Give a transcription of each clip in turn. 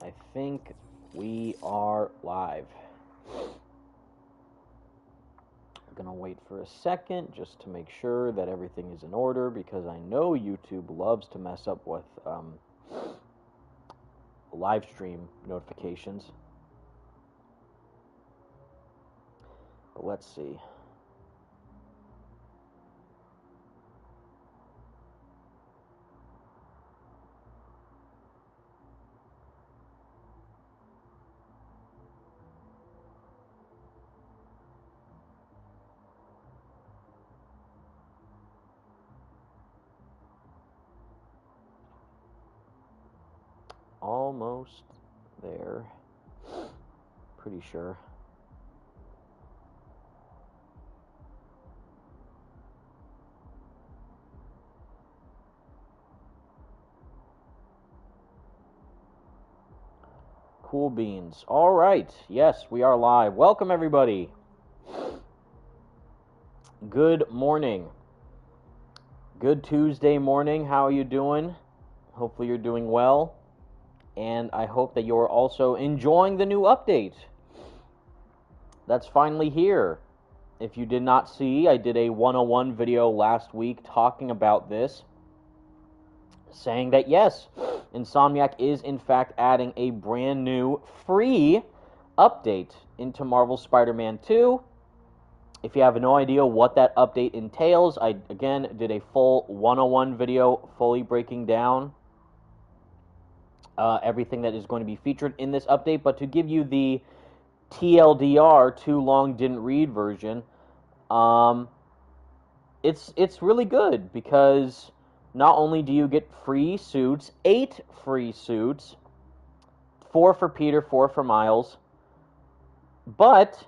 I think we are live. I'm going to wait for a second just to make sure that everything is in order, because I know YouTube loves to mess up with live stream notifications. But let's see. Almost there. Pretty sure. Cool beans. All right. Yes, we are live. Welcome, everybody. Good morning. Good Tuesday morning. How are you doing? Hopefully you're doing well. And I hope that you're also enjoying the new update that's finally here. If you did not see, I did a 101 video last week talking about this, saying that yes, Insomniac is in fact adding a brand new free update into Marvel Spider-Man 2. If you have no idea what that update entails, I again did a full 101 video fully breaking down everything that is going to be featured in this update. But to give you the TLDR, too long didn't read version, it's really good, because not only do you get free suits, 8 free suits, 4 for Peter, 4 for Miles, but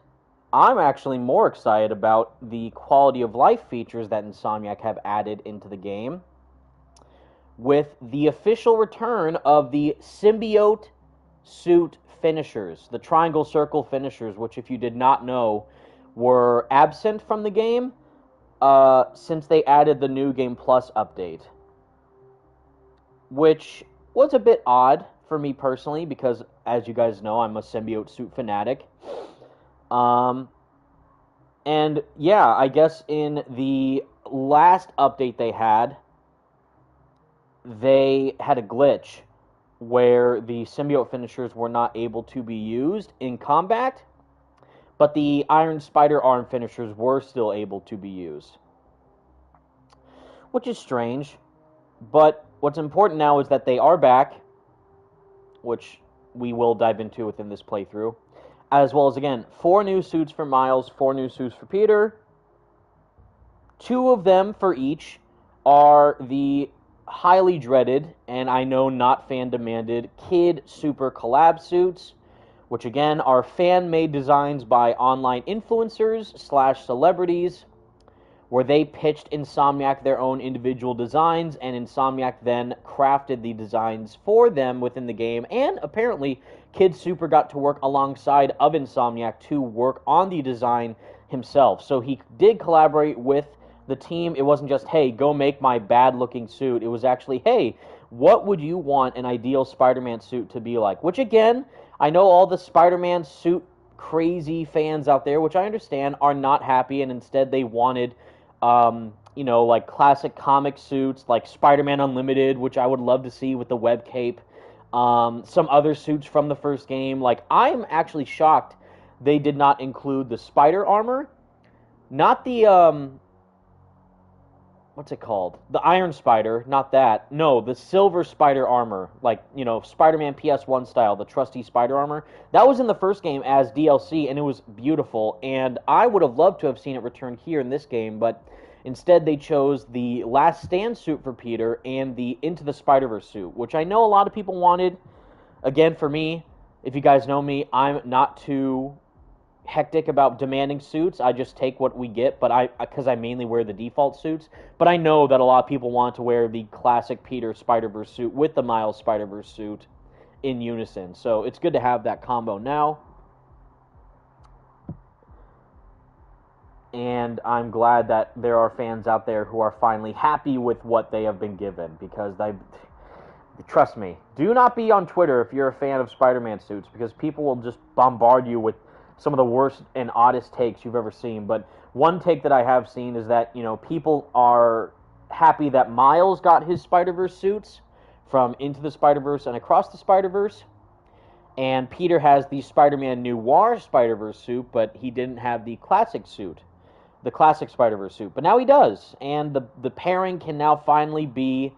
I'm actually more excited about the quality of life features that Insomniac have added into the game, with the official return of the symbiote suit finishers, the triangle circle finishers, which, if you did not know, were absent from the game since they added the New Game Plus update, which was a bit odd for me personally, because, as you guys know, I'm a symbiote suit fanatic. And yeah, I guess in the last update they had a glitch where the symbiote finishers were not able to be used in combat, but the Iron Spider arm finishers were still able to be used, which is strange. But what's important now is that they are back, which we will dive into within this playthrough, as well as, again, 4 new suits for Miles, 4 new suits for Peter. 2 of them for each are the highly dreaded, and I know not fan-demanded, Kid Super Collab suits, which again are fan-made designs by online influencers / celebrities, where they pitched Insomniac their own individual designs, and Insomniac then crafted the designs for them within the game, and apparently Kid Super got to work alongside of Insomniac to work on the design himself. So he did collaborate with the team. It wasn't just, hey, go make my bad-looking suit. It was actually, hey, what would you want an ideal Spider-Man suit to be like? Which, again, I know all the Spider-Man suit crazy fans out there, which I understand, are not happy, and instead they wanted, like classic comic suits, like Spider-Man Unlimited, which I would love to see with the web cape. Some other suits from the first game. Like, I'm actually shocked they did not include the spider armor. Not the, what's it called? The Iron Spider, not that. No, the Silver Spider armor, like, Spider-Man PS1 style, the trusty spider armor. That was in the first game as DLC, and it was beautiful, and I would have loved to have seen it return here in this game, but instead they chose the Last Stand suit for Peter and the Into the Spider-Verse suit, which I know a lot of people wanted. Again, for me, if you guys know me, I'm not too hectic about demanding suits. I just take what we get, but because I mainly wear the default suits. But I know that a lot of people want to wear the classic Peter Spider-Verse suit with the Miles Spider-Verse suit in unison. So it's good to have that combo now. And I'm glad that there are fans out there who are finally happy with what they have been given, because Trust me. Do not be on Twitter if you're a fan of Spider-Man suits, because people will just bombard you with some of the worst and oddest takes you've ever seen. But one take that I have seen is that, people are happy that Miles got his Spider-Verse suits from Into the Spider-Verse and Across the Spider-Verse. And Peter has the Spider-Man Noir Spider-Verse suit, but he didn't have the classic suit, the classic Spider-Verse suit. But now he does, and the pairing can now finally be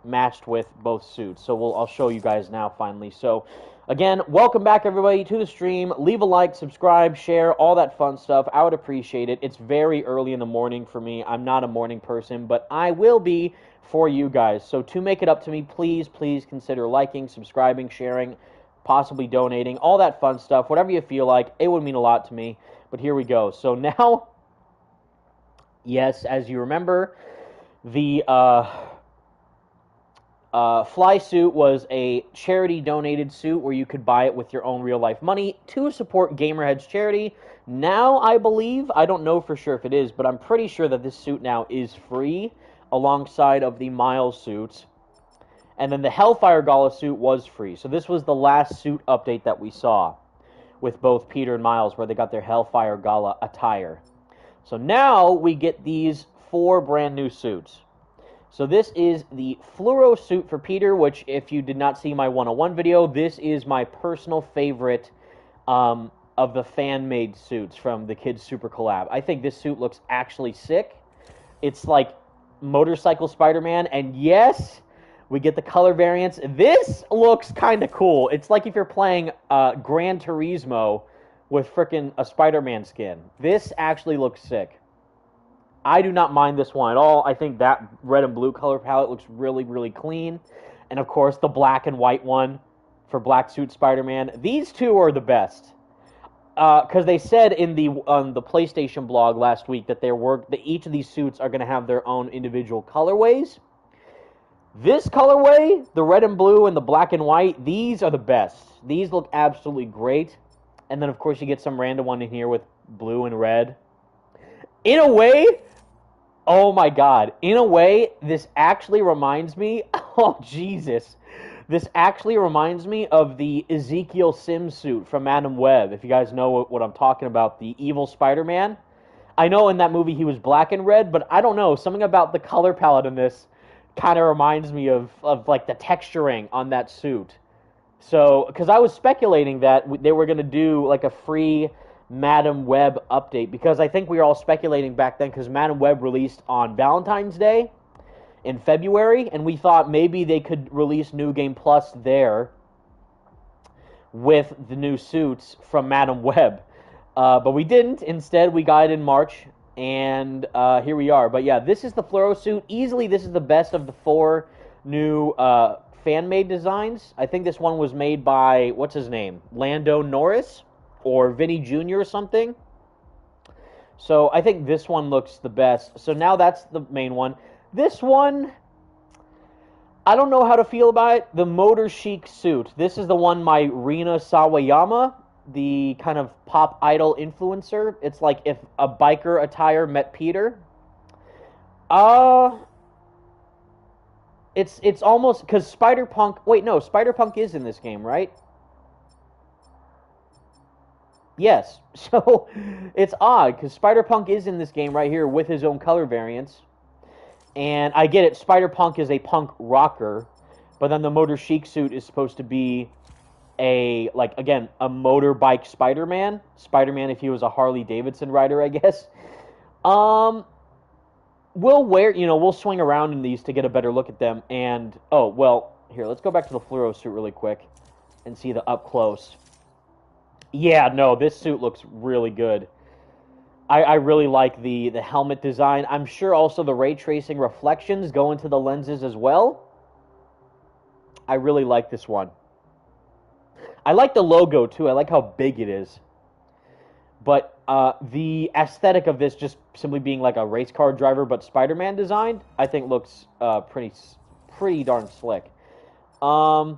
matched with both suits. So I'll show you guys now finally. So again, welcome back everybody to the stream. Leave a like, subscribe, share, all that fun stuff. I would appreciate it. It's very early in the morning for me. I'm not a morning person, but I will be for you guys. So to make it up to me, please consider liking, subscribing, sharing, possibly donating, all that fun stuff. Whatever you feel like, it would mean a lot to me. But here we go. So now, yes, as you remember, the Fly suit was a charity-donated suit where you could buy it with your own real-life money to support Gamerhead's charity. Now, I believe, I don't know for sure if it is, but I'm pretty sure that this suit now is free alongside of the Miles suits. And then the Hellfire Gala suit was free. So this was the last suit update that we saw with both Peter and Miles, where they got their Hellfire Gala attire. So now we get these 4 brand new suits. So this is the fluoro suit for Peter, which if you did not see my 101 video, this is my personal favorite of the fan-made suits from the Kids Super Collab. I think this suit looks actually sick. It's like Motorcycle Spider-Man, and yes, we get the color variants. This looks kind of cool. It's like if you're playing Gran Turismo with frickin' a Spider-Man skin. This actually looks sick. I do not mind this one at all. I think that red and blue color palette looks really clean. And of course, the black and white one for Black Suit Spider-Man. These two are the best. Because they said in the PlayStation blog last week that each of these suits are going to have their own individual colorways. This colorway, the red and blue and the black and white, these are the best. These look absolutely great. And then, of course, you get some random one in here with blue and red. In a way, oh my god, in a way, this actually reminds me, oh Jesus, this actually reminds me of the Ezekiel Sims suit from Madam Web, if you guys know what I'm talking about, the evil Spider-Man. I know in that movie he was black and red, but I don't know, something about the color palette in this kind of reminds me of like the texturing on that suit. So, because I was speculating that they were going to do like a free Madam Web update, because I think we were all speculating back then, because Madam Web released on Valentine's Day in February, and we thought maybe they could release New Game Plus there with the new suits from Madam Web. But we didn't. Instead, we got it in March, and here we are. But yeah, this is the fluoro suit. Easily, this is the best of the 4 new fan-made designs. I think this one was made by, what's his name? Lando Norris? Or Vinny Jr. or something. So I think this one looks the best. So now that's the main one. This one, I don't know how to feel about it. The Motor Chic suit. This is the one by Rina Sawayama, the kind of pop idol influencer. It's like if a biker attire met Peter. It's almost, because Spider-Punk, wait, no, Spider-Punk is in this game, right? Yes, so it's odd, because Spider-Punk is in this game right here with his own color variants. And I get it, Spider-Punk is a punk rocker, but then the Motor Chic suit is supposed to be a motorbike Spider-Man. Spider-Man if he was a Harley-Davidson rider, I guess. We'll swing around in these to get a better look at them. And, here, let's go back to the fluoro suit really quick and see the up close. Yeah, no, this suit looks really good. I really like the helmet design. I'm sure also the ray tracing reflections go into the lenses as well. I really like this one. I like the logo, too. I like how big it is. But the aesthetic of this just simply being like a race car driver but Spider-Man designed, I think looks pretty darn slick. So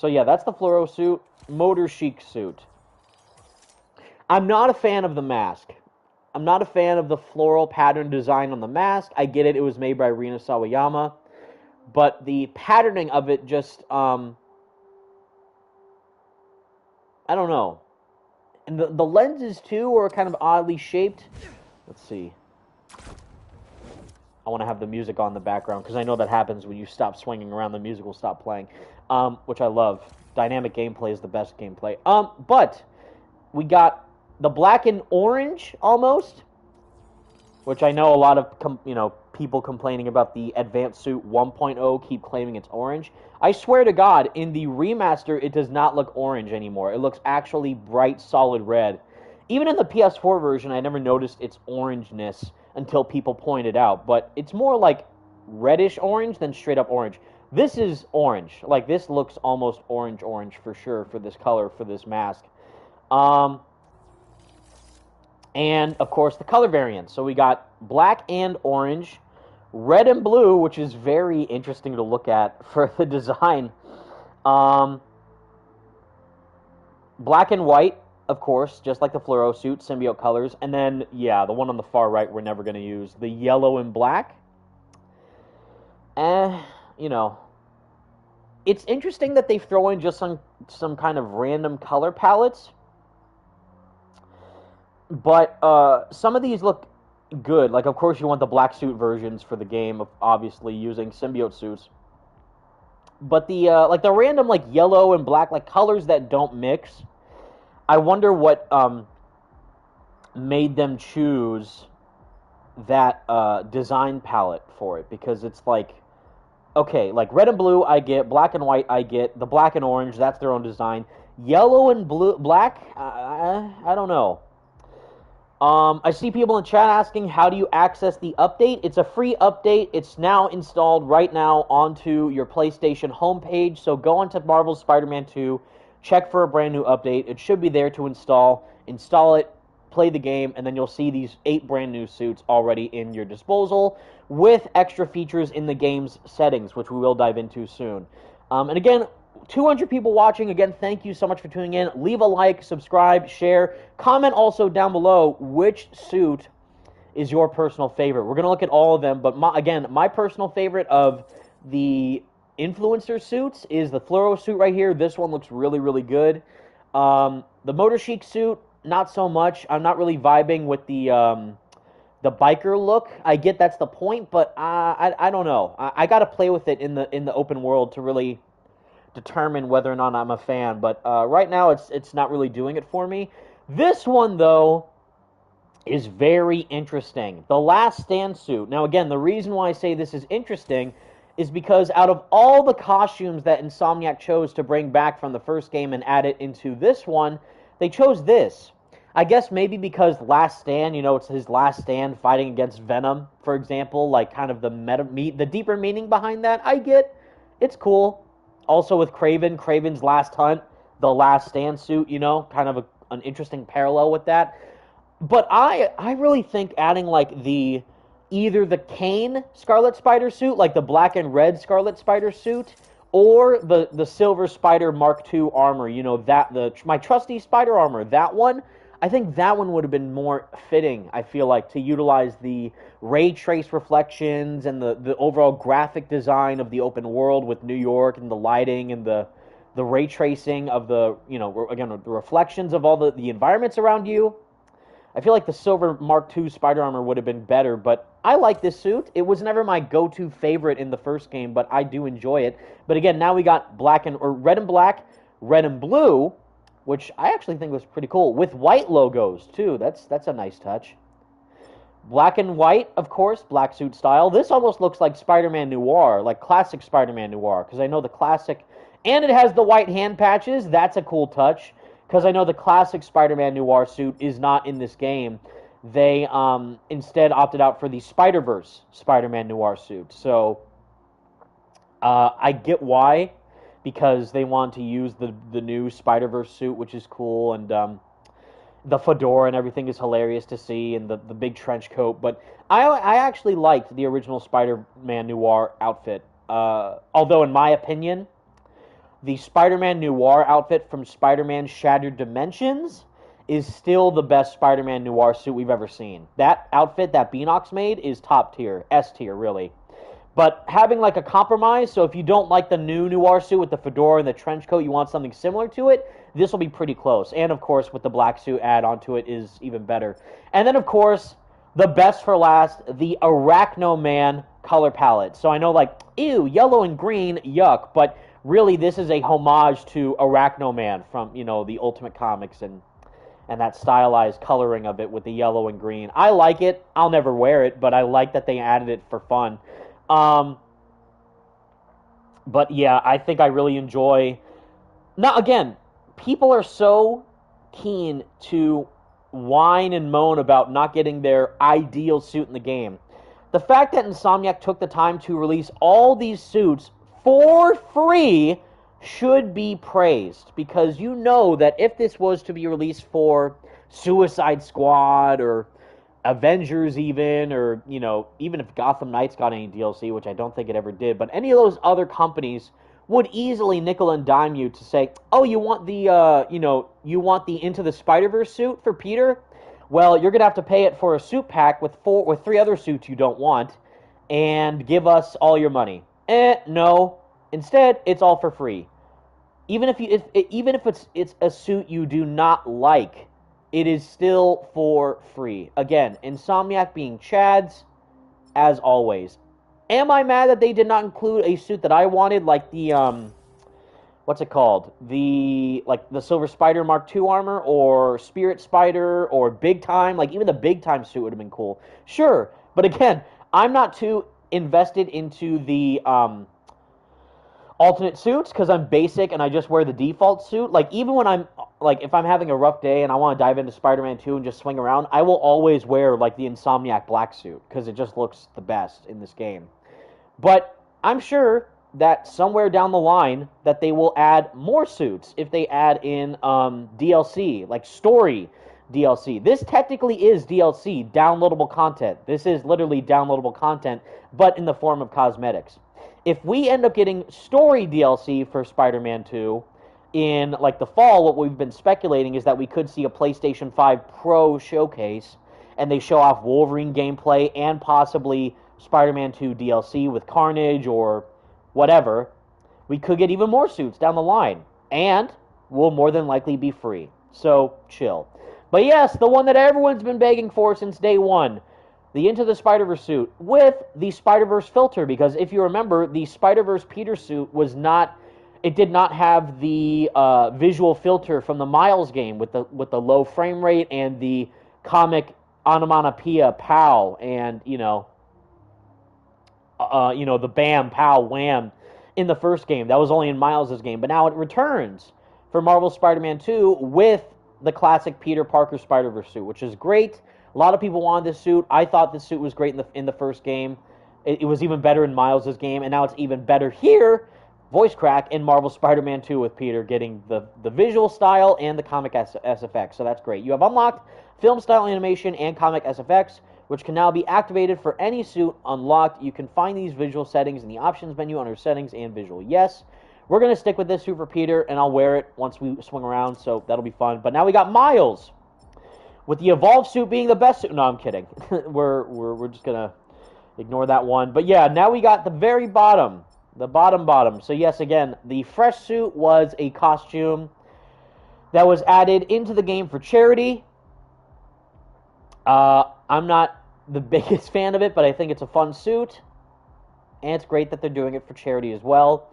yeah, that's the fluoro suit. Motor Chic suit. I'm not a fan of the mask. I'm not a fan of the floral pattern design on the mask. I get it. It was made by Rina Sawayama. but the patterning of it just, I don't know. And the lenses, too, are kind of oddly shaped. Let's see. I want to have the music on in the background, because I know that happens when you stop swinging around, the music will stop playing, which I love. Dynamic gameplay is the best gameplay. But we got the black and orange, almost, which I know a lot of, people complaining about the Advanced Suit 1.0 keep claiming it's orange. I swear to God, in the remaster, it does not look orange anymore. It looks actually bright, solid red. Even in the PS4 version, I never noticed its orangeness until people pointed out. But it's more like reddish orange than straight up orange. This is orange. Like, this looks almost orange for sure for this color, for this mask. And, of course, the color variants. So we got black and orange, red and blue, which is very interesting to look at for the design. Black and white, of course, just like the fluoro suit, symbiote colors. And then, yeah, the one on the far right we're never going to use. The yellow and black. It's interesting that they throw in just some kind of random color palettes. But some of these look good. Like, of course, you want the black suit versions for the game, of obviously using symbiote suits. But the the random yellow and black colors that don't mix, I wonder what made them choose that design palette for it, because it's okay, red and blue I get, black and white I get, the black and orange, that's their own design. Yellow and black, I don't know. I see people in chat asking, how do you access the update? It's a free update. It's now installed right now onto your PlayStation homepage. So go onto Marvel's Spider-Man 2, check for a brand new update. It should be there to install. Install it, play the game, and then you'll see these 8 brand new suits already in your disposal with extra features in the game's settings, which we will dive into soon. And again, 200 people watching. Again, thank you so much for tuning in. Leave a like, subscribe, share. Comment also down below which suit is your personal favorite. We're going to look at all of them, but my personal favorite of the influencer suits is the fluoro suit right here. This one looks really, really good. The Motor Chic suit, not so much. I'm not really vibing with the biker look. I get that's the point, but I don't know. I got to play with it in the open world to really determine whether or not I'm a fan, but right now it's not really doing it for me. This one, though, is very interesting. The Last Stand suit. Now, again, the reason why I say this is interesting is because out of all the costumes that Insomniac chose to bring back from the first game and add it into this one, they chose this. I guess maybe because Last Stand, it's his last stand fighting against Venom, for example, kind of the deeper meaning behind that. I get. It's cool. Also with Kraven's Last Hunt, the Last Stand suit, kind of an interesting parallel with that. But I really think adding either the Kane Scarlet Spider suit, the black and red Scarlet Spider suit, or the Silver Spider Mark II armor, my trusty spider armor, that one, I think that one would have been more fitting, I feel to utilize the ray trace reflections and the overall graphic design of the open world with New York and the lighting and the ray tracing of the reflections of all the environments around you. I feel the Silver Mark II Spider Armor would have been better, but I like this suit. It was never my go-to favorite in the first game, but I do enjoy it. But again, now we got red and black, red and blue, which I actually think was pretty cool, with white logos, too. That's a nice touch. Black and white, of course, black suit style. This almost looks like Spider-Man Noir, classic Spider-Man Noir, because I know the classic... And it has the white hand patches. That's a cool touch, because I know the classic Spider-Man Noir suit is not in this game. They instead opted out for the Spider-Verse Spider-Man Noir suit. So, I get why, because they want to use the new Spider-Verse suit, which is cool, and the fedora and everything is hilarious to see, and the big trench coat. But I actually liked the original Spider-Man Noir outfit. Although, in my opinion, the Spider-Man Noir outfit from Spider-Man Shattered Dimensions is still the best Spider-Man Noir suit we've ever seen. That outfit that Beanox made is top tier, S tier, really. But having like a compromise, so if you don't like the new Noir suit with the fedora and the trench coat, you want something similar to it, this will be pretty close. And of course, with the black suit add onto it is even better. And then of course, the best for last, the Arachno Man color palette. So I know like, ew, yellow and green, yuck, but really this is a homage to Arachno Man from, you know, the Ultimate Comics and that stylized coloring of it with the yellow and green. I like it. I'll never wear it, but I like that they added it for fun. But yeah, I think I really enjoy. Now, again, people are so keen to whine and moan about not getting their ideal suit in the game. The fact that Insomniac took the time to release all these suits for free should be praised, because you know that if this was to be released for Suicide Squad or Avengers even, or, you know, even if Gotham Knights got any DLC, which I don't think it ever did, but any of those other companies would easily nickel and dime you to say, oh, you want the, you want the Into the Spider-Verse suit for Peter? Well, you're going to have to pay it for a suit pack with 3 other suits you don't want, and give us all your money. No. Instead, it's all for free. Even if it's a suit you do not like, it is still for free. Again, Insomniac being Chads, as always. Am I mad that they did not include a suit that I wanted, like the, what's it called? The Silver Spider Mark II armor, or Spirit Spider, or Big Time? Like, even the Big Time suit would have been cool. Sure, but again, I'm not too invested into the, alternate suits, because I'm basic and I just wear the default suit. Like, even when I'm, like, if I'm having a rough day and I want to dive into Spider-Man 2 and just swing around, I will always wear, like, the Insomniac black suit, because it just looks the best in this game. But I'm sure that somewhere down the line that they will add more suits if they add in DLC, like story DLC. This technically is DLC, downloadable content. This is literally downloadable content, but in the form of cosmetics. If we end up getting story DLC for Spider-Man 2 in, like, the fall, what we've been speculating is that we could see a PlayStation 5 Pro showcase, and they show off Wolverine gameplay and possibly Spider-Man 2 DLC with Carnage or whatever. We could get even more suits down the line, and will more than likely be free. So, chill. But yes, the one that everyone's been begging for since day one, the Into the Spider-Verse suit with the Spider-Verse filter, because if you remember, the Spider-Verse Peter suit was not, it did not have the visual filter from the Miles game with the low frame rate and the comic onomatopoeia pow and the bam pow wham in the first game. That was only in Miles' game, but now it returns for Marvel Spider-Man 2 with the classic Peter Parker Spider-Verse suit, which is great. A lot of people wanted this suit. I thought this suit was great in the first game. It was even better in Miles' game, and now it's even better here, voice crack, in Marvel Spider-Man 2 with Peter getting the visual style and the comic SFX. So that's great. You have unlocked film style animation and comic SFX, which can now be activated for any suit unlocked. You can find these visual settings in the options menu under settings and visual. Yes, we're going to stick with this suit for Peter, and I'll wear it once we swing around, so that'll be fun. But now we got Miles, with the Evolve suit being the best suit. No, I'm kidding. we're just going to ignore that one. But yeah, now we got the very bottom. The bottom. So yes, again, the Fresh suit was a costume that was added into the game for charity. I'm not the biggest fan of it, but I think it's a fun suit. And it's great that they're doing it for charity as well.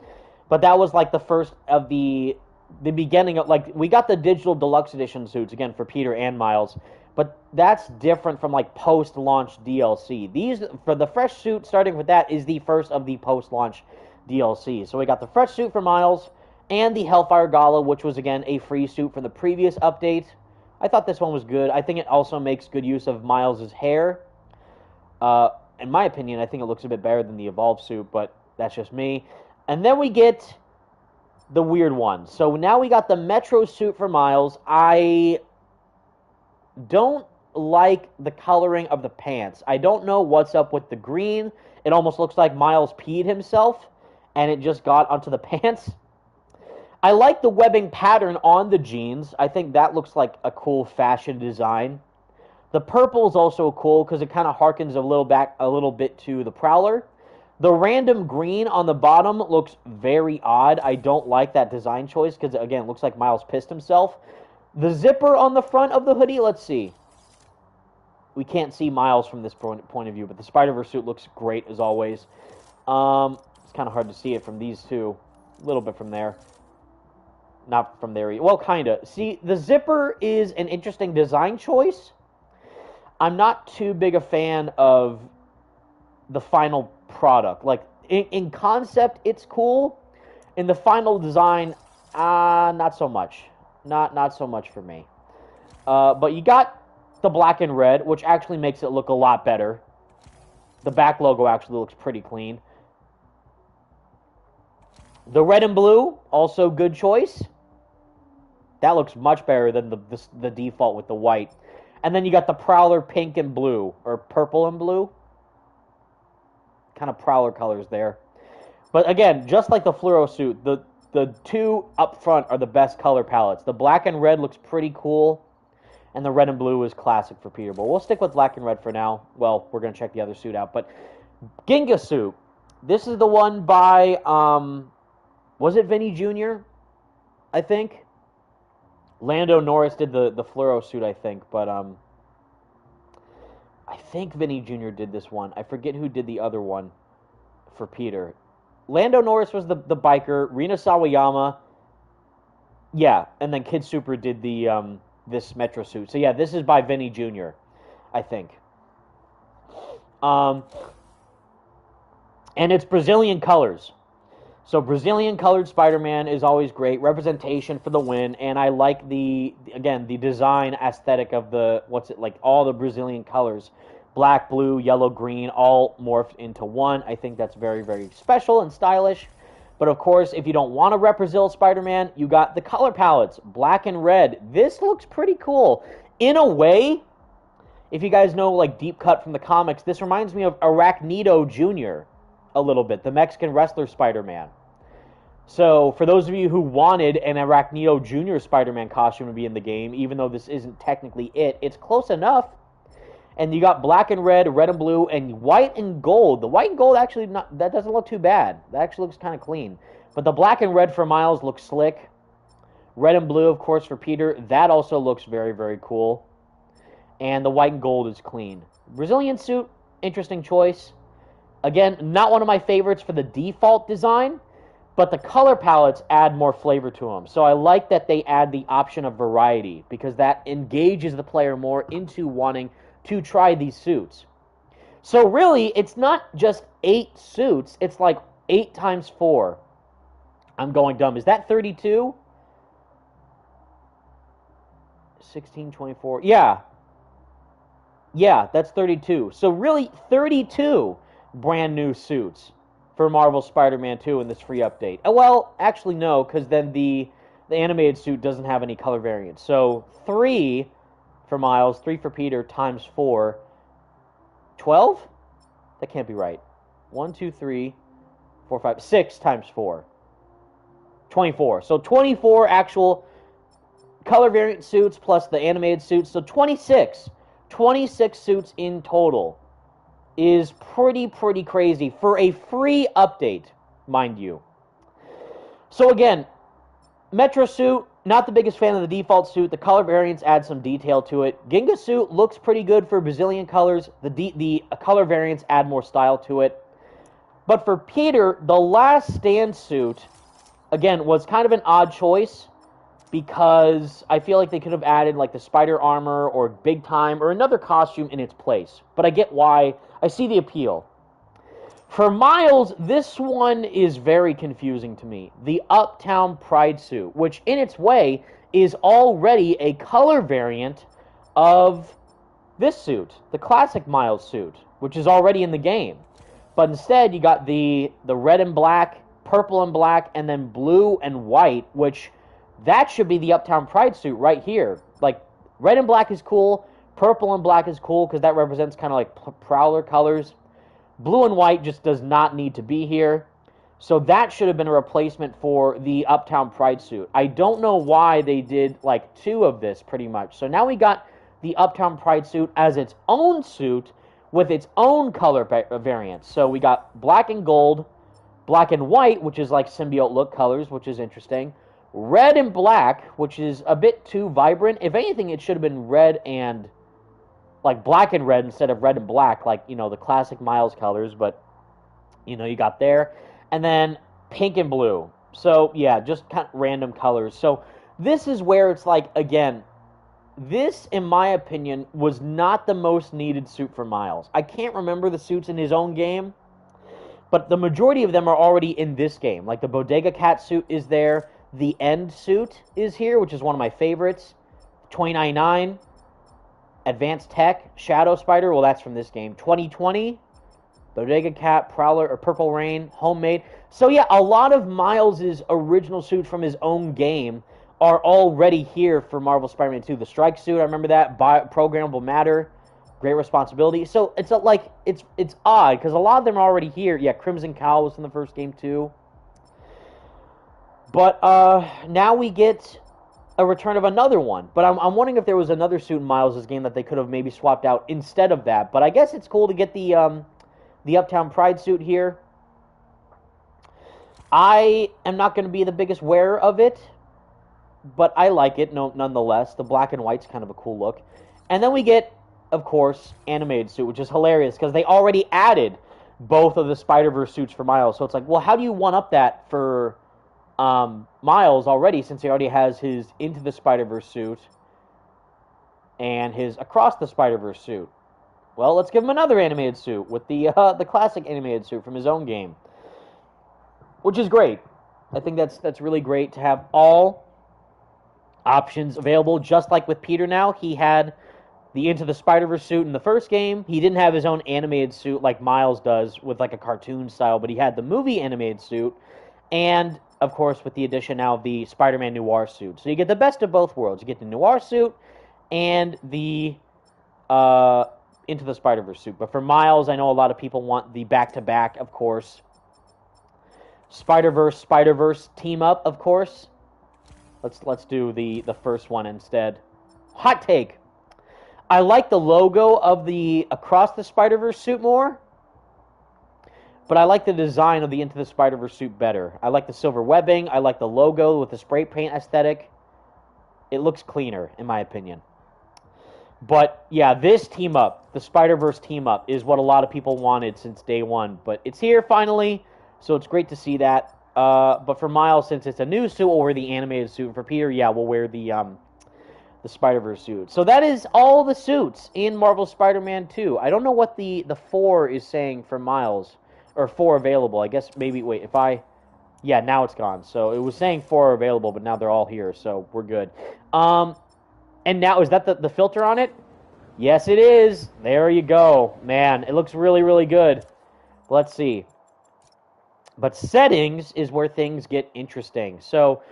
But that was like the first of the beginning of, like, we got the digital deluxe edition suits again for Peter and Miles, but that's different from like post-launch DLC. These, for the Fresh suit, starting with that, is the first of the post-launch DLC. So we got the Fresh suit for Miles and the Hellfire Gala, which was again a free suit from the previous update. I thought this one was good. I think it also makes good use of Miles' hair. In my opinion, I think it looks a bit better than the Evolve suit, but that's just me. And then we get the weird one. So now we got the Metro suit for Miles. I don't like the coloring of the pants. I don't know what's up with the green. It almost looks like Miles peed himself, and it just got onto the pants. I like the webbing pattern on the jeans. I think that looks like a cool fashion design. The purple is also cool because it kind of harkens a little bit to the Prowler. The random green on the bottom looks very odd. I don't like that design choice because, again, it looks like Miles pissed himself. The zipper on the front of the hoodie, let's see. We can't see Miles from this point of view, but the Spider-Verse suit looks great as always. It's kind of hard to see it from these two. A little bit from there. Not from there. Well, kind of. See, the zipper is an interesting design choice. I'm not too big a fan of the final product. Like, in concept, it's cool. In the final design, not so much. Not so much for me. But you got the black and red, which actually makes it look a lot better. The back logo actually looks pretty clean. The red and blue, also good choice. That looks much better than the default with the white. And then you got the Prowler pink and blue, or purple and blue. Kind of Prowler colors there. But again, just like the fluoro suit, the two up front are the best color palettes. The black and red looks pretty cool, and the red and blue is classic for Peter. But we'll stick with black and red for now. Well, we're going to check the other suit out. But Ginga suit. This is the one by, was it Vinny Jr.? I think. Lando Norris did the fluoro suit, I think. But I think Vinny Jr. did this one. I forget who did the other one for Peter. Lando Norris was the biker. Rina Sawayama. Yeah, and then Kid Super did the this Metro suit. So yeah, this is by Vinny Jr., I think. And it's Brazilian colors. So Brazilian colored Spider-Man is always great. Representation for the win. And I like the design aesthetic of all the Brazilian colors. Black, blue, yellow, green, all morphed into one. I think that's very, very special and stylish. But of course, if you don't want to rep Brazil Spider-Man, you got the color palettes, black and red. This looks pretty cool. In a way, if you guys know like Deep Cut from the comics, this reminds me of Arachnito Jr. a little bit, the Mexican wrestler Spider-Man. So, for those of you who wanted an Arachnito Jr. Spider-Man costume to be in the game, even though this isn't technically it, it's close enough. And you got black and red, red and blue, and white and gold. The white and gold actually, that doesn't look too bad. That actually looks kind of clean. But the black and red for Miles looks slick. Red and blue, of course, for Peter. That also looks very, very cool. And the white and gold is clean. Brazilian suit, interesting choice. Again, not one of my favorites for the default design. But the color palettes add more flavor to them. So I like that they add the option of variety, because that engages the player more into wanting to try these suits. So really, it's not just 8 suits. It's like 8 times 4. I'm going dumb. Is that 32? 16, 24. Yeah. Yeah, that's 32. So really, 32 brand new suits for Marvel Spider-Man 2 in this free update. Well, actually no, because then the animated suit doesn't have any color variants. So 3 for Miles, 3 for Peter, times 4. 12? That can't be right. 1, 2, 3, 4, 5, 6 times 4. 24. So 24 actual color variant suits plus the animated suits. So 26. 26 suits in total is pretty crazy for a free update, mind you. So again, Metro suit, not the biggest fan of the default suit. The color variants add some detail to it. Ginga suit looks pretty good for Brazilian colors. The color variants add more style to it. But for Peter, the Last Stand suit, again, was kind of an odd choice, because I feel like they could have added like the spider armor or Big Time or another costume in its place. But I get why. I see the appeal. For Miles, this one is very confusing to me. The Uptown Pride suit, which in its way is already a color variant of this suit, the classic Miles suit, which is already in the game. But instead, you got the red and black, purple and black, and then blue and white, which that should be the Uptown Pride suit right here. Like, red and black is cool. Purple and black is cool because that represents kind of like Prowler colors. Blue and white just does not need to be here. So that should have been a replacement for the Uptown Pride suit. I don't know why they did like 2 of this pretty much. So now we got the Uptown Pride suit as its own suit with its own color variants. So we got black and gold, black and white, which is like symbiote look colors, which is interesting. Red and black, which is a bit too vibrant. If anything, it should have been red and like black and red instead of red and black, like, you know, the classic Miles colors, but you know, you got there. And then pink and blue. So yeah, just kind of random colors. So this is where it's like, again, this, in my opinion, was not the most needed suit for Miles. I can't remember the suits in his own game, but the majority of them are already in this game. Like the Bodega Cat suit is there. The End suit is here, which is one of my favorites. 2099. Advanced Tech. Shadow Spider. Well, that's from this game. 2020. Bodega Cat, Prowler, or Purple Rain. Homemade. So yeah, a lot of Miles' original suits from his own game are already here for Marvel Spider-Man 2. The Strike suit, I remember that. Programmable Matter. Great Responsibility. So it's like it's odd because a lot of them are already here. Yeah, Crimson Cowl was in the first game too. But now we get a return of another one. But I'm wondering if there was another suit in Miles' game that they could have maybe swapped out instead of that. But I guess it's cool to get the Uptown Pride suit here. I am not going to be the biggest wearer of it, but I like it nonetheless. The black and white's kind of a cool look. And then we get, of course, animated suit, which is hilarious because they already added both of the Spider-Verse suits for Miles. So it's like, well, how do you one-up that for Miles already, since he already has his Into the Spider-Verse suit and his Across the Spider-Verse suit? Well, let's give him another animated suit with the classic animated suit from his own game, which is great. I think that's really great to have all options available. Just like with Peter now, he had the Into the Spider-Verse suit in the first game. He didn't have his own animated suit like Miles does with like a cartoon style, but he had the movie animated suit, and of course with the addition now of the Spider-Man Noir suit. So you get the best of both worlds. You get the Noir suit and the Into the Spider-Verse suit. But for Miles, I know a lot of people want the back-to-back, of course. Spider-Verse team up, of course. Let's do the first one instead. Hot take. I like the logo of the Across the Spider-Verse suit more, but I like the design of the Into the Spider-Verse suit better. I like the silver webbing. I like the logo with the spray paint aesthetic. It looks cleaner, in my opinion. But yeah, this team up, the Spider-Verse team up, is what a lot of people wanted since day one. But it's here finally, so it's great to see that. But for Miles, since it's a new suit, we'll wear the animated suit. For Peter, yeah, we'll wear the Spider-Verse suit. So that is all the suits in Marvel Spider-Man 2. I don't know what the 4 is saying for Miles, or 4 available. I guess maybe, wait, if I... Yeah, now it's gone. So it was saying 4 are available, but now they're all here, so we're good. And now, is that the filter on it? Yes, it is. There you go. Man, it looks really, really good. Let's see. But settings is where things get interesting. So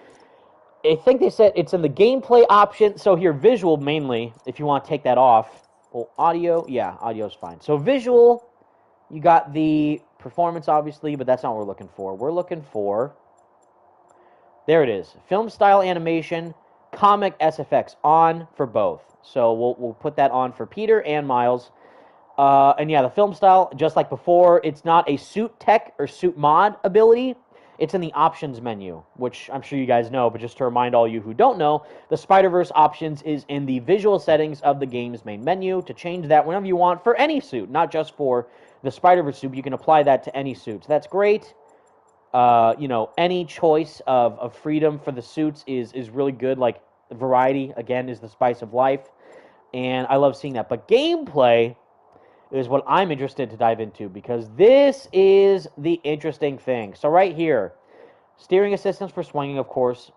I think they said it's in the gameplay option. So here, visual mainly, if you want to take that off. Well, audio, yeah, audio's fine. So visual, you got the performance, obviously, but that's not what we're looking for. We're looking for, there it is, film style animation, comic SFX on for both. So we'll put that on for Peter and Miles. And yeah, the film style, just like before, it's not a suit tech or suit mod ability. It's in the options menu, which I'm sure you guys know, but just to remind all you who don't know, the Spider-Verse options is in the visual settings of the game's main menu. To change that whenever you want for any suit, not just for the Spider-Verse suit, you can apply that to any suit. So that's great. You know, any choice of freedom for the suits is really good. Like, variety, again, is the spice of life. And I love seeing that. But gameplay is what I'm interested to dive into, because this is the interesting thing. So right here, steering assistance for swinging, of course.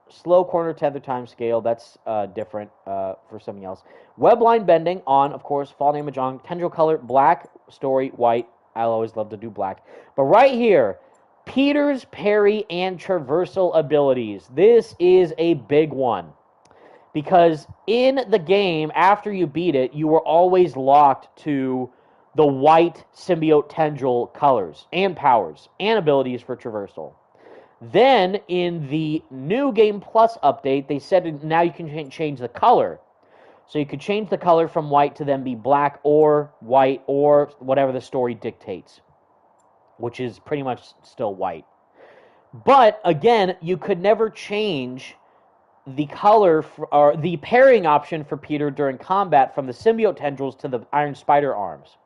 Slow corner tether time scale, that's different for something else. Web line bending on, of course. Fall damage on. Tendril color, black. Story, white. I'll always love to do black. But right here, Peter's parry and traversal abilities. This is a big one, because in the game, after you beat it, you were always locked to the white symbiote tendril colors and powers and abilities for traversal. Then, in the new Game Plus update, they said now you can change the color. So you could change the color from white to then be black or white or whatever the story dictates, which is pretty much still white. But, again, you could never change the color or the pairing option for Peter during combat from the symbiote tendrils to the Iron Spider arms.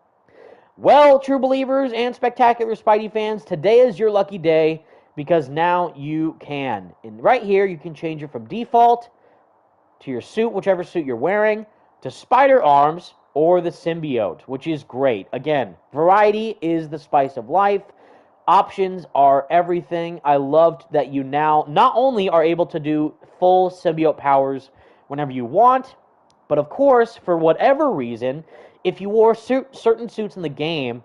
Well, true believers and spectacular Spidey fans, today is your lucky day because now you can. And right here, you can change it from default to your suit, whichever suit you're wearing, to spider arms or the symbiote, which is great. Again, variety is the spice of life. Options are everything. I loved that you now not only are able to do full symbiote powers whenever you want, but of course, for whatever reason, if you wore certain suits in the game,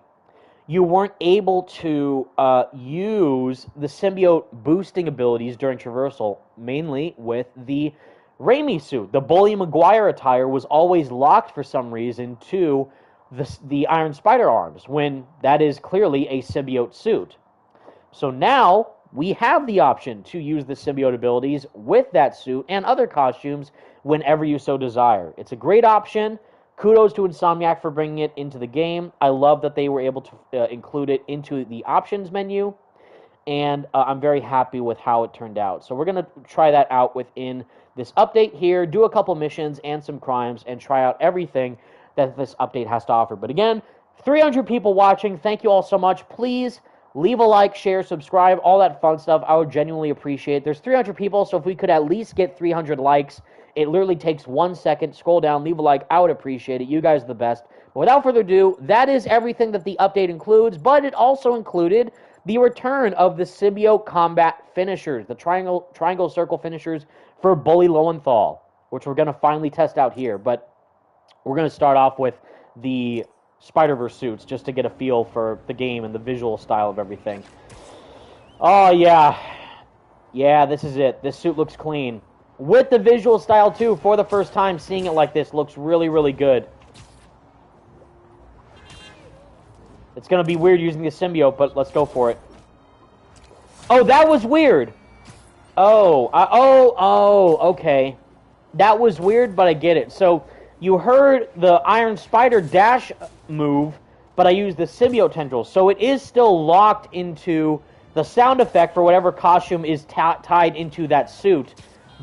you weren't able to use the symbiote boosting abilities during traversal, mainly with the Raimi suit. The Bully Maguire attire was always locked for some reason to the Iron Spider arms, when that is clearly a symbiote suit. So now we have the option to use the symbiote abilities with that suit and other costumes whenever you so desire. It's a great option. Kudos to Insomniac for bringing it into the game. I love that they were able to include it into the options menu, and I'm very happy with how it turned out. So we're going to try that out within this update here, do a couple missions and some crimes, and try out everything that this update has to offer. But again, 300 people watching. Thank you all so much. Please leave a like, share, subscribe, all that fun stuff. I would genuinely appreciate it. There's 300 people, so if we could at least get 300 likes, it literally takes 1 second. Scroll down, leave a like. I would appreciate it. You guys are the best. But without further ado, that is everything that the update includes, but it also included the return of the symbiote combat finishers, the triangle circle finishers for Bully Lowenthal, which we're going to finally test out here. But we're going to start off with the Spider-Verse suits just to get a feel for the game and the visual style of everything. Oh, yeah. Yeah, this is it. This suit looks clean. With the visual style, too, for the first time, seeing it like this looks really, really good. It's going to be weird using the symbiote, but let's go for it. Oh, that was weird. Okay. That was weird, but I get it. So, you heard the Iron Spider dash move, but I used the symbiote tendrils. So it is still locked into the sound effect for whatever costume is tied into that suit.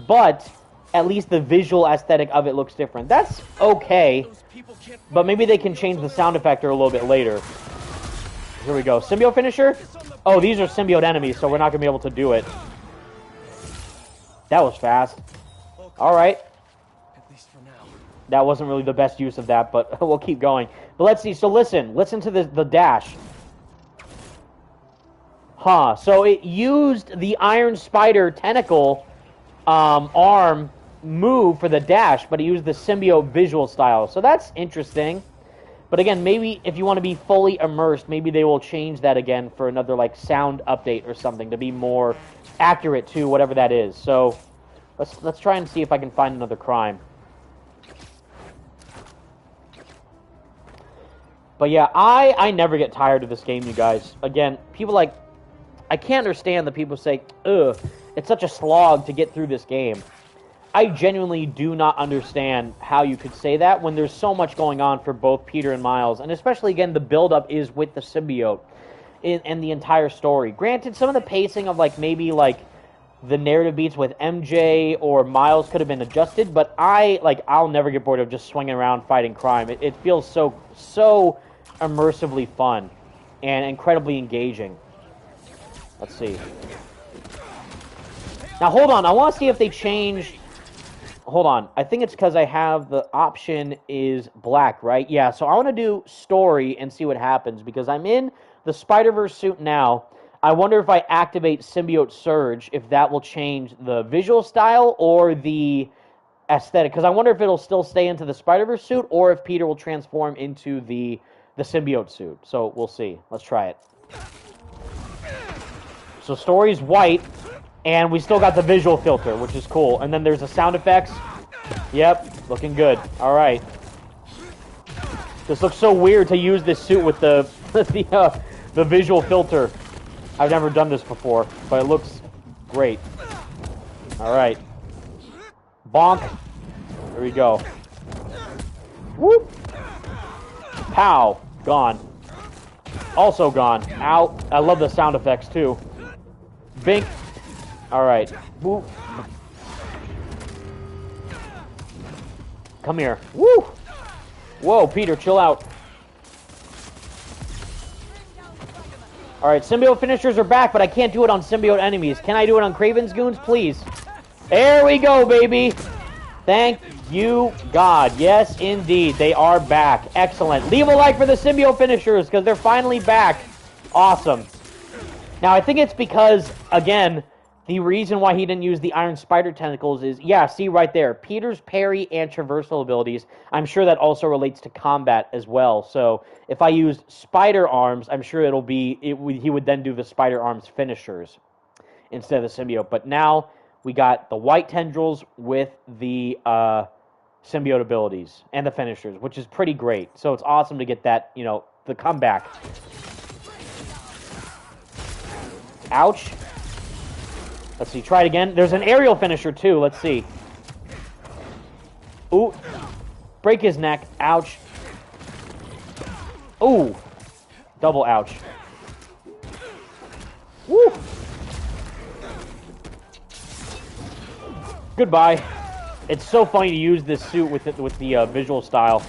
But at least the visual aesthetic of it looks different. That's okay, but maybe they can change the sound effect a little bit later. Here we go. Symbiote finisher? Oh, these are symbiote enemies, so we're not going to be able to do it. That was fast. Alright. That wasn't really the best use of that, but we'll keep going. But let's see. So listen to the dash. Huh. So it used the Iron Spider tentacle arm move for the dash, but it used the symbiote visual style. So that's interesting. But again, maybe if you want to be fully immersed, maybe they will change that again for another like sound update or something to be more accurate to whatever that is. So let's try and see if I can find another crime. But yeah, I never get tired of this game, you guys. Again, people like... I can't understand that people say, ugh, it's such a slog to get through this game. I genuinely do not understand how you could say that when there's so much going on for both Peter and Miles. And especially, again, the build-up is with the symbiote and the entire story. Granted, some of the pacing of, like, maybe, like, the narrative beats with MJ or Miles could have been adjusted. But I'll never get bored of just swinging around fighting crime. It feels so immersively fun and incredibly engaging. Let's see. Now, hold on. I want to see if they changed... Hold on. I think it's because I have the option is black, right? Yeah, so I want to do story and see what happens because I'm in the Spider-Verse suit now. I wonder if I activate Symbiote Surge, if that will change the visual style or the aesthetic. Because I wonder if it'll still stay into the Spider-Verse suit or if Peter will transform into the symbiote suit. So we'll see. Let's try it. So story's white, and we still got the visual filter, which is cool. And then there's the sound effects. Yep, looking good. All right. This looks so weird to use this suit with the visual filter. I've never done this before, but it looks great. All right. Bonk. There we go. Whoop! Pow! Gone. Also gone. Ow. I love the sound effects, too. Bink. Alright. Whoop. Come here. Woo! Whoa, Peter, chill out. Alright, symbiote finishers are back, but I can't do it on symbiote enemies. Can I do it on Kraven's goons, please? There we go, baby! Thank you, God. Yes, indeed. They are back. Excellent. Leave a like for the symbiote finishers, because they're finally back. Awesome. Now, I think it's because, again, the reason why he didn't use the Iron Spider tentacles is, yeah, see right there, Peter's parry and traversal abilities. I'm sure that also relates to combat as well. So if I used Spider Arms, I'm sure he would then do the Spider Arms finishers instead of the symbiote. But now we got the white tendrils with the symbiote abilities and the finishers, which is pretty great. So it's awesome to get that, the comeback. Ouch. Let's see, try it again. There's an aerial finisher, too. Let's see. Ooh. Break his neck. Ouch. Ooh. Double ouch. Woo. Goodbye. It's so funny to use this suit with the visual style.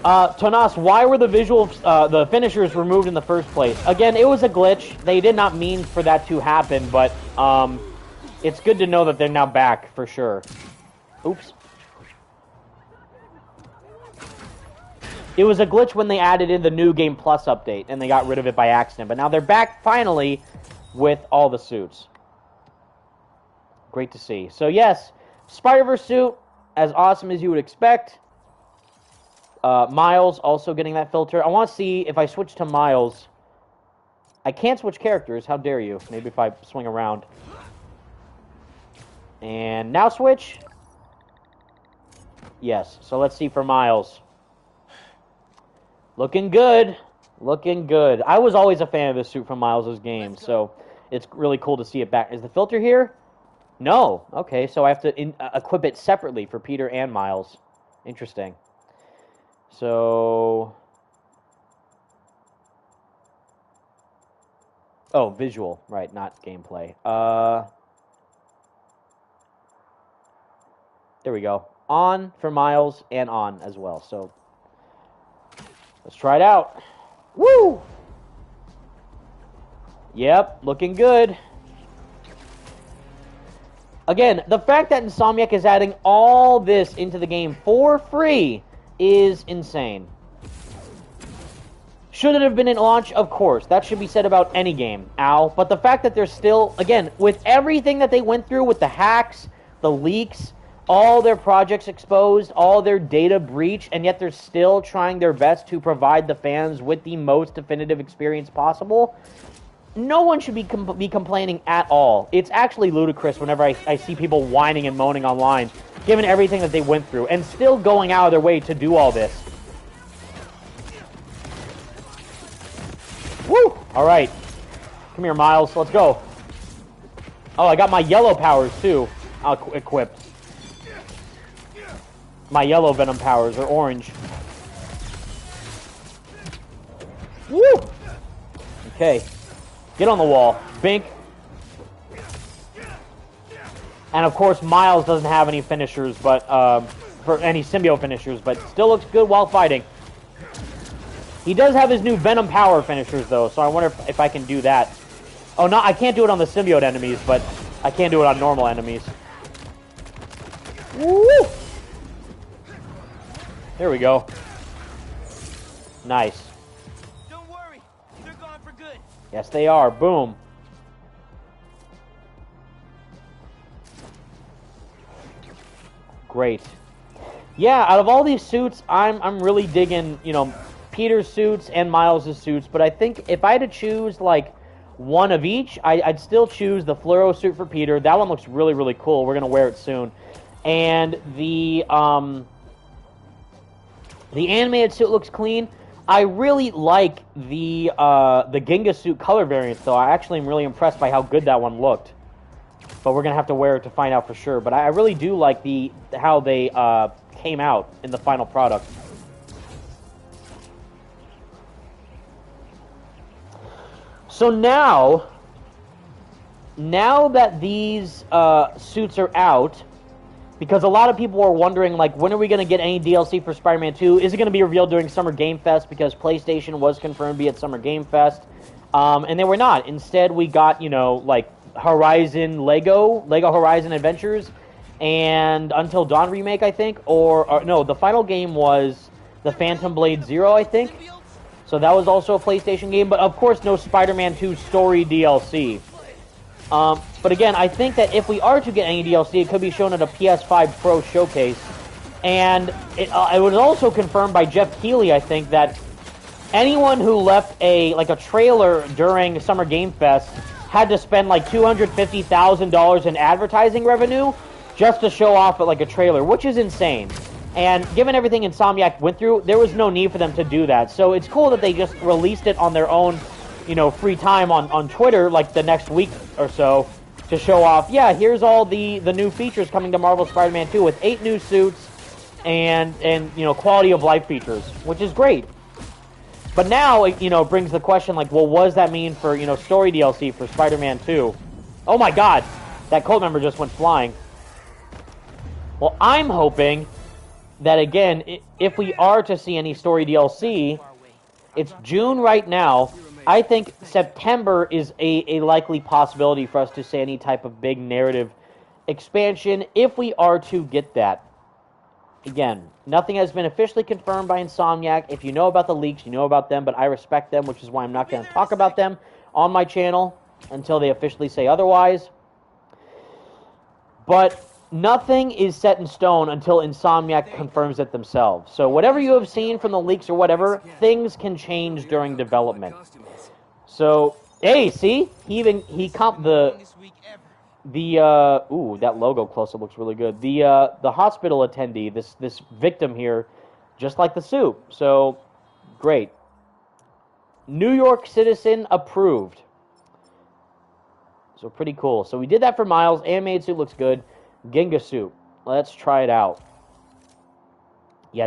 Tonas, why were the finishers removed in the first place? Again, it was a glitch. They did not mean for that to happen, but it's good to know that they're now back for sure. Oops. It was a glitch when they added in the New Game Plus update, and they got rid of it by accident. But now they're back, finally, with all the suits. Great to see. So, yes, Spider-Verse suit, as awesome as you would expect. Miles also getting that filter. I want to see if I switch to Miles. I can't switch characters. How dare you? Maybe if I swing around. And now switch. Yes. So let's see for Miles. Looking good. Looking good. I was always a fan of this suit from Miles' game, so it's really cool to see it back. Is the filter here? No. Okay, so I have to equip it separately for Peter and Miles. Interesting. So, oh, visual, right, not gameplay. There we go. On for Miles and on as well. So, let's try it out. Woo! Yep, looking good. Again, the fact that Insomniac is adding all this into the game for free is insane. Should it have been in launch? Of course. That should be said about any game. Ow. But the fact that they're still, again, with everything that they went through, with the hacks, the leaks, all their projects exposed, all their data breached, and yet they're still trying their best to provide the fans with the most definitive experience possible, no one should be complaining at all. It's actually ludicrous whenever I see people whining and moaning online, given everything that they went through, and still going out of their way to do all this. Woo! Alright. Come here, Miles. Let's go. Oh, I got my yellow powers, too. Equipped. My yellow Venom powers, or orange. Woo! Okay. Get on the wall. Bink. And of course, Miles doesn't have any finishers, but for any symbiote finishers, but still looks good while fighting. He does have his new Venom power finishers, though, so I wonder if I can do that. Oh, no, I can't do it on the symbiote enemies, but I can do it on normal enemies. Woo! There we go. Nice. Don't worry, they're gone for good. Yes, they are. Boom. Great. Yeah, out of all these suits, I'm really digging, Peter's suits and Miles' suits, but I think if I had to choose, like, one of each, I'd still choose the fluoro suit for Peter. That one looks really, really cool. We're going to wear it soon. And the animated suit looks clean. I really like the Ginga suit color variant, though. I actually am really impressed by how good that one looked. but we're gonna have to wear it to find out for sure. But I really do like how they came out in the final product. So now that these suits are out, because a lot of people are wondering, like, when are we going to get any DLC for Spider-Man 2? Is it going to be revealed during Summer Game Fest? Because PlayStation was confirmed to be at Summer Game Fest, and they were not. Instead, we got, like, Lego Horizon Adventures, and Until Dawn remake, I think, or no, the final game was the Phantom Blade Zero, I think. So that was also a PlayStation game, but of course no Spider-Man 2 story DLC. But again, I think that if we are to get any DLC, it could be shown at a PS5 Pro showcase. And it was also confirmed by Jeff Keighley, I think, that anyone who left a trailer during Summer Game Fest had to spend like $250,000 in advertising revenue just to show off like a trailer, which is insane. And given everything Insomniac went through, there was no need for them to do that. So it's cool that they just released it on their own, free time on Twitter, like the next week or so, to show off, yeah, here's all the new features coming to Marvel Spider-Man 2 with 8 new suits and quality of life features, which is great. But now, it brings the question, like, well, what does that mean for, story DLC for Spider-Man 2? Oh my god, that cult member just went flying. Well, I'm hoping that, again, if we are to see any story DLC, it's June right now. I think September is a likely possibility for us to see any type of big narrative expansion if we are to get that. Again, nothing has been officially confirmed by Insomniac. If you know about the leaks, you know about them, but I respect them, which is why I'm not going to talk about them on my channel until they officially say otherwise. But nothing is set in stone until Insomniac confirms it themselves. So whatever you have seen from the leaks or whatever, things can change during development. So, hey, see? He comped that logo close-up looks really good. The hospital attendee, this victim here, just like the suit. So, great. New York Citizen approved. So pretty cool. So we did that for Miles. Animated suit looks good. Ginga suit. Let's try it out. Yeah,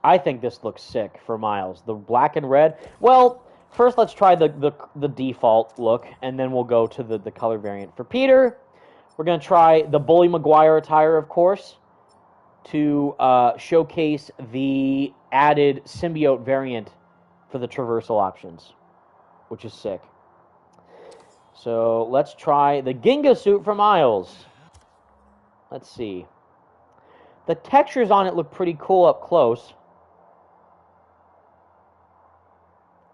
I think this looks sick for Miles. The black and red. Well, first let's try the default look, and then we'll go to the color variant. For Peter, we're going to try the Bully Maguire attire, of course, to showcase the added symbiote variant for the traversal options, which is sick. So let's try the Ginga suit for Miles. Let's see. The textures on it look pretty cool up close.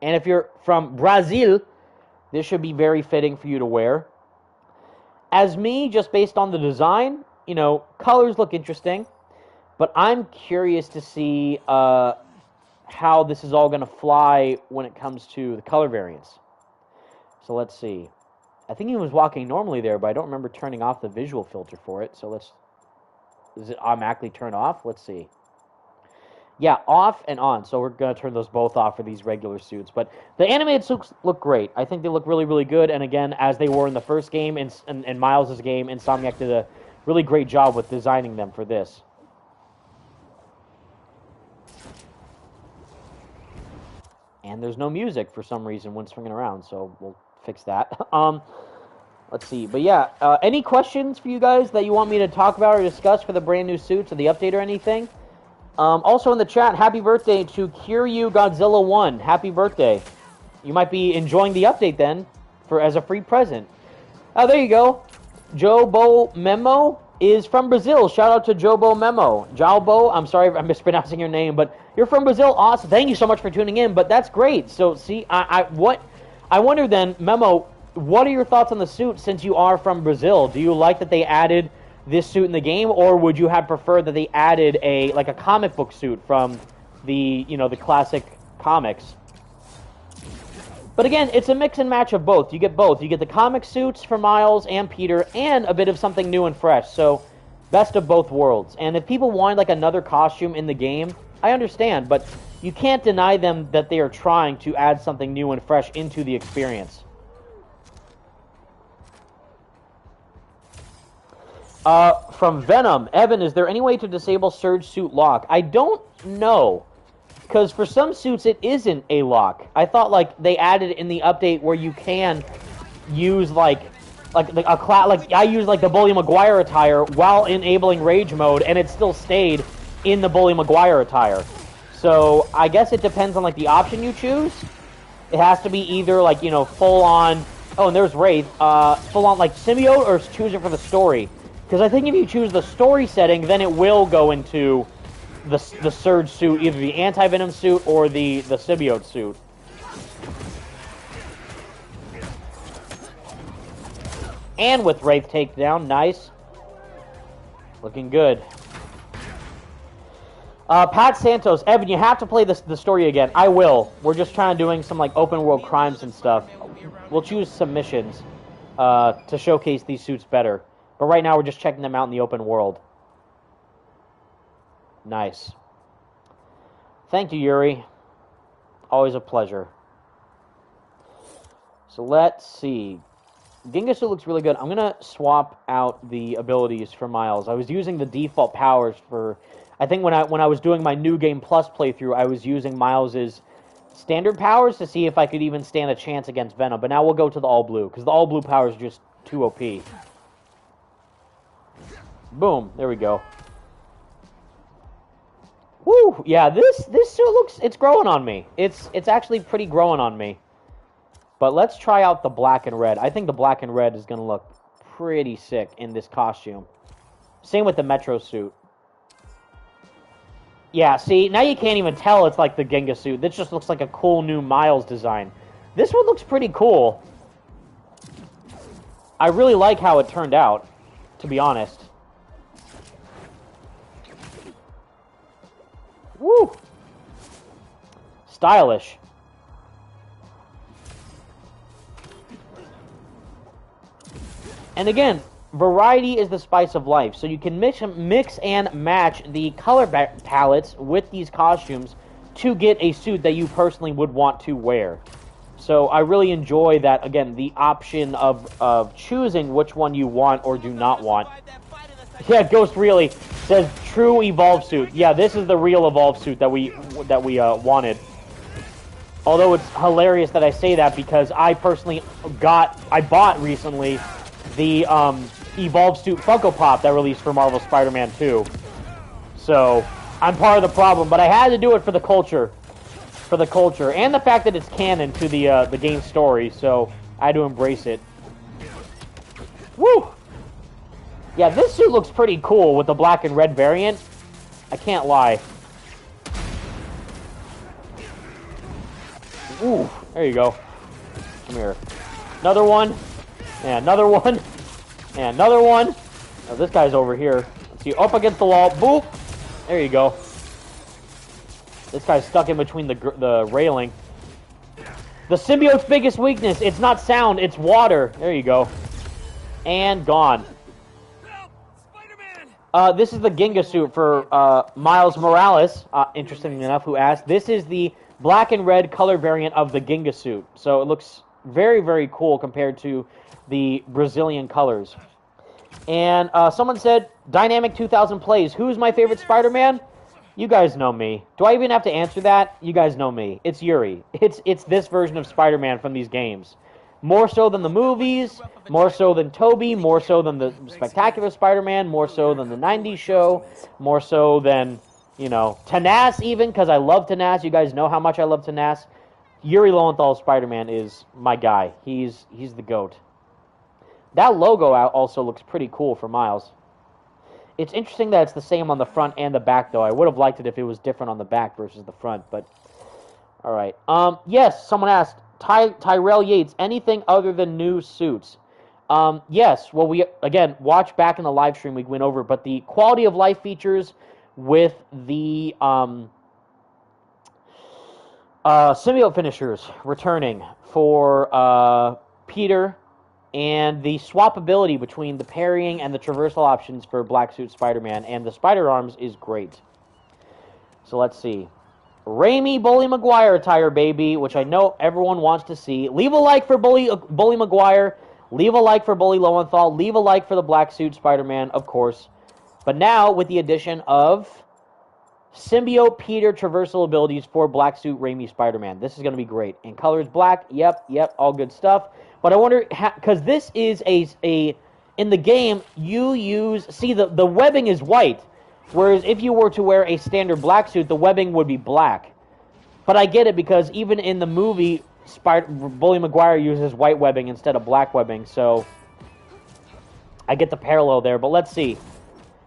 And if you're from Brazil, this should be very fitting for you to wear. As me, just based on the design, colors look interesting. But I'm curious to see how this is all going to fly when it comes to the color variants. So let's see. I think he was walking normally there, but I don't remember turning off the visual filter for it. So does it automatically turn off? Let's see. Yeah, off and on. So we're going to turn those both off for these regular suits. But the animated suits look great. I think they look really, really good. And again, as they were in the first game and Miles' game, Insomniac did a really great job with designing them for this. And there's no music for some reason when swinging around, so we'll fix that. Let's see. But yeah, any questions for you guys that you want me to talk about or discuss for the brand new suits or the update or anything? Also in the chat, happy birthday to Kiryu Godzilla 1. Happy birthday. You might be enjoying the update then as a free present. Oh, there you go. Jobo Memo is from Brazil. Shout out to Jobo Memo. Jalbo, I'm sorry if I'm mispronouncing your name, but you're from Brazil. Awesome. Thank you so much for tuning in, but that's great. So see, I wonder then, Memo, what are your thoughts on the suit since you are from Brazil? Do you like that they added this suit in the game, or would you have preferred that they added a comic book suit from the classic comics? But again, it's a mix and match of both. You get both. You get the comic suits for Miles and Peter, and a bit of something new and fresh. So, best of both worlds. And if people want another costume in the game, I understand, but you can't deny them that they are trying to add something new and fresh into the experience. From Venom, Evan, is there any way to disable Surge Suit Lock? I don't know, because for some suits it isn't a lock. I thought like they added in the update where you can use like I use like the Bully Maguire attire while enabling Rage mode, and it still stayed in the Bully Maguire attire. So I guess it depends on like the option you choose. It has to be either like, you know, full on. Oh, and there's Wraith. Full on like symbiote, or choose it for the story. Because I think if you choose the story setting, then it will go into the Surge suit, either the anti-venom suit or the symbiote suit. And with Wraith takedown, nice. Looking good. Pat Santos, Evan, you have to play the story again. I will. We're just trying to doing some like open world crimes and stuff. We'll choose some missions to showcase these suits better. But right now we're just checking them out in the open world. Nice. Thank you, Yuri. Always a pleasure. So let's see. Gingasu looks really good. I'm going to swap out the abilities for Miles. I was using the default powers for... I think when I was doing my New Game Plus playthrough, I was using Miles's standard powers to see if I could even stand a chance against Venom. But now we'll go to the all-blue, because the all-blue power is just too OP. Boom. There we go. Woo! Yeah, this suit looks... It's growing on me. It's actually pretty growing on me. But let's try out the black and red. I think the black and red is going to look pretty sick in this costume. Same with the Metro suit. Yeah, see, now you can't even tell it's like the Ginga suit. This just looks like a cool new Miles design. This one looks pretty cool. I really like how it turned out, to be honest. Woo! Stylish. And again, variety is the spice of life. So you can mix and match the color palettes with these costumes to get a suit that you personally would want to wear. So I really enjoy that, again, the option of choosing which one you want or do not want. Yeah, Ghost really says true Evolve suit. Yeah, this is the real Evolve suit that we wanted. Although it's hilarious that I say that because I personally bought recently the Evolve suit Funko Pop that released for Marvel Spider-Man 2. So I'm part of the problem, but I had to do it for the culture. For the culture. And the fact that it's canon to the game's story, so I had to embrace it. Woo! Yeah, this suit looks pretty cool with the black and red variant. I can't lie. Ooh, there you go. Come here. Another one. And another one. And another one. Oh, this guy's over here. Let's see, up against the wall. Boop! There you go. This guy's stuck in between the railing. The symbiote's biggest weakness, it's not sound, it's water. There you go. And gone. This is the Ginga suit for Miles Morales, interestingly enough, who asked. This is the black and red color variant of the Ginga suit. So it looks very, very cool compared to the Brazilian colors. And someone said, Dynamic 2000 plays. Who's my favorite Spider-Man? You guys know me. Do I even have to answer that? You guys know me. It's Yuri. It's this version of Spider-Man from these games. More so than the movies, more so than Tobey, more so than the Spectacular Spider-Man, more so than the 90s show, more so than, you know, Tanas even, because I love Tanas. You guys know how much I love Tanas. Yuri Lowenthal's Spider-Man is my guy. He's the GOAT. That logo also looks pretty cool for Miles. It's interesting that it's the same on the front and the back, though. I would have liked it if it was different on the back versus the front, but... Alright. Yes, someone asked, Tyrell Yates, anything other than new suits? Yes, well, we, again, watch back in the live stream, we went over, but the quality of life features with the symbiote finishers returning for Peter, and the swappability between the parrying and the traversal options for Black Suit Spider-Man and the Spider Arms is great. So let's see. Raimi Bully Maguire attire, baby, which I know everyone wants to see. Leave a like for Bully Maguire. Leave a like for Bully Lowenthal. Leave a like for the Black Suit Spider-Man, of course. But now, with the addition of Symbiote Peter traversal abilities for Black Suit Raimi Spider-Man. This is going to be great. And color is black. Yep, all good stuff. But I wonder, because this is in the game, you use, see, the webbing is white. Whereas if you were to wear a standard black suit, the webbing would be black. But I get it, because even in the movie, Bully Maguire uses white webbing instead of black webbing. So I get the parallel there. But let's see.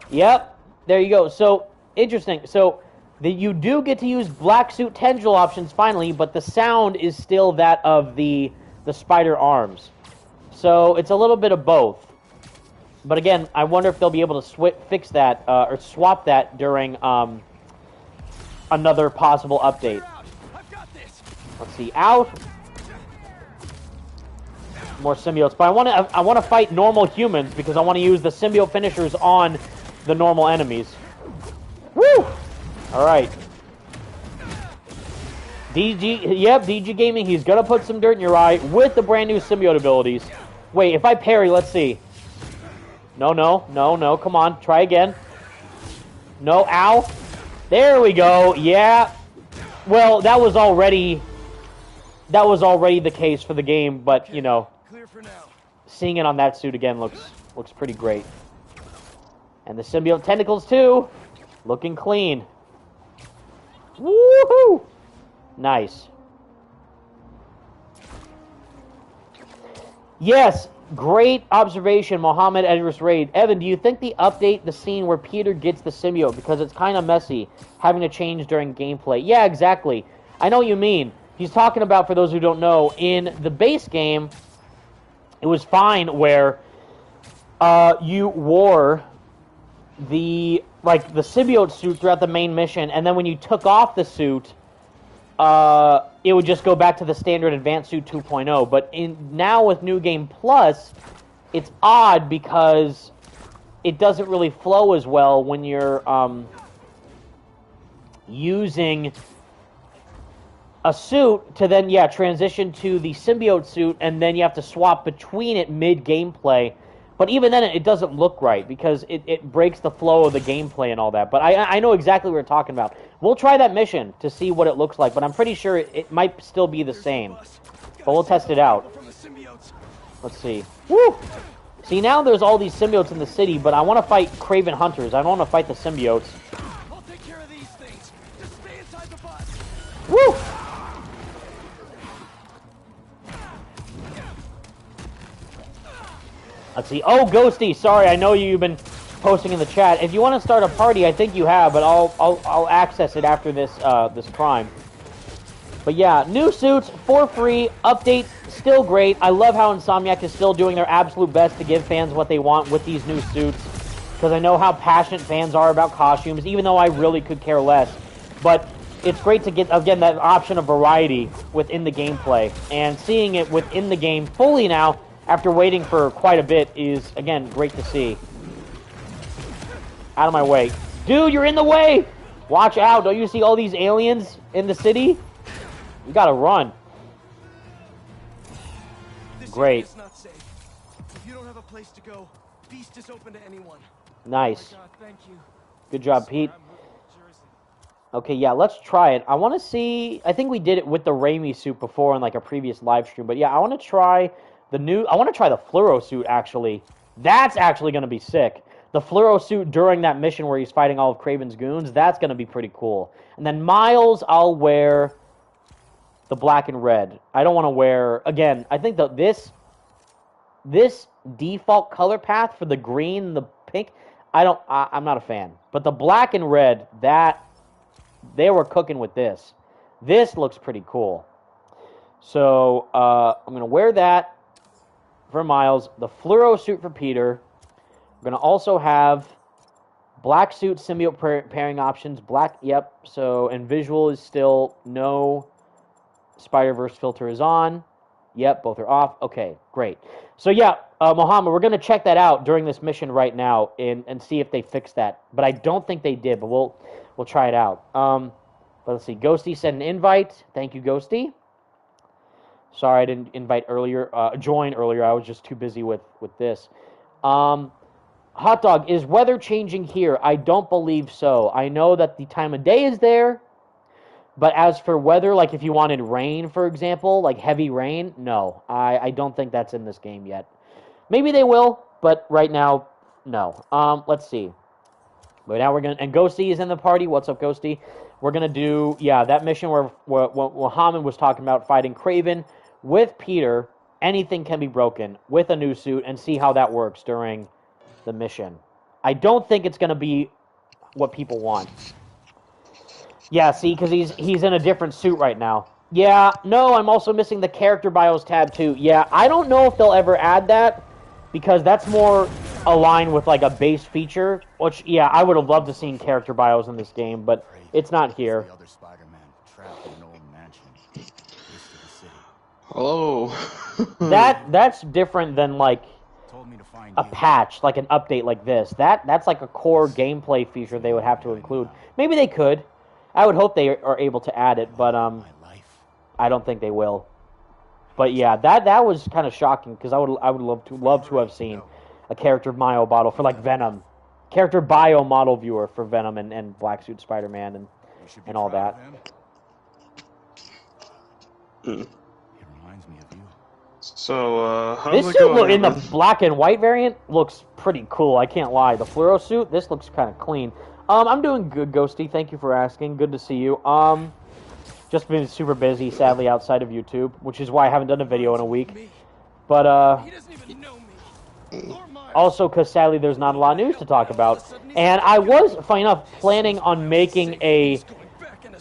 Yep, there you go. So, interesting. So, you do get to use black suit tendril options finally, but the sound is still that of the spider arms. So, it's a little bit of both. But again, I wonder if they'll be able to fix that, or swap that during another possible update. Let's see, out. More symbiotes, but I want to fight normal humans because I want to use the symbiote finishers on the normal enemies. Woo! All right. DG Gaming, he's gonna put some dirt in your eye with the brand new symbiote abilities. Wait, if I parry, let's see. No, come on, try again. No, ow. There we go, yeah. Well, that was already the case for the game, but, you know, seeing it on that suit again looks pretty great. And the symbiote tentacles, too, looking clean. Woohoo! Nice. Yes, great observation, Mohammed Edris Raid. Evan, do you think they update the scene where Peter gets the symbiote? Because it's kind of messy, having to change during gameplay. Yeah, exactly. I know what you mean. He's talking about, for those who don't know, in the base game, it was fine where you wore the symbiote suit throughout the main mission, and then when you took off the suit, it would just go back to the standard Advanced Suit 2.0. But now with New Game Plus, it's odd because it doesn't really flow as well when you're using a suit to then, transition to the symbiote suit, and then you have to swap between it mid-gameplay. But even then, it doesn't look right because it breaks the flow of the gameplay and all that. But I know exactly what we're talking about. We'll try that mission to see what it looks like, but I'm pretty sure it might still be the same. But we'll test it out. Let's see. Woo! See, now there's all these symbiotes in the city, but I want to fight Craven Hunters. I don't want to fight the symbiotes. I'll take care of these things. Just stay inside the bus. Woo! Let's see. Oh, Ghosty, sorry, I know you've been posting in the chat. If you want to start a party, I think you have, but I'll access it after this this crime. But yeah, new suits for free. Update still great. I love how Insomniac is still doing their absolute best to give fans what they want with these new suits, because I know how passionate fans are about costumes, even though I really could care less. But it's great to get, again, that option of variety within the gameplay, and seeing it within the game fully now, after waiting for quite a bit, is, again, great to see. Out of my way. Dude, you're in the way! Watch out, don't you see all these aliens in the city? You gotta run. Great. This not safe. If you don't have a place to go, Beast is open to anyone. Nice. Oh my God, thank you. Good job, Pete. Okay, yeah, let's try it. I want to see... I think we did it with the Raimi suit before in, like, a previous live stream. But, yeah, I want to try the new... I want to try the fluoro suit, actually. That's actually going to be sick. The fluoro suit during that mission where he's fighting all of Kraven's goons, that's going to be pretty cool. And then Miles, I'll wear the black and red. I don't want to wear... Again, I think that this default color path for the green and the pink, I'm not a fan. But the black and red, that... They were cooking with this. This looks pretty cool. So, I'm going to wear that for Miles. The fluoro suit for Peter. We're going to also have black suit symbiote pairing options. Black, yep. So, and visual is still no Spider-Verse filter is on. Yep, both are off. Okay, great. So, yeah, Mohammed, we're going to check that out during this mission right now and see if they fixed that. But I don't think they did, but we'll try it out. But let's see. Ghosty sent an invite. Thank you, Ghosty. Sorry I didn't invite earlier, join earlier. I was just too busy with this. Hot Dog, is weather changing here? I don't believe so. I know that the time of day is there, but as for weather, like if you wanted rain, for example, like heavy rain, no. I don't think that's in this game yet. Maybe they will, but right now, no. Let's see. But now we're gonna, and Ghosty is in the party. What's up, Ghosty? We're gonna do, yeah, that mission where Muhammad was talking about fighting Kraven with Peter. Anything can be broken with a new suit, and see how that works during the mission. I don't think it's gonna be what people want. Yeah, see, because he's in a different suit right now. Yeah, no, I'm also missing the character bios tab too. Yeah, I don't know if they'll ever add that, because that's more aligned with like a base feature, which, yeah, I would have loved to seen character bios in this game, but it's not here. Hello. That's different than like a patch, like an update like this. That's like a core gameplay feature they would have to include. Maybe they could. I would hope they are able to add it, but I don't think they will. But yeah, that was kind of shocking, because I would love to have seen a character bio model for like Venom, character bio model viewer for Venom and Black Suit Spider-Man and all that. It reminds me of you. So how's this it suit going? in the black and white variant looks pretty cool. I can't lie. The fluoro suit, this looks kind of clean. I'm doing good, Ghosty. Thank you for asking. Good to see you. Just been super busy, sadly, outside of YouTube, which is why I haven't done a video in a week. But, also because, sadly, there's not a lot of news to talk about. And I was, funny enough, planning on making a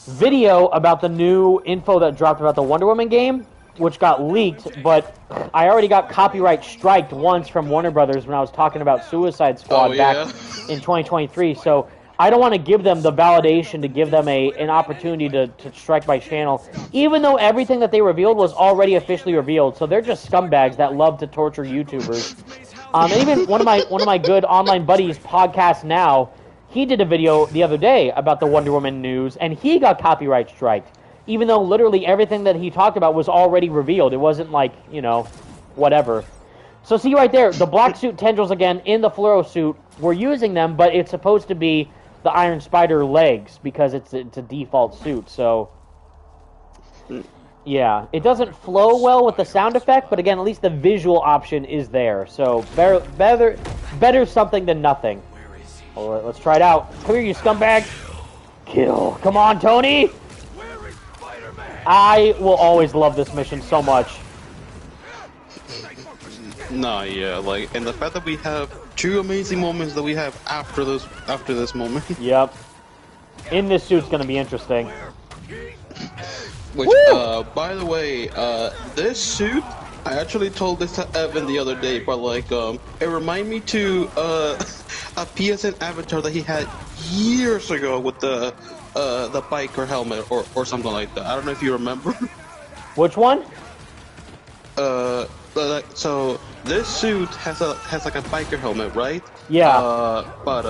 video about the new info that dropped about the Wonder Woman game, which got leaked, but I already got copyright striked once from Warner Brothers when I was talking about Suicide Squad back in 2023, so I don't want to give them the validation to give them an opportunity to strike my channel, even though everything that they revealed was already officially revealed. So they're just scumbags that love to torture YouTubers. And even one of my good online buddies, Podcast Now, he did a video the other day about the Wonder Woman news, and he got copyright striked, even though literally everything that he talked about was already revealed. It wasn't like, you know, whatever. So see right there, the black suit tendrils again in the fluoro suit. We're using them, but it's supposed to be the Iron Spider legs, because it's a default suit, so yeah, it doesn't flow well with the sound effect, but again, at least the visual option is there, so better something than nothing. Well, let's try it out. Come here, you scumbag. Kill. Come on, Tony. I will always love this mission so much. Nah, yeah, like, and the fact that we have two amazing moments that we have after this moment. Yep. In this suit's gonna be interesting. Which, by the way, this suit, I actually told this to Evan the other day, but like, it reminded me to a PSN avatar that he had years ago with the biker helmet or something like that. I don't know if you remember. Which one? So this suit has like a biker helmet, right? Yeah. But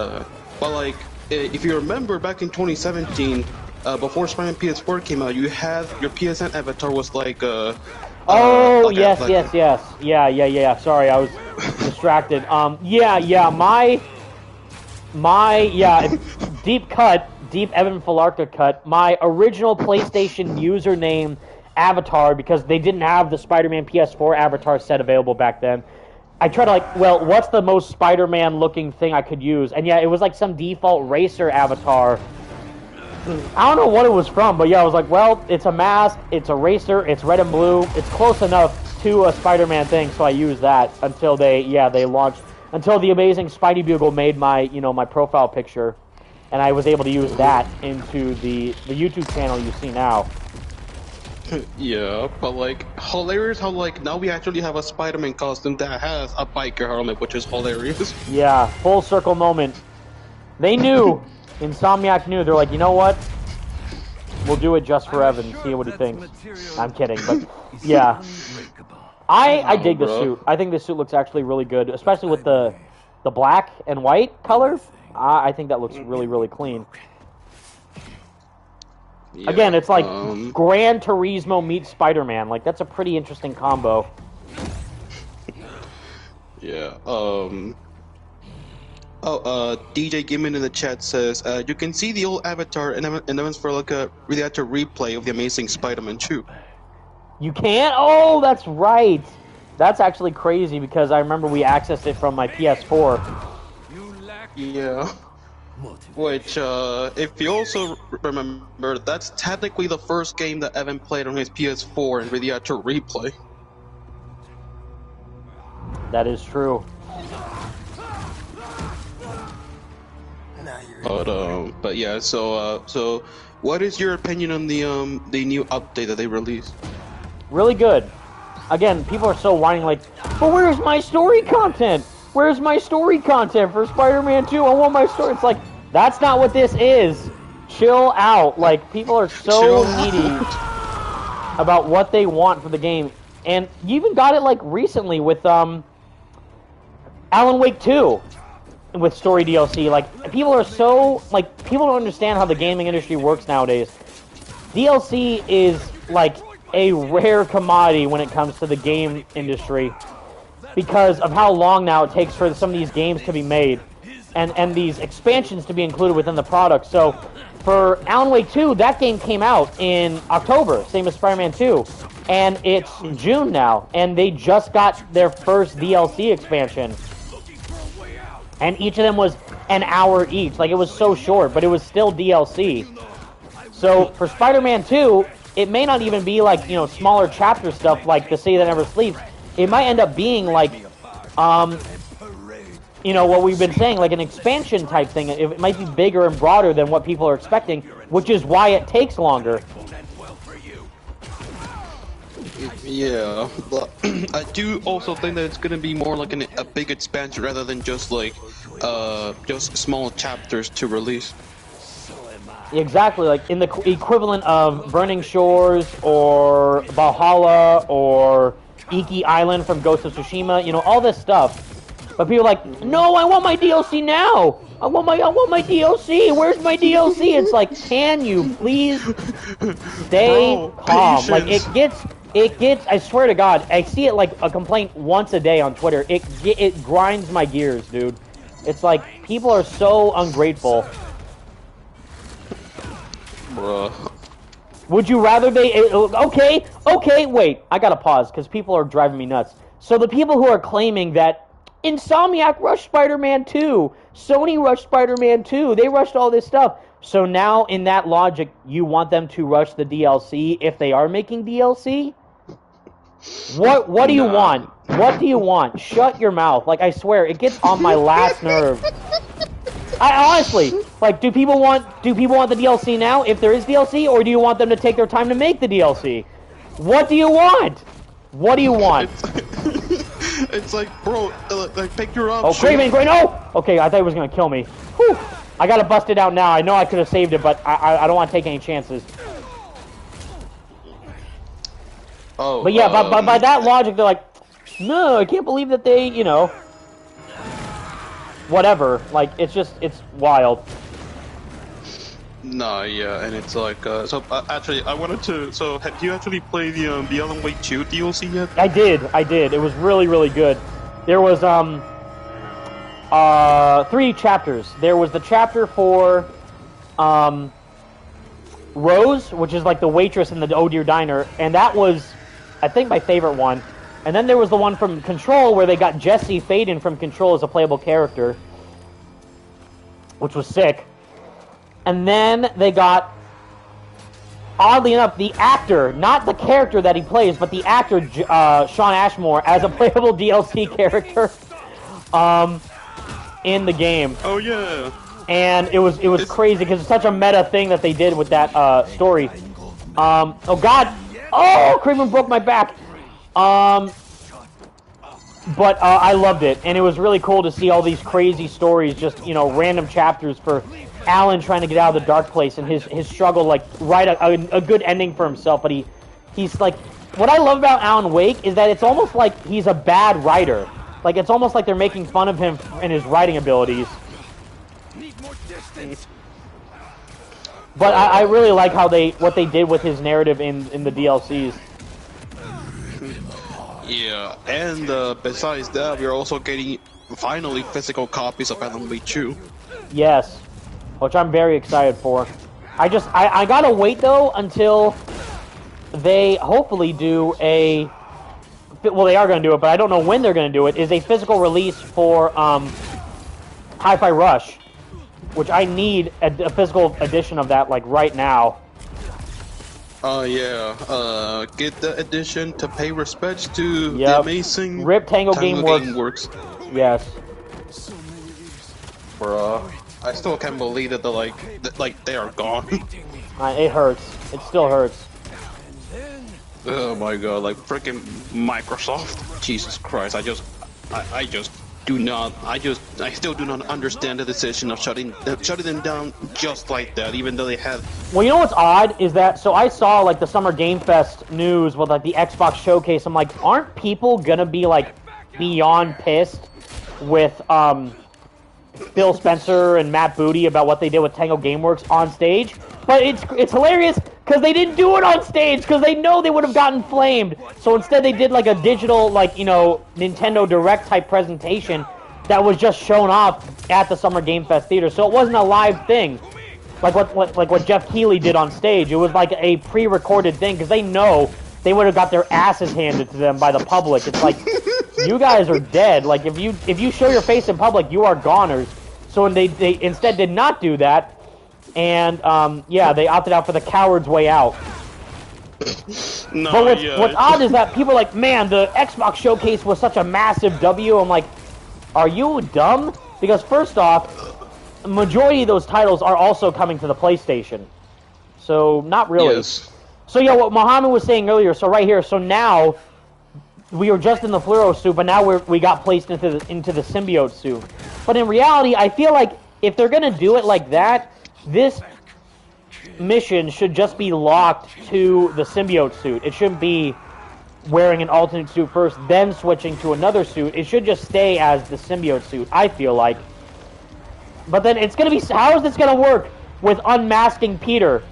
like, if you remember back in 2017, before Spider-Man PS4 came out, you had your PSN avatar was like oh, like yes. Yeah. Sorry, I was distracted. Deep Evan Falarka cut. My original PlayStation username avatar, because they didn't have the Spider-Man PS4 avatar set available back then. I tried to like, well, what's the most Spider-Man looking thing I could use? And yeah, it was like some default racer avatar. I don't know what it was from, but yeah, I was like, well, it's a mask, it's a racer, it's red and blue, it's close enough to a Spider-Man thing, so I used that until they launched, until the amazing Spidey Bugle made my, my profile picture, and I was able to use that into the YouTube channel you see now. Yeah, but like, hilarious how like now we actually have a Spider-Man costume that has a biker helmet, which is hilarious. Yeah, full circle moment. They knew, Insomniac knew, they're like, you know what? We'll do it just for Evan, see what he thinks. I'm kidding, but yeah. I dig the suit. I think this suit looks actually really good, especially with the black and white color. I think that looks really, really clean. Yeah, Again, it's like Gran Turismo meets Spider-Man. Like, that's a pretty interesting combo. Yeah. DJ Gimmon in the chat says, you can see the old avatar in events for like a really actual replay of the Amazing Spider-Man 2. You can't? Oh, that's right. That's actually crazy because I remember we accessed it from my PS4. Yeah. Which, if you also remember, that's technically the first game that Evan played on his PS4 and really actual replay. That is true. But yeah, so what is your opinion on the new update that they released? Really good. Again, people are so whining like, but where's my story content? Where's my story content for Spider-Man 2? I want my story. It's like, that's not what this is. Chill out. Like, people are so needy about what they want for the game. And you even got it, like, recently with, Alan Wake 2. With story DLC. Like, people are so, like, people don't understand how the gaming industry works nowadays. DLC is, like, a rare commodity when it comes to the game industry because of how long now it takes for some of these games to be made and these expansions to be included within the product. So for Alan Wake 2, that game came out in October, same as Spider-Man 2, and it's June now, and they just got their first DLC expansion. And each of them was an hour each. Like, it was so short, but it was still DLC. So for Spider-Man 2, it may not even be like, you know, smaller chapter stuff like The City That Never Sleeps. It might end up being like, you know, what we've been saying, like an expansion type thing. It might be bigger and broader than what people are expecting, which is why it takes longer. Yeah, but I do also think that it's gonna be more like a big expansion rather than just like just small chapters to release. Exactly, like in the equivalent of Burning Shores or Valhalla or Iki Island from Ghost of Tsushima, you know, all this stuff. But people are like, no, I want my DLC now. I want my DLC. Where's my DLC? It's like, can you please stay calm? Like, it gets. I swear to God, I see it like a complaint once a day on Twitter. It grinds my gears, dude. It's like people are so ungrateful. Bruh. Would you rather they... Okay, wait. I gotta pause, because people are driving me nuts. So the people who are claiming that Insomniac rushed Spider-Man 2, Sony rushed Spider-Man 2, they rushed all this stuff. So now, in that logic, you want them to rush the DLC if they are making DLC? What do you want? What do you want? Shut your mouth. Like, I swear, it gets on my last nerve. I honestly, like, do people want the DLC now, if there is DLC, or do you want them to take their time to make the DLC? What do you want? What do you want? It's like, bro, like, pick your option. Oh, Craven, no! Okay, I thought he was gonna kill me. Whew. I gotta bust it out now. I know I could have saved it, but I don't want to take any chances. Oh, but yeah, by that logic, they're like, no, I can't believe that they, you know, whatever. Like, it's wild. No, yeah, and it's like, actually, I wanted to, so, have you actually played the Alan Wake 2 DLC yet? I did. It was really, really good. There was, 3 chapters. There was the chapter for, Rose, which is like the waitress in the Oh Dear Diner, and that was, I think, my favorite one. And then there was the one from Control where they got Jesse Faden from Control as a playable character, which was sick. And then they got, oddly enough, the actor, not the character that he plays, but the actor, Sean Ashmore, as a playable DLC character in the game. Oh, yeah. And it was crazy because it's such a meta thing that they did with that story. Oh, God. Oh, Kraven broke my back. But I loved it, and it was really cool to see all these crazy stories, just, you know, random chapters for Alan trying to get out of the dark place and his struggle, like, write a good ending for himself. But he's like, what I love about Alan Wake is that it's almost like he's a bad writer. Like, it's almost like they're making fun of him and his writing abilities. But I really like how what they did with his narrative in the DLCs. Yeah, and besides that, we're also getting finally physical copies of Alan Wake 2. Yes, which I'm very excited for. I gotta wait though until they hopefully do a. Well, they are gonna do it, but I don't know when they're gonna do it. Is a physical release for Hi-Fi Rush, which I need a physical edition of that like right now. Yeah. Get the edition to pay respects to the Yep. amazing Rip Tango Gameworks. Yes. So many years. Bruh, I still can't believe that they are gone. It hurts. It still hurts. Oh my god, like freaking Microsoft. Jesus Christ, I still do not understand the decision of shutting them down just like that, even though they had. Well, you know what's odd is that, so I saw like the Summer Game Fest news with like the Xbox showcase. I'm like, aren't people gonna be like beyond pissed with Phil Spencer and Matt Booty about what they did with Tango Gameworks on stage? But it's hilarious because they didn't do it on stage because they know they would have gotten flamed. So instead they did like a digital, like, you know, Nintendo Direct type presentation that was just shown off at the Summer Game Fest theater. So it wasn't a live thing like what Jeff Keighley did on stage. It was like a pre-recorded thing because they know they would have got their asses handed to them by the public. It's like, you guys are dead. Like, if you show your face in public, you are goners. So when they instead did not do that, and yeah, they opted out for the coward's way out. No, but what's odd is that people are like, man, the Xbox showcase was such a massive W. I'm like, are you dumb? Because first off, the majority of those titles are also coming to the PlayStation. So not really. Yes. So yeah, what Mohammed was saying earlier. So right here. So now we were just in the fluoro suit, but now we got placed into the symbiote suit. But in reality, I feel like if they're gonna do it like that, this mission should just be locked to the symbiote suit. It shouldn't be wearing an alternate suit first, then switching to another suit. It should just stay as the symbiote suit, I feel like. But then it's gonna be, how is this gonna work with unmasking Peter?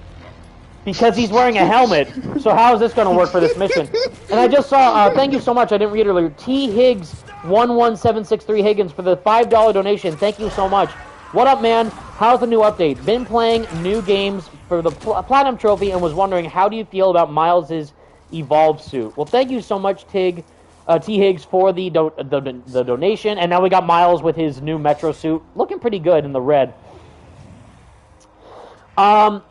Because he's wearing a helmet. So how is this gonna work for this mission? And I just saw, thank you so much, I didn't read it earlier, T. Higgs 11763 Higgins for the $5 donation. Thank you so much. What up, man? How's the new update? Been playing new games for the Platinum Trophy and was wondering, how do you feel about Miles' Evolve suit? Well, thank you so much, T. Higgs, for the donation. And now we got Miles with his new Metro suit. Looking pretty good in the red. I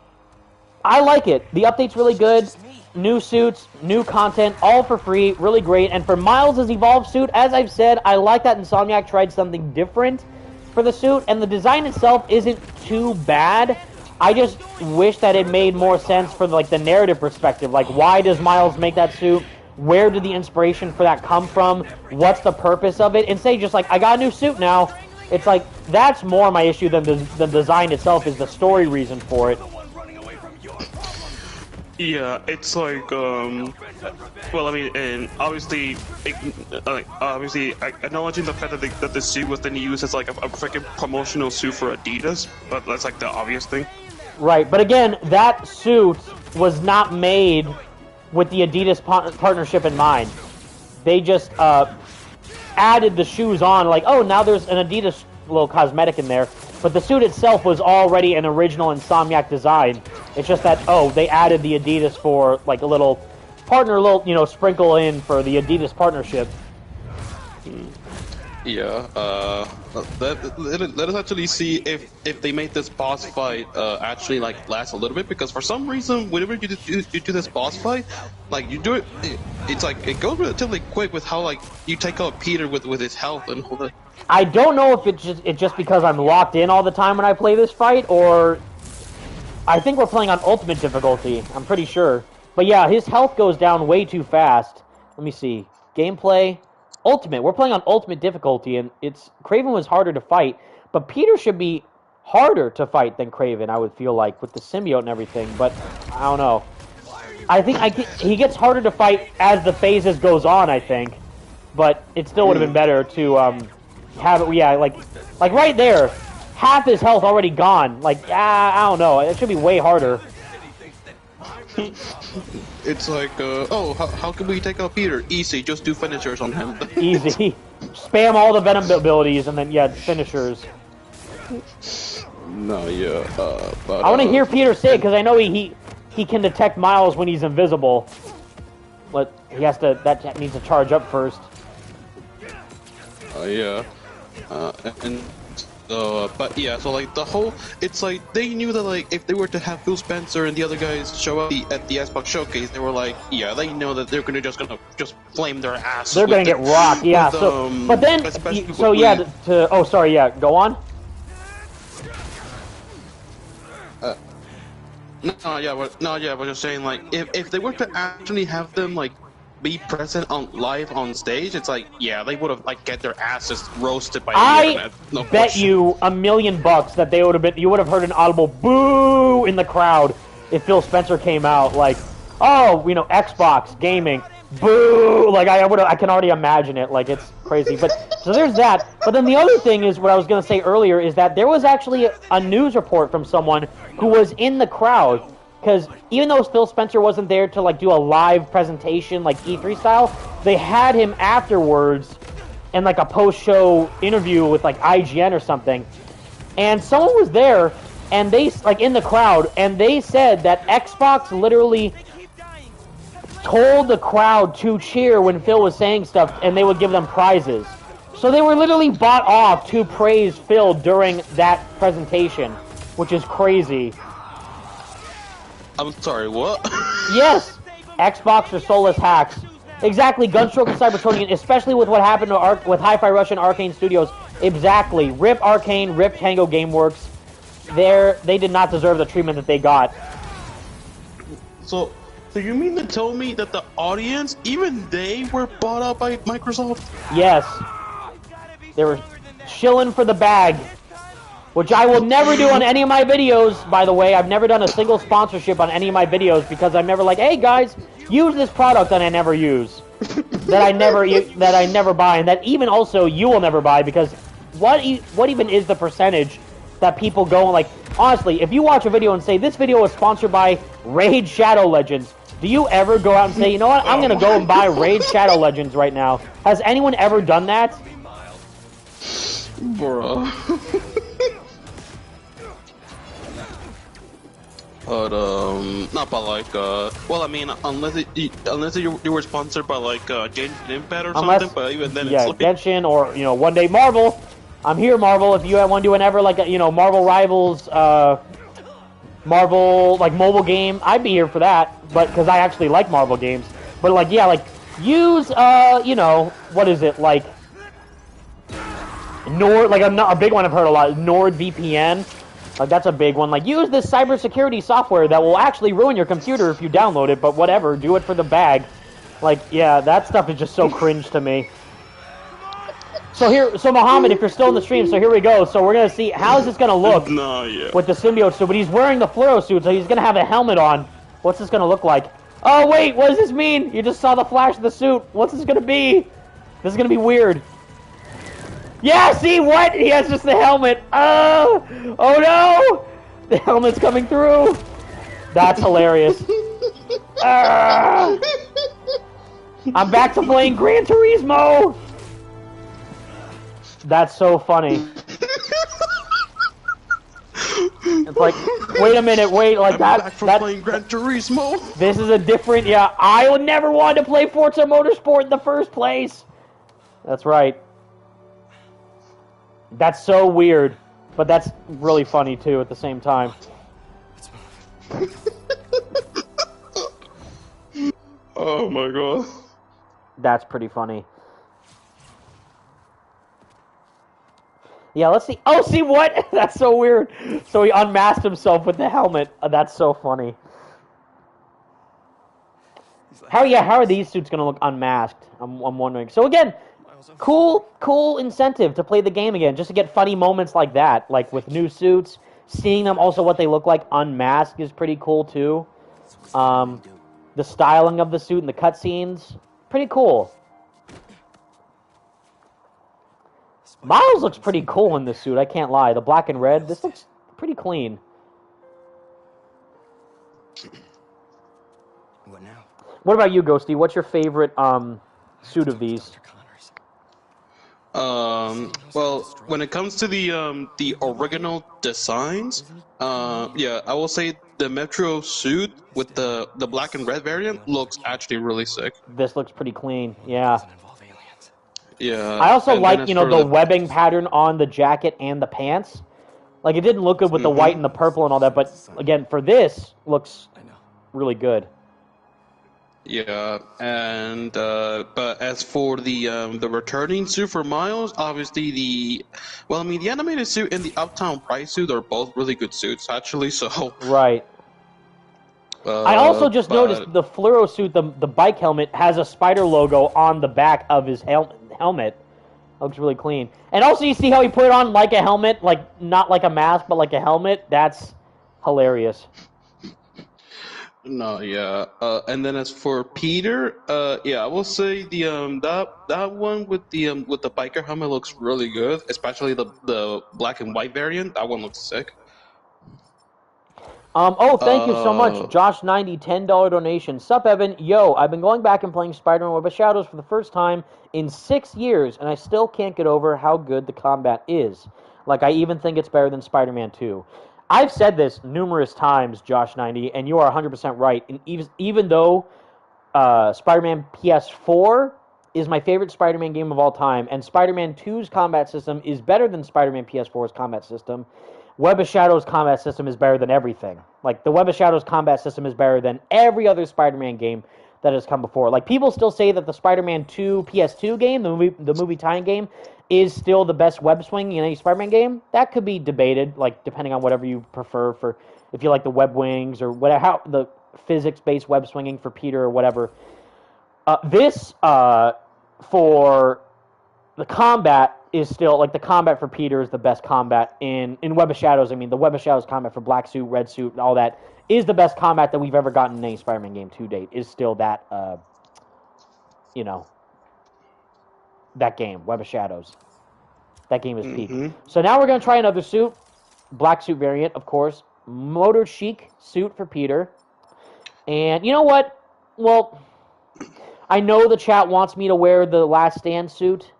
like it. The update's really good. New suits, new content, all for free. Really great. And for Miles' Evolve suit, as I've said, I like that Insomniac tried something different for the suit, and the design itself isn't too bad. I just wish that it made more sense for like the narrative perspective. Like, why does Miles make that suit? Where did the inspiration for that come from? What's the purpose of it? And say just like, I got a new suit now. It's like, that's more my issue than the design itself, is the story reason for it. Yeah, it's like, well, I mean, and obviously, acknowledging the fact that the suit was then used as like a freaking promotional suit for Adidas, but that's like the obvious thing. Right, but again, that suit was not made with the Adidas partnership in mind. They just added the shoes on, like, oh, now there's an Adidas little cosmetic in there. But the suit itself was already an original Insomniac design. It's just that, oh, they added the Adidas for, like, a little sprinkle in for the Adidas partnership. Yeah, let us actually see if they make this boss fight actually like last a little bit, because for some reason whenever you do this boss fight, like you do it, it's like it goes relatively quick with how like you take out Peter with his health and all that. I don't know if it's just because I'm locked in all the time when I play this fight, or I think we're playing on ultimate difficulty. I'm pretty sure, but yeah, his health goes down way too fast. Let me see gameplay. Ultimate. We're playing on ultimate difficulty, and Kraven was harder to fight, but Peter should be harder to fight than Kraven, I would feel like, with the symbiote and everything, but I don't know. I think he gets harder to fight as the phases goes on, I think, but it still would have been better to have it, yeah, like right there, half his health already gone. Like, I don't know. It should be way harder. It's like, oh, how can we take out Peter? Easy, just do finishers on him. Easy. Spam all the Venom abilities and then, yeah, finishers. No, yeah, but... I want to hear Peter say it because I know he can detect Miles when he's invisible. But he has to, that needs to charge up first. Yeah. And but yeah, so like the whole, it's like they knew that like if they were to have Phil Spencer and the other guys show up at the Xbox showcase, they were like, yeah, they know that they're gonna just flame their ass. They're gonna get rocked, yeah. But then, oh sorry, yeah, go on. But just saying like if they were to actually have them like be present on live on stage, it's like, yeah, they would have like get their asses roasted by the internet. No bet question. you $1,000,000 that they would have been, you would have heard an audible boo in the crowd if Phil Spencer came out like, oh, you know, Xbox gaming, boo. Like I can already imagine it. Like it's crazy. But so there's that. But then the other thing is what I was gonna say earlier is that there was actually a news report from someone who was in the crowd. Because even though Phil Spencer wasn't there to like do a live presentation like E3 style, they had him afterwards in like a post-show interview with like IGN or something. And someone was there, and they like in the crowd, and they said that Xbox literally told the crowd to cheer when Phil was saying stuff, and they would give them prizes. So they were literally bought off to praise Phil during that presentation, which is crazy. I'm sorry, what? Yes, Xbox or soulless hacks. Exactly, Gunstroke and Cybertronian, especially with what happened to with Hi-Fi Rush and Arcane Studios. Exactly, RIP Arcane, RIP Tango Gameworks. They did not deserve the treatment that they got. So you mean to tell me that the audience, even they were bought out by Microsoft? Yes. They were shilling for the bag. Which I will never do on any of my videos, by the way. I've never done a single sponsorship on any of my videos because I'm never like, hey guys, use this product that I never use. that I never buy, and that even also you will never buy, because what even is the percentage that people go and like, honestly, if you watch a video and say, this video is sponsored by Raid Shadow Legends, do you ever go out and say, you know what, I'm gonna go and buy Raid Shadow Legends right now? Has anyone ever done that? Bro. But not by like well, I mean, unless you were sponsored by like Genshin Impact or something, but even then, yeah, it's like... Genshin or one day Marvel. I'm here, Marvel. If you want to do whenever like Marvel Rivals, Marvel like mobile game, I'd be here for that. But because I actually like Marvel games, but like use what is it like Nord, like a big one I've heard a lot, NordVPN. Like, that's a big one. Like, use this cybersecurity software that will actually ruin your computer if you download it, but whatever, do it for the bag. Like, yeah, that stuff is just so cringe to me. So Mohammed, if you're still in the stream, so here we go. So we're going to see, how is this going to look with the symbiote suit? But he's wearing the fluoro suit, so he's going to have a helmet on. What's this going to look like? Oh, wait, what does this mean? You just saw the flash of the suit. What's this going to be? This is going to be weird. Yeah, see what? He has just the helmet. Oh no! The helmet's coming through. That's hilarious. I'm back to playing Gran Turismo. That's so funny. It's like, wait a minute, wait, like that's playing Gran Turismo. This is a different, yeah. I would never want to play Forza Motorsport in the first place. That's right. That's so weird, but that's really funny too at the same time. Oh my god. That's pretty funny. Yeah, let's see. Oh, see what? That's so weird. So he unmasked himself with the helmet. That's so funny. How are these suits gonna look unmasked? I'm wondering. So again, cool incentive to play the game again, just to get funny moments like that, like with new suits. Seeing them also what they look like unmasked is pretty cool too. The styling of the suit and the cutscenes, pretty cool. Miles looks pretty cool in this suit, I can't lie. The black and red, this looks pretty clean. What now? What about you, Ghosty? What's your favorite suit of these? Well, when it comes to the original designs, yeah, I will say the Metro suit with the black and red variant looks actually really sick. This looks pretty clean, yeah. Yeah. I also and then like, as you know, for the webbing pattern on the jacket and the pants. Like, it didn't look good with the white and the purple and all that, but, again, for this, looks really good. Yeah, and but as for the returning suit for Miles, obviously the animated suit and the Uptown Price suit are both really good suits actually. So Right. I also just noticed the fluoro suit, the bike helmet, has a spider logo on the back of his helmet. Looks really clean. And also, you see how he put it on like a helmet, like not like a mask, but like a helmet. That's hilarious. No, yeah. And then as for Peter, yeah, I will say the that one with the biker helmet looks really good, especially the black and white variant. That one looks sick. Oh, thank you so much, Josh90, $10 donation. Sup, Evan? Yo, I've been going back and playing Spider-Man Web of Shadows for the first time in 6 years, and I still can't get over how good the combat is. Like, I even think it's better than Spider-Man 2. I've said this numerous times, Josh90, and you are 100% right. And even though Spider-Man PS4 is my favorite Spider-Man game of all time, and Spider-Man 2's combat system is better than Spider-Man PS4's combat system, Web of Shadows combat system is better than everything. Like, the Web of Shadows combat system is better than every other Spider-Man game that has come before. Like, people still say that the Spider-Man 2 PS2 game, the movie tie-in game, is still the best web swinging in any Spider-Man game. That could be debated, like, depending on whatever you prefer, for if you like the web wings or whatever, how the physics-based web swinging for Peter or whatever. This, for the combat, is still, like, the combat for Peter is the best combat in Web of Shadows. I mean, the Web of Shadows combat for Black Suit, Red Suit, and all that is the best combat that we've ever gotten in any Spider-Man game to date, is still that, you know, that game, Web of Shadows. That game is peak. So now we're going to try another suit. Black Suit variant, of course. Motor Chic suit for Peter. And you know what? Well, I know the chat wants me to wear the Last Stand suit.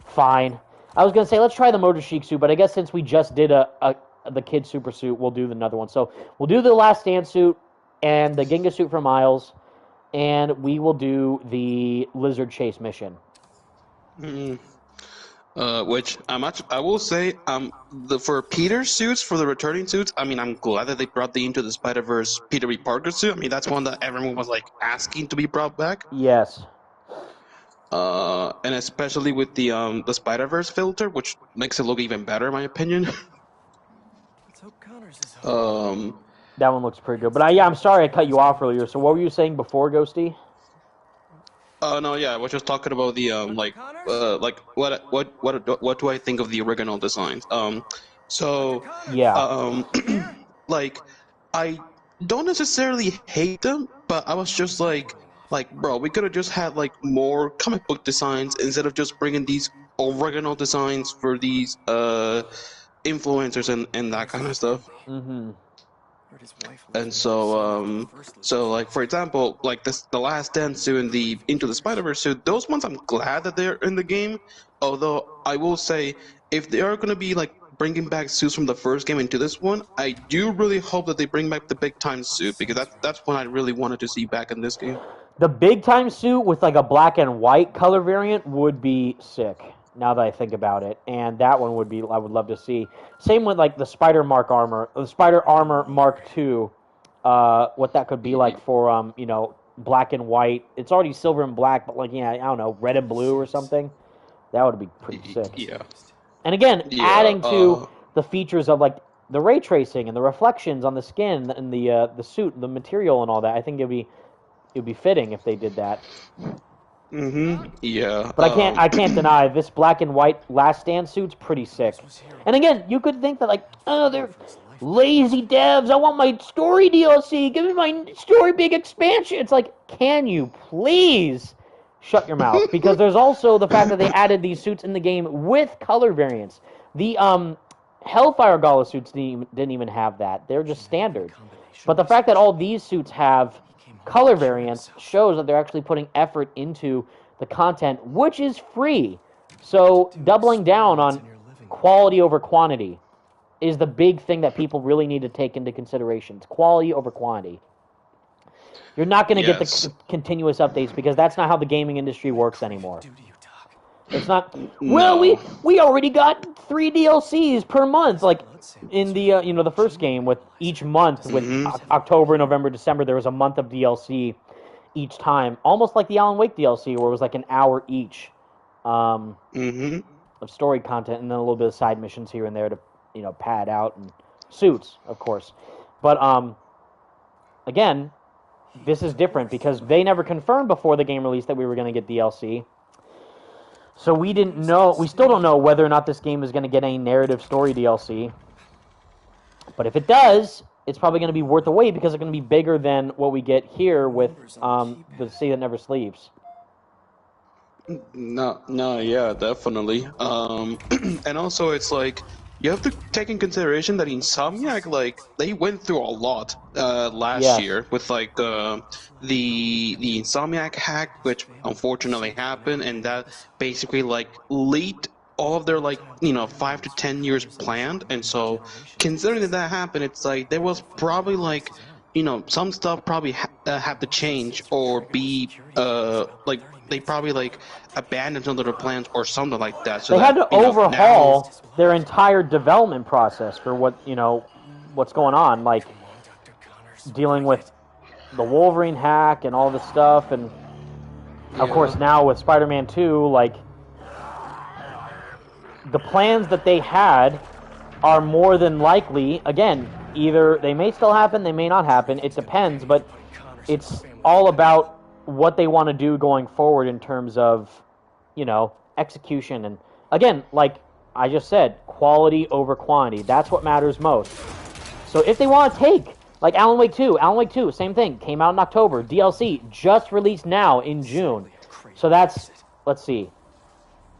Fine. I was going to say, let's try the Motor Chic suit, but I guess since we just did the Kid Super suit, we'll do another one. So we'll do the Last Stand suit and the Ginga suit for Miles, and we will do the Lizard Chase mission. Which I will say, for Peter's suits, for the returning suits, I mean, I'm glad that they brought the Into the Spider-Verse Peter B. Parker suit. I mean, that's one that everyone was, like, asking to be brought back. Yes. And especially with the Spider-Verse filter, which makes it look even better, in my opinion. Let's hope Connors is home. That one looks pretty good. But I'm sorry I cut you off earlier. So what were you saying before, Ghosty? No, yeah, I was just talking about the what do I think of the original designs? So yeah, like, I don't necessarily hate them, but I was just like, bro, we could have just had like more comic book designs instead of just bringing these original designs for these influencers and that kind of stuff. And so like, for example, like the Last Dance suit and the Into the Spider-Verse suit, those ones I'm glad that they're in the game. Although I will say, if they are going to be like bringing back suits from the first game into this one, I do really hope that they bring back the Big Time suit, because that's one I really wanted to see back in this game. The Big Time suit with like a black and white color variant would be sick, now that I think about it. And that one would be, I would love to see. Same with like the Spider Armor Mark II, what that could be like for, you know, black and white. It's already silver and black, but like, yeah, I don't know, red and blue or something. That would be pretty sick. Yeah. And again, adding to the features of like the ray tracing and the reflections on the skin and the suit, the material and all that, I think it'd be fitting if they did that. Yeah. But I can't deny this black and white Last Stand suit's pretty sick. And again, you could think that like, oh, they're lazy devs. I want my story DLC. Give me my story big expansion. It's like, can you please Shut your mouth. Because there's also the fact that they added these suits in the game with color variants. The Hellfire Gala suits didn't even have that. They're just standard. But the fact that all these suits have color variants shows that they're actually putting effort into the content, which is free. So doubling down on quality over quantity is the big thing that people really need to take into consideration. It's quality over quantity. You're not going to get the continuous updates because that's not how the gaming industry works anymore. It's not. Well, we already got 3 DLCs per month. Like in the the first game with each month with October, November, December, there was a month of DLC each time, almost like the Alan Wake DLC, where it was like an hour each of story content, and then a little bit of side missions here and there to pad out, and suits, of course. But again, this is different because they never confirmed before the game release that we were going to get DLC. So we didn't know. We still don't know whether or not this game is going to get any narrative story DLC. But if it does, it's probably going to be worth the wait because it's going to be bigger than what we get here with the Sea That Never Sleeps. No, yeah, definitely. And also it's like you have to take in consideration that Insomniac, like, they went through a lot last year with like the Insomniac hack, which unfortunately happened, and that basically like leaked all of their 5 to 10 years planned. And so considering that happened, it's like there was probably like some stuff probably have to change or be they probably like abandoned some of their plans or something like that. So they had to overhaul now their entire development process for what's going on, like dealing with the Wolverine hack and all this stuff, and of course now with Spider-Man 2, like the plans that they had are more than likely, again, either they may still happen, they may not happen, it depends, but it's all about what they want to do going forward in terms of, execution. And again, like I just said, quality over quantity. That's what matters most. So if they want to take, like Alan Wake 2, same thing, came out in October. DLC just released now in June. So that's, let's see,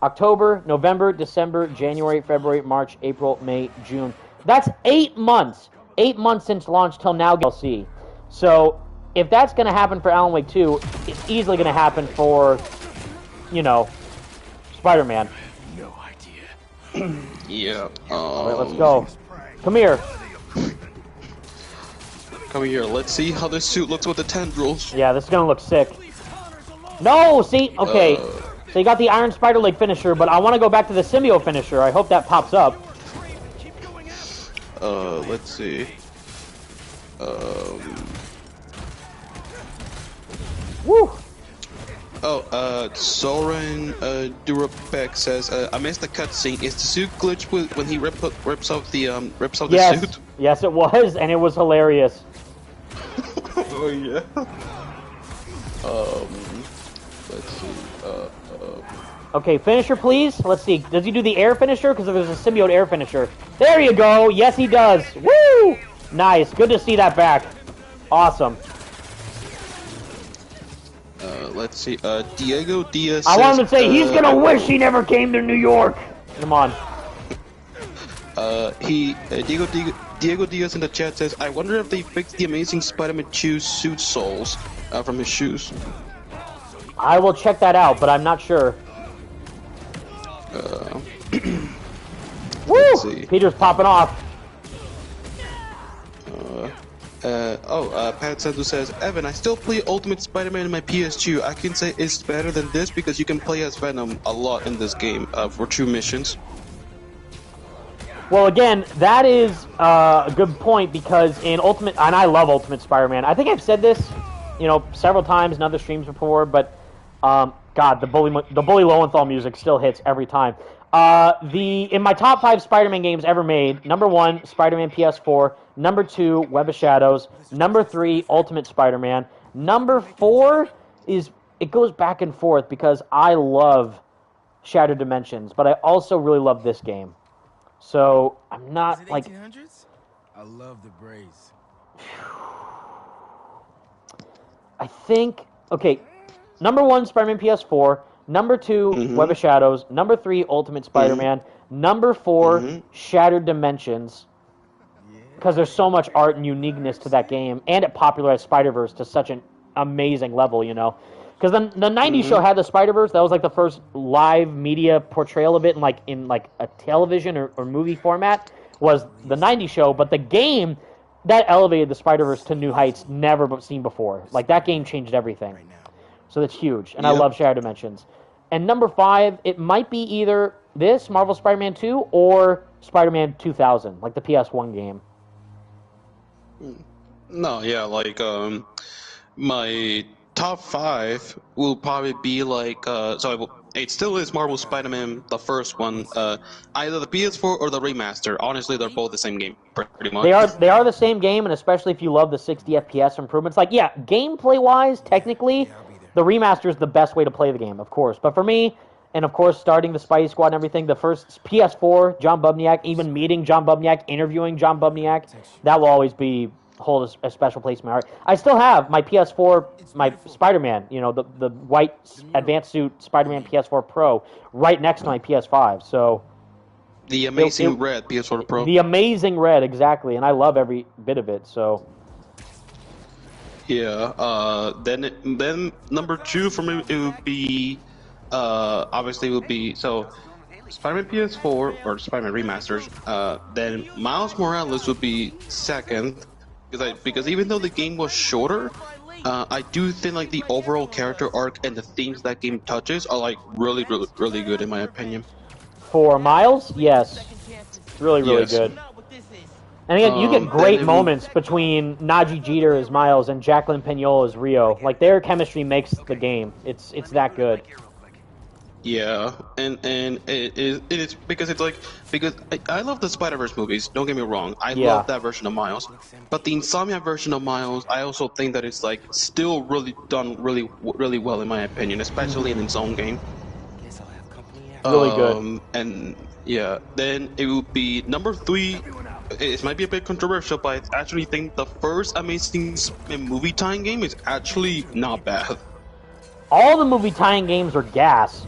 October, November, December, January, February, March, April, May, June. That's 8 months. 8 months since launch till now DLC. So if that's going to happen for Alan Wake 2, it's easily going to happen for, Spider-Man. No idea. yeah. All right, let's go. Come here. Come here. Let's see how this suit looks with the tendrils. Yeah, this is going to look sick. No, see? Okay. So you got the Iron Spider Leg finisher, but I want to go back to the Symbiote finisher. I hope that pops up. Let's see. Woo! Oh, Soren Durapek says, I missed the cutscene. Is the suit glitch when he rips off the suit? Yes, it was, and it was hilarious. Oh yeah. Let's see. Okay, finisher, please. Let's see. Does he do the air finisher? Because there's a symbiote air finisher. There you go. Yes, he does. Woo! Nice. Good to see that back. Awesome. Let's see. Diego Diaz. I want him to say he's gonna wish he never came to New York. Come on. Diego Diaz in the chat says, I wonder if they fixed the Amazing Spider-Man 2 suit soles from his shoes. I will check that out, but I'm not sure. Woo! Peter's popping off. Pat Sandu says, Evan, I still play Ultimate Spider-Man in my PS2. I can say it's better than this because you can play as Venom a lot in this game for 2 missions. Well, again, that is a good point because in Ultimate, and I love Ultimate Spider-Man. I think I've said this, several times in other streams before, but God, the Bully Lowenthal music still hits every time. In my top 5 Spider-Man games ever made, number 1, Spider-Man PS4, number 2, Web of Shadows, number 3, Ultimate Spider-Man, number 4 it goes back and forth because I love Shattered Dimensions, but I also really love this game. So, I'm not, like... 1800s? I love the braids. I think... Okay, number 1, Spider-Man PS4. Number 2, Mm-hmm. Web of Shadows. Number 3, Ultimate Spider-Man. Number 4, Shattered Dimensions. Because there's so much art and uniqueness to that game, and it popularized Spider-Verse to such an amazing level, you know. Because the '90s show had the Spider-Verse. That was like the first live media portrayal of it in like a television or movie format. Was the '90s show, but the game that elevated the Spider-Verse to new heights never seen before. Like that game changed everything. So that's huge, and I love Shattered Dimensions. And number 5, it might be either this Marvel Spider-Man 2 or Spider-Man 2000, like the PS1 game. No, yeah, like my top 5 will probably be like it still is Marvel Spider-Man, the first one, either the PS4 or the remaster. Honestly, they're both the same game, pretty much. They are the same game, and especially if you love the 60 FPS improvements. Like, yeah, gameplay wise, technically, the remaster is the best way to play the game, of course. But for me, and of course, starting the Spidey Squad and everything, the first PS4, John Bubniak, even meeting John Bubniak, interviewing John Bubniak, that will always hold a special place in my heart. I still have my PS4, my Spider-Man, you know, the white advanced suit Spider-Man PS4 Pro right next to my PS5. So the amazing red PS4 Pro. The amazing red, exactly, and I love every bit of it. So yeah, then number 2 for me it would be obviously it would be Spider-Man PS4 or Spider-Man remasters. Then Miles Morales would be second. Because even though the game was shorter, I do think like the overall character arc and the themes that game touches are like really good in my opinion. For Miles, yes, really good. And again, you get great moments between Najee Jeter as Miles and Jacqueline Pena as Rio. Like their chemistry makes the game. It's that good. Yeah, and it's because I love the Spider-Verse movies. Don't get me wrong, I love that version of Miles, but the Insomniac version of Miles, I also think that it's like still really done really well in my opinion, especially in its own game. Really good. And yeah, then it would be number 3. It might be a bit controversial, but I actually think the first Amazing movie tie-in game is actually not bad. All the movie tie-in games are gas.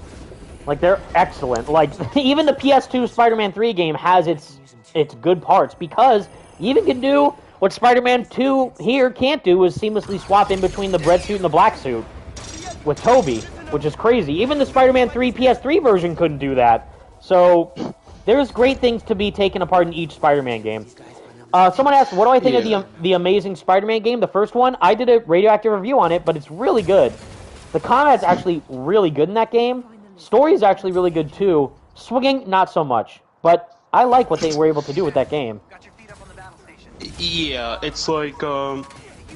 Like, they're excellent. Like, even the PS2 Spider-Man 3 game has its good parts, because you even can do what Spider-Man 2 here can't do, is seamlessly swap in between the red suit and the black suit with Tobey, which is crazy. Even the Spider-Man 3 PS3 version couldn't do that. So, there's great things to be taken apart in each Spider-Man game. Someone asked, what do I think of the Amazing Spider-Man game, the first one? I did a radioactive review on it, but it's really good. The combat's actually really good in that game. Story is actually really good too. Swinging, not so much. But I like what they were able to do with that game. Yeah, it's like in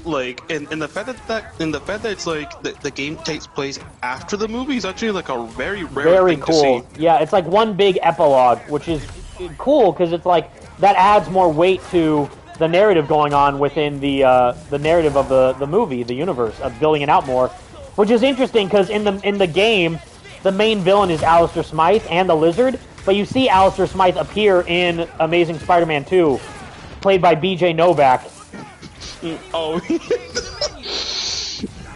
the fact that it's like the game takes place after the movie is actually like a very rare thing cool. to see. Yeah, it's like one big epilogue, which is cool because it's like that adds more weight to the narrative going on within the narrative of the movie, the universe, of building it out more, which is interesting because in the game, the main villain is Alistair Smythe and the Lizard, but you see Alistair Smythe appear in Amazing Spider-Man 2, played by B.J. Novak. Oh.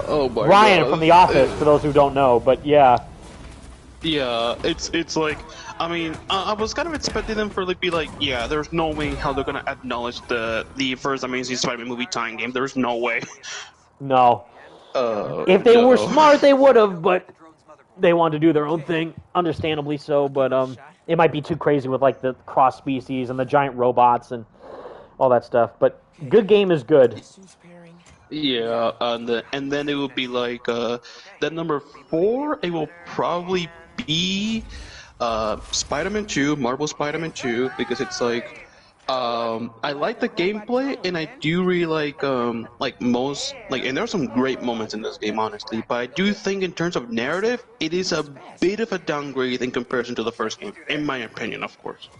Oh my Ryan God. from The Office, for those who don't know, but yeah. Yeah, it's like, I mean, I was kind of expecting them for like be like, yeah, there's no way how they're gonna acknowledge the first Amazing Spider-Man movie tie-in game. There's no way. No. If they were smart, they would have, but they wanted to do their own thing, understandably so. But it might be too crazy with like the cross species and the giant robots and all that stuff. But good game is good. Yeah, and then it would be like then number 4, it will probably be Spider-Man 2, Marvel Spider-Man 2, because it's like I like the gameplay and I do really like most and there are some great moments in this game honestly, but I do think in terms of narrative it is a bit of a downgrade in comparison to the first game, in my opinion, of course.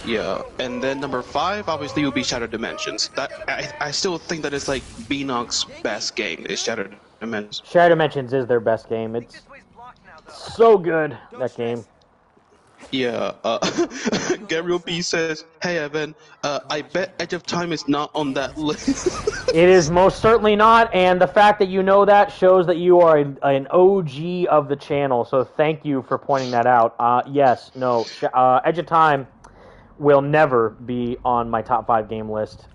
Yeah, and then number 5 obviously would be Shattered Dimensions. That I still think that it's like Beanock's best game is Shattered Dimensions. Shattered Dimensions is their best game. It's so good, that game. Yeah, Gabriel B says, "Hey Evan, I bet Edge of Time is not on that list." It is most certainly not, and the fact that you know that shows that you are an OG of the channel, so thank you for pointing that out. Yes, no, Edge of Time will never be on my top 5 game list.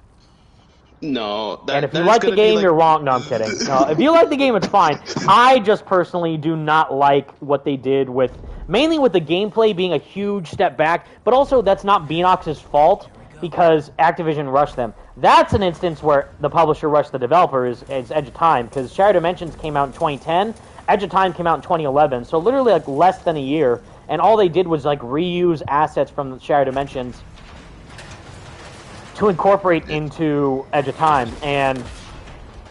No, And if that you is like the gonna be game, like. you're wrong. No, I'm kidding. No, if you like the game, it's fine. I just personally do not like what they did with, mainly with the gameplay being a huge step back, but also that's not Beanox's fault because Activision rushed them. That's an instance where the publisher rushed the developer is Edge of Time, because Shattered Dimensions came out in 2010, Edge of Time came out in 2011, so literally like less than a year, and all they did was like reuse assets from Shattered Dimensions to incorporate into Edge of Time, and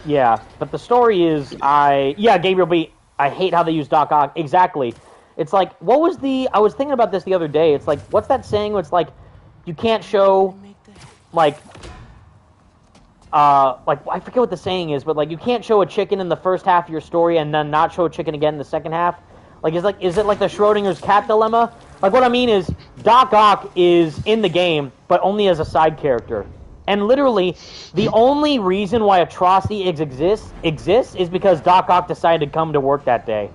yeah, but the story is, Gabriel B, I hate how they use Doc Ock, exactly. It's like, what was I was thinking about this the other day, it's like, what's that saying where it's like, you can't show, like, I forget what the saying is, but like, you can't show a chicken in the first half of your story and then not show a chicken again in the second half? Like, is it like the Schrodinger's cat dilemma? Like, what I mean is, Doc Ock is in the game, but only as a side character. And literally, the only reason why Atrocity exists is because Doc Ock decided to come to work that day.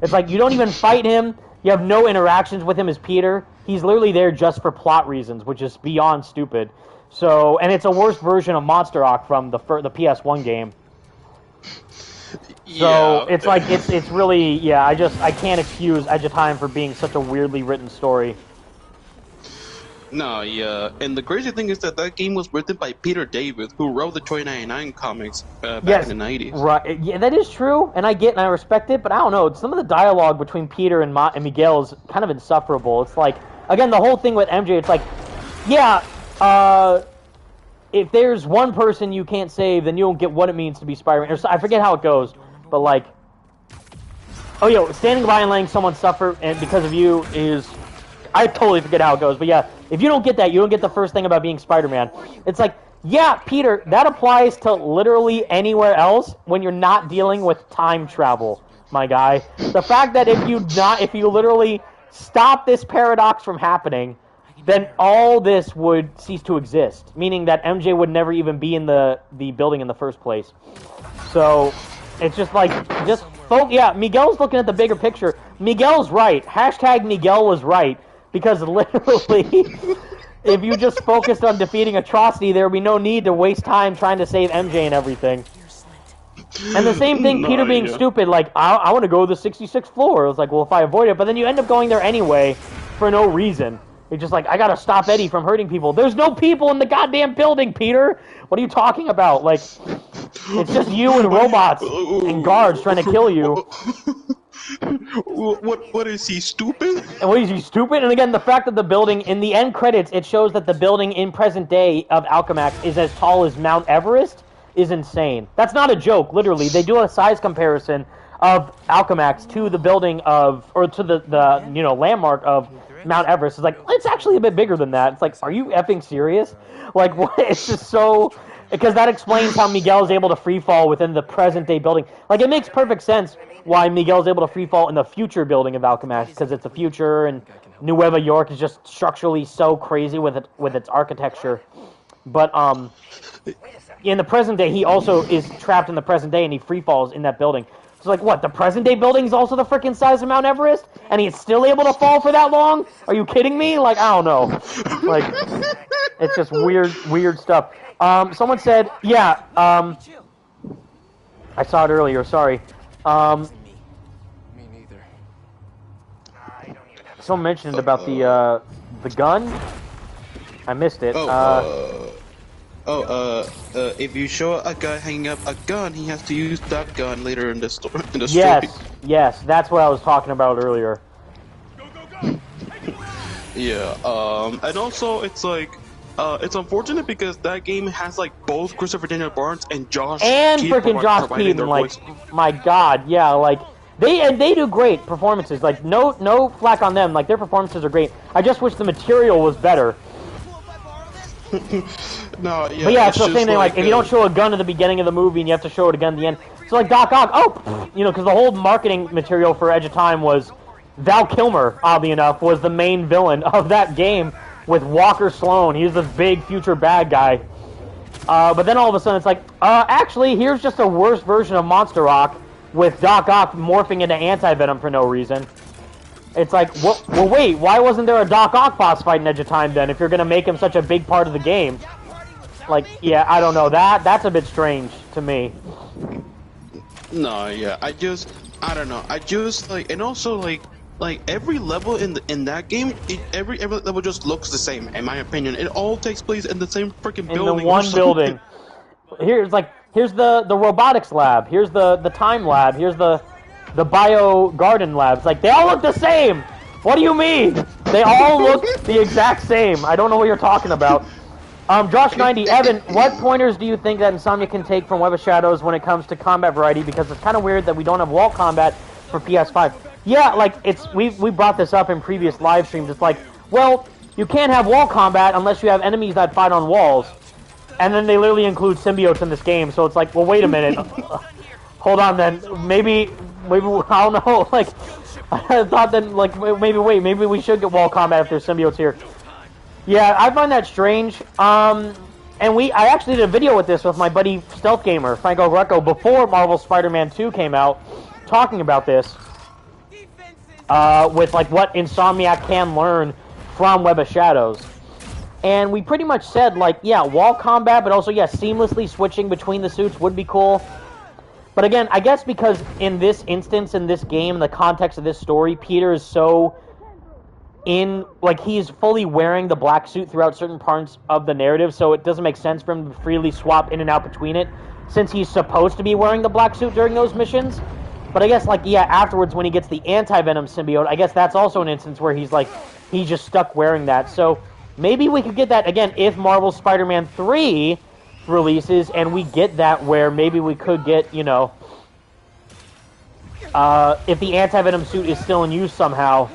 It's like, you don't even fight him, you have no interactions with him as Peter. He's literally there just for plot reasons, which is beyond stupid. So, and it's a worse version of Monster Ock from the PS1 game. So it's like it's really I can't excuse Edge of Time for being such a weirdly written story. No, yeah, and the crazy thing is that game was written by Peter David, who wrote the 2099 comics back in the 90s. Right, yeah, that is true, and I get and I respect it, but I don't know, some of the dialogue between Peter and Miguel is kind of insufferable. It's like, again, the whole thing with MJ, it's like, if there's one person you can't save, then you don't get what it means to be Spider-Man. I forget how it goes, but like, standing by and letting someone suffer and because of you is, I totally forget how it goes, but yeah, if you don't get that, you don't get the first thing about being Spider-Man. It's like, yeah, Peter, that applies to literally anywhere else when you're not dealing with time travel, my guy. The fact that if you literally stop this paradox from happening, then all this would cease to exist, meaning that MJ would never even be in the building in the first place. So, it's just like, Miguel's looking at the bigger picture. Miguel's right. Hashtag Miguel was right. Because literally, if you just focused on defeating Atrocity, there would be no need to waste time trying to save MJ and everything. And the same thing, Peter being stupid, like, I want to go to the 66th floor. It's like, well, if I avoid it, but then you end up going there anyway for no reason. It's just like, I gotta stop Eddie from hurting people. There's no people in the goddamn building, Peter! What are you talking about? Like, it's just you and robots and guards trying to kill you. What is he, stupid? And what is he, stupid? And again, the fact that the building, in the end credits, it shows that the building in present day of Alchemax is as tall as Mount Everest is insane. That's not a joke, literally. They do a size comparison of Alchemax to the building of, or to the landmark of Mount Everest. It's like, it's actually a bit bigger than that. It's like, are you effing serious? Like, what? It's just so... Because that explains how Miguel is able to free fall within the present day building. Like, it makes perfect sense why Miguel is able to free fall in the future building of Alchemax, because it's the future, and Nueva York is just structurally so crazy with its architecture. But in the present day, he also is trapped in the present day, and he free falls in that building. It's like, what, the present day building is also the freaking size of Mount Everest? And he's still able to fall for that long? Are you kidding me? Like, I don't know. Like, it's just weird stuff. Someone said, I saw it earlier, sorry. Me neither. Someone mentioned about the gun. I missed it. If you show a guy hanging up a gun, he has to use that gun later in the story. Yes, that's what I was talking about earlier. Yeah, and also it's like, it's unfortunate because that game has like both Christopher Daniel Barnes and Josh and Keaton freaking Josh Keaton, like, my god, yeah, like, they do great performances, like, no flack on them, like, their performances are great. I just wish the material was better. No, yeah, but yeah, it's the same thing, like, if you don't show a gun at the beginning of the movie and you have to show it again at the end, so like Doc Ock, because the whole marketing material for Edge of Time was Val Kilmer, oddly enough, was the main villain of that game with Walker Sloan. He's this big future bad guy. But then all of a sudden it's like, actually, here's just a worse version of Monster Rock with Doc Ock morphing into Anti-Venom for no reason. It's like, well, wait, why wasn't there a Doc Ock boss fight in Edge of Time then if you're going to make him such a big part of the game? Like, yeah, I don't know. That's a bit strange to me. No, yeah, I don't know. I just like, and also like every level in that game, every level just looks the same. In my opinion, it all takes place in the same freaking building. In the one building. Here's the robotics lab. Here's the time lab. Here's the bio garden labs. Like, they all look the same. What do you mean? They all look the exact same. I don't know what you're talking about. Josh90, Evan, what pointers do you think that Insomnia can take from Web of Shadows when it comes to combat variety? Because it's kind of weird that we don't have wall combat for PS5. Yeah, like, we brought this up in previous live streams. It's like, well, you can't have wall combat unless you have enemies that fight on walls. And then they literally include symbiotes in this game, so it's like, well, wait a minute. Hold on, then. Maybe, I don't know, like, I thought that, like, maybe we should get wall combat if there's symbiotes here. Yeah, I find that strange. And I actually did a video with this with my buddy Stealth Gamer, Franco Greco, before Marvel Spider-Man 2 came out, talking about this. With, like, what Insomniac can learn from Web of Shadows. And we pretty much said, like, yeah, wall combat, but also, yeah, seamlessly switching between the suits would be cool. But again, I guess because in this instance, in this game, in the context of this story, Peter is so he's fully wearing the black suit throughout certain parts of the narrative, so it doesn't make sense for him to freely swap in and out between it, since he's supposed to be wearing the black suit during those missions. But I guess, like, yeah, afterwards when he gets the Anti-Venom symbiote, I guess that's also an instance where he's just stuck wearing that. So maybe we could get that, again, if Marvel Spider-Man 3 releases, and we get that where maybe we could get, you know, if the Anti-Venom suit is still in use somehow,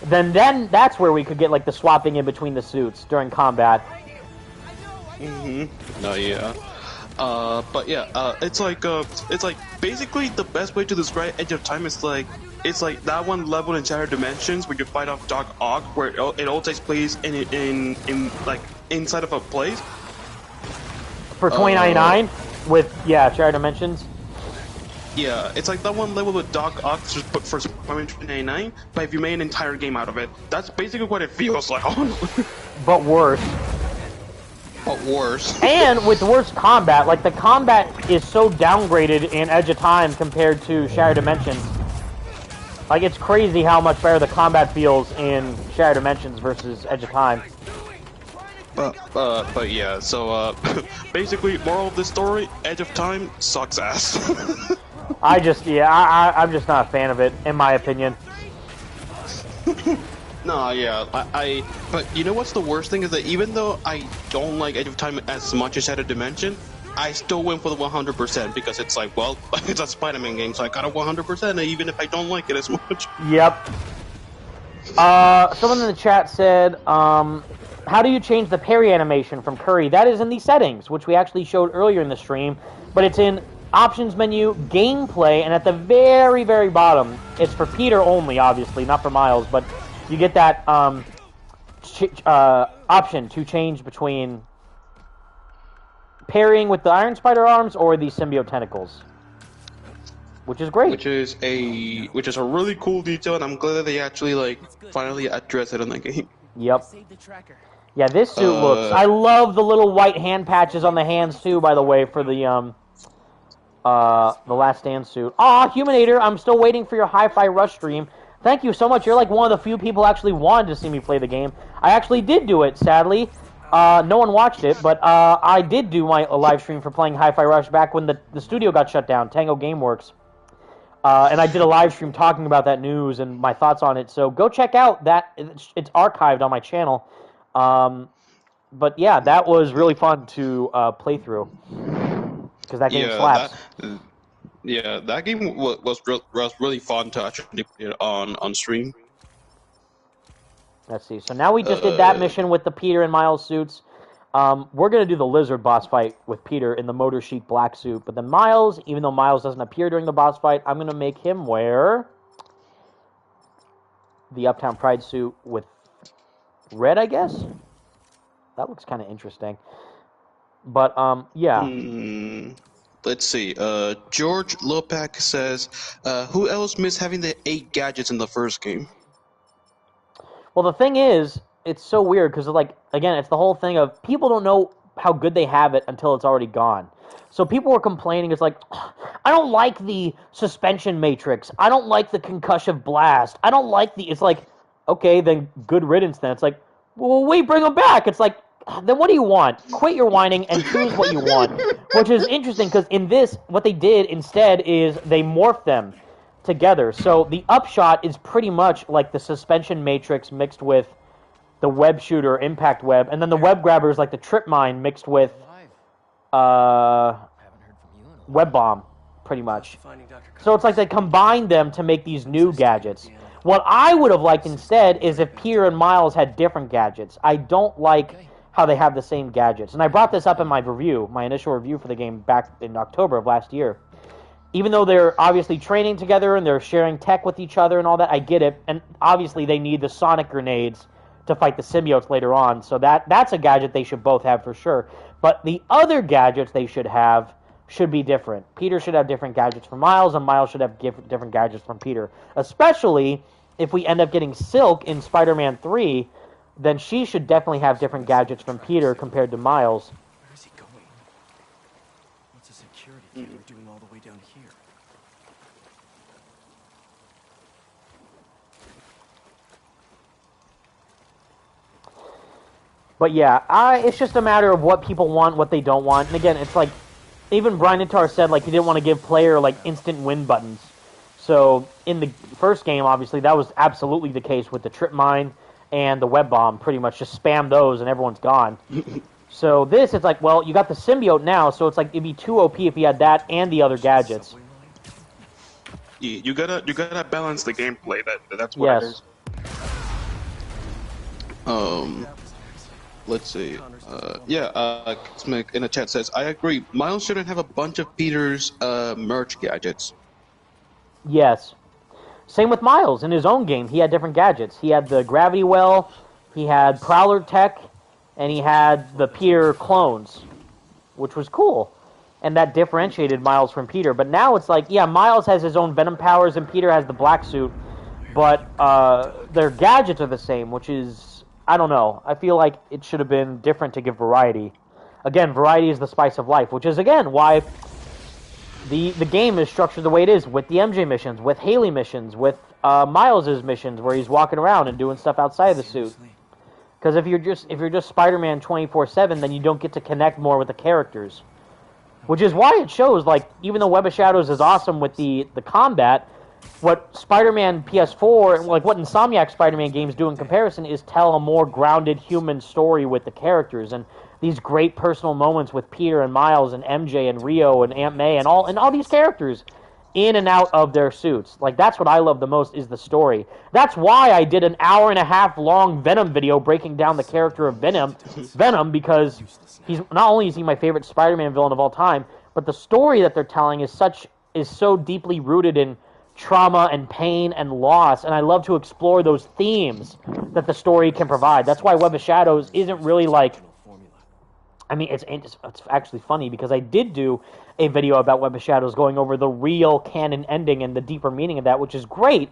then that's where we could get, like, the swapping in between the suits during combat. Mm-hmm. No, yeah. But yeah, it's like basically the best way to describe Edge of Time is like, it's like that one level in Shattered Dimensions where you fight off Doc Ock, where it all takes place in like inside of a place. For $20.99 with, yeah, Shattered Dimensions. Yeah, it's like that one level with Doc Ock for $20.99, but if you made an entire game out of it, that's basically what it feels like. But worse. But worse. And with worse combat, like, the combat is so downgraded in Edge of Time compared to Shattered Dimensions. Like, it's crazy how much better the combat feels in Shattered Dimensions versus Edge of Time. But yeah, so, basically, moral of this story, Edge of Time sucks ass. I'm just not a fan of it, in my opinion. No, yeah, but you know what's the worst thing is that even though I don't like Edge of Time as much as Shattered Dimension, I still went for the 100% because it's like, well, it's a Spider-Man game, so I got a 100% even if I don't like it as much. Yep. Someone in the chat said, how do you change the parry animation from Curry? That is in the settings, which we actually showed earlier in the stream, but it's in Options menu, Gameplay, and at the very, very bottom, it's for Peter only, obviously, not for Miles, but you get that option to change between parrying with the Iron Spider arms or the symbiote tentacles, which is great. Which is a really cool detail, and I'm glad that they actually like finally address it in the game. Yep. Yeah, this suit looks. I love the little white hand patches on the hands too. By the way, for the Last Stand suit. Aw, Humanator, I'm still waiting for your Hi-Fi Rush stream. Thank you so much. You're like one of the few people who actually wanted to see me play the game. I actually did do it, sadly. No one watched it, but I did do my live stream for playing Hi-Fi Rush back when the studio got shut down, Tango Gameworks. And I did a live stream talking about that news and my thoughts on it. So go check out that. It's archived on my channel. But yeah, that was really fun to play through. Because that game slaps. That game was really fun to actually play on stream. Let's see. So now we just did that mission with the Peter and Miles suits. We're going to do the Lizard boss fight with Peter in the Motor Chic black suit. But then Miles, even though Miles doesn't appear during the boss fight, I'm going to make him wear the Uptown Pride suit with red, I guess. That looks kind of interesting. But yeah. Let's see. George Lopak says, "Who else missed having the 8 gadgets in the first game?" Well, the thing is, it's so weird because, like, again, it's the whole thing of people don't know how good they have it until it's already gone. So people were complaining. It's like, I don't like the suspension matrix. I don't like the concussive blast. I don't like the. It's like, okay, then good riddance. Then it's like, well, we bring them back. It's like, then what do you want? Quit your whining and choose what you want. Which is interesting because in this, what they did instead is they morphed them together. So the upshot is pretty much like the suspension matrix mixed with the web shooter, impact web, and then the web grabber is like the trip mine mixed with web bomb, pretty much. So it's like they combined them to make these new gadgets. What I would have liked instead is if Peter and Miles had different gadgets. I don't like how they have the same gadgets. And I brought this up in my review, my initial review for the game back in October of last year. Even though they're obviously training together and they're sharing tech with each other and all that, I get it. And obviously they need the sonic grenades to fight the symbiotes later on. So that's a gadget they should both have for sure. But the other gadgets they should have should be different. Peter should have different gadgets from Miles, and Miles should have different gadgets from Peter. Especially if we end up getting Silk in Spider-Man 3, then she should definitely have different gadgets from Peter compared to Miles. Where is he going? What's a security camera doing all the way down here? But yeah, it's just a matter of what people want, what they don't want. And again, it's like, even Brian Nitar said, like, he didn't want to give player, like, instant win buttons. So, in the first game, obviously, that was absolutely the case with the trip mine and the web bomb. Pretty much just spam those and everyone's gone. So this, it's like, well, you got the symbiote now, so it's like, it'd be too OP if you had that and the other gadgets. Yeah, you gotta balance the gameplay. That's what it is. Let's see. Smick in the chat says, I agree. Miles shouldn't have a bunch of Peter's merch gadgets. Yes. Same with Miles in his own game. He had different gadgets. He had the gravity well, he had Prowler tech, and he had the Peter clones, which was cool. And that differentiated Miles from Peter. But now it's like, yeah, Miles has his own Venom powers and Peter has the black suit, but their gadgets are the same, which is, I don't know. I feel like it should have been different to give variety. Again, variety is the spice of life, which is, again, why the game is structured the way it is, with the MJ missions, with Haley missions, with Miles' missions, where he's walking around and doing stuff outside of the suit. Because if you're just Spider-Man 24/7, then you don't get to connect more with the characters. Which is why it shows, like, even though Web of Shadows is awesome with the combat, what Spider-Man PS4, like what Insomniac Spider-Man games do in comparison, is tell a more grounded human story with the characters, and these great personal moments with Peter and Miles and MJ and Rio and Aunt May and all these characters in and out of their suits. Like, that's what I love the most, is the story. That's why I did an hour-and-a-half long Venom video breaking down the character of Venom, because he's not only is he my favorite Spider-Man villain of all time, but the story that they're telling is so deeply rooted in trauma and pain and loss, and I love to explore those themes that the story can provide. That's why Web of Shadows isn't really like, I mean, it's actually funny, because I did do a video about Web of Shadows going over the real canon ending and the deeper meaning of that, which is great,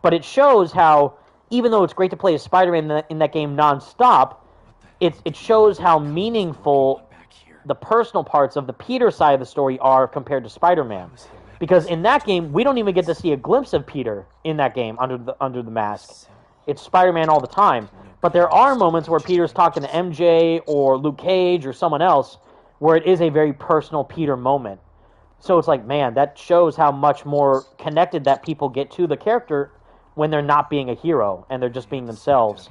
but it shows how, even though it's great to play as Spider-Man in that game non-stop, it shows how meaningful the personal parts of the Peter side of the story are compared to Spider-Man. Because in that game, we don't even get to see a glimpse of Peter in that game under the mask. It's Spider-Man all the time. But there are moments where Peter's talking to MJ or Luke Cage or someone else where it is a very personal Peter moment. So it's like, man, that shows how much more connected that people get to the character when they're not being a hero and they're just being themselves.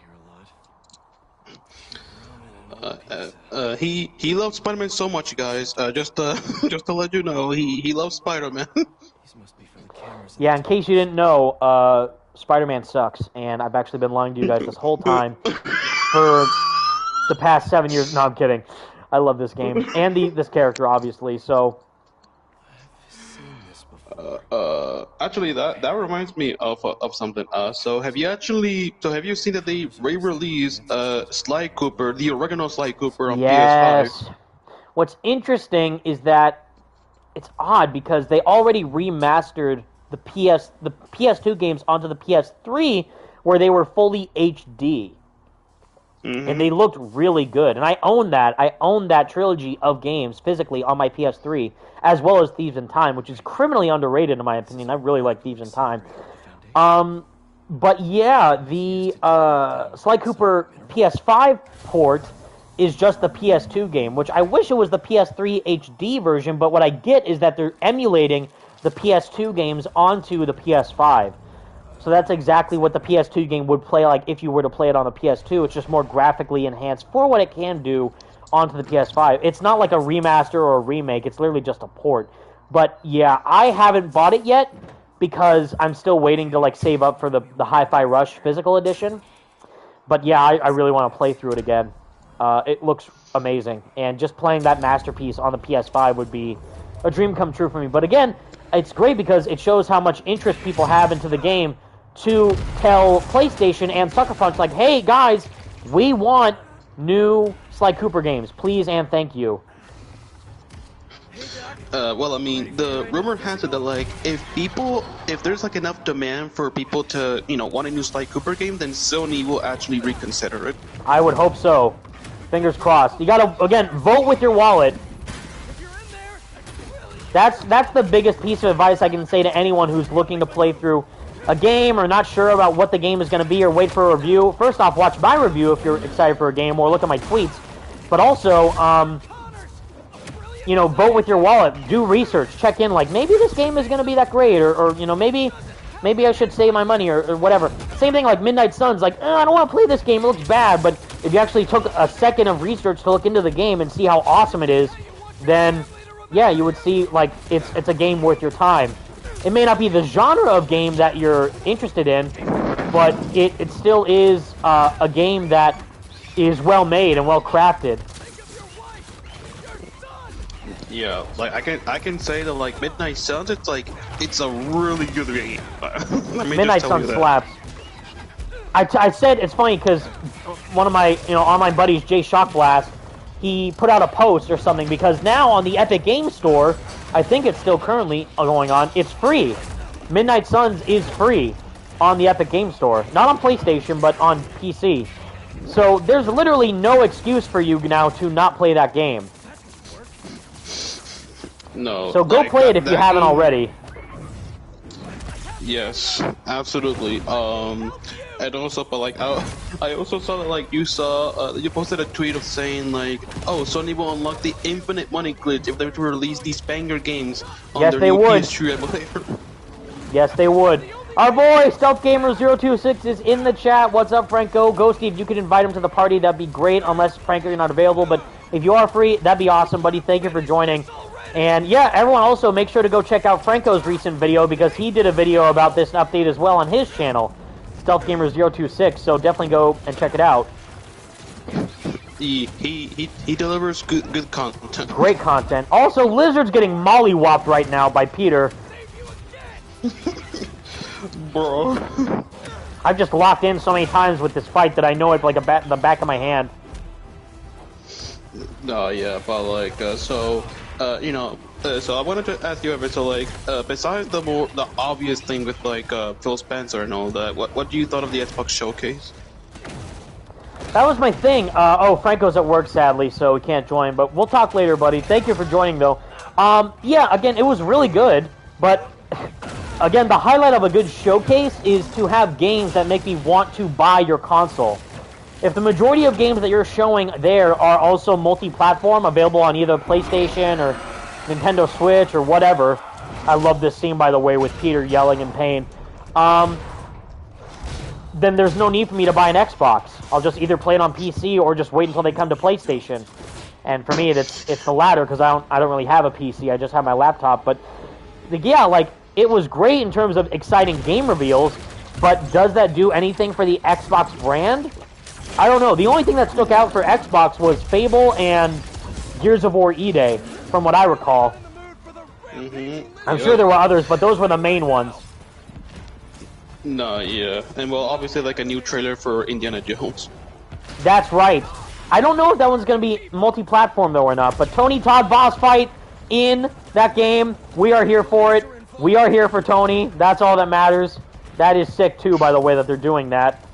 He loves Spider-Man so much, guys. Just to let you know, he loves Spider-Man. Yeah, in case you didn't know, Spider-Man sucks, and I've actually been lying to you guys this whole time for the past 7 years. No, I'm kidding. I love this game and this character, obviously. So, I actually, that reminds me of something. So have you seen that they re-released Sly Cooper, the original Sly Cooper on PS5? Yes. What's interesting is that it's odd because they already remastered the PS2 games onto the PS3 where they were fully HD. And they looked really good. And I own that. I own that trilogy of games physically on my PS3, as well as Thieves in Time, which is criminally underrated in my opinion. I really like Thieves in Time. But yeah, the Sly Cooper PS5 port is just the PS2 game, which I wish it was the PS3 HD version, but what I get is that they're emulating the PS2 games onto the PS5. So that's exactly what the PS2 game would play like if you were to play it on the PS2. It's just more graphically enhanced for what it can do onto the PS5. It's not like a remaster or a remake. It's literally just a port. But yeah, I haven't bought it yet because I'm still waiting to like save up for the Hi-Fi Rush physical edition. But yeah, I really want to play through it again. It looks amazing. And just playing that masterpiece on the PS5 would be a dream come true for me. But again, it's great because it shows how much interest people have into the game to tell PlayStation and Sucker Punch, like, hey, guys, we want new Sly Cooper games. Please and thank you. Well, I mean, the rumor has it that, like, if there's, like, enough demand for people to, want a new Sly Cooper game, then Sony will actually reconsider it. I would hope so. Fingers crossed. You gotta, again, vote with your wallet. That's the biggest piece of advice I can say to anyone who's looking to play through a game or not sure about what the game is going to be or wait for a review. First off, watch my review if you're excited for a game or look at my tweets. But also, vote with your wallet. Do research. Check in, like, maybe this game is going to be that great or maybe I should save my money or whatever. Same thing like Midnight Suns. Like, I don't want to play this game. It looks bad. But if you actually took a second of research to look into the game and see how awesome it is, then yeah, you would see, like, it's a game worth your time. It may not be the genre of game that you're interested in, but it still is a game that is well made and well crafted. Yeah, like I can say that like Midnight Suns, it's a really good game. Midnight Suns slaps. I said it's funny because one of my online buddies, Jay Shockblast, he put out a post or something because now on the Epic Games Store, I think it's still currently going on, it's free. Midnight Suns is free on the Epic Games Store. Not on PlayStation, but on PC. So there's literally no excuse for you now to not play that game. No. So go play it if you haven't already. Yes, absolutely. And also, but like, I also saw that like you posted a tweet of saying like, oh, Sony will unlock the infinite money glitch if they were to release these banger games on their new PS3 emulator. Yes, they would. Our boy Stealth Gamer 026 is in the chat. What's up, Franco? Ghosty, if you could invite him to the party, that'd be great. Unless Franco, you're not available, but if you are free, that'd be awesome, buddy. Thank you for joining. And yeah, everyone also make sure to go check out Franco's recent video because he did a video about this update as well on his channel, Stealth Gamer 026. So definitely go and check it out. He delivers good content. Great content. Also, Lizard's getting mollywopped right now by Peter. Bro. I've just locked in so many times with this fight that I know it like the back of my hand. No, yeah, but like, so I wanted to ask you, Everett, so like, besides the obvious thing with like Phil Spencer and all that, what do you thought of the Xbox showcase? That was my thing. Franco's at work, sadly, so he can't join, but we'll talk later, buddy. Thank you for joining, though. Yeah, again, it was really good, but again, the highlight of a good showcase is to have games that make me want to buy your console. If the majority of games that you're showing there are also multi-platform, available on either PlayStation or Nintendo Switch or whatever, I love this scene, by the way, with Peter yelling in pain, then there's no need for me to buy an Xbox. I'll just either play it on PC or just wait until they come to PlayStation. And for me, it's the latter because I don't really have a PC. I just have my laptop. But yeah, like, it was great in terms of exciting game reveals, but does that do anything for the Xbox brand? I don't know. The only thing that stuck out for Xbox was Fable and Gears of War E-Day, from what I recall. I'm sure there were others, but those were the main ones. No, yeah, and well, obviously like a new trailer for Indiana Jones. That's right. I don't know if that one's going to be multi-platform though or not, but Tony Todd boss fight in that game. We are here for it. We are here for Tony. That's all that matters. That is sick too, by the way, that they're doing that.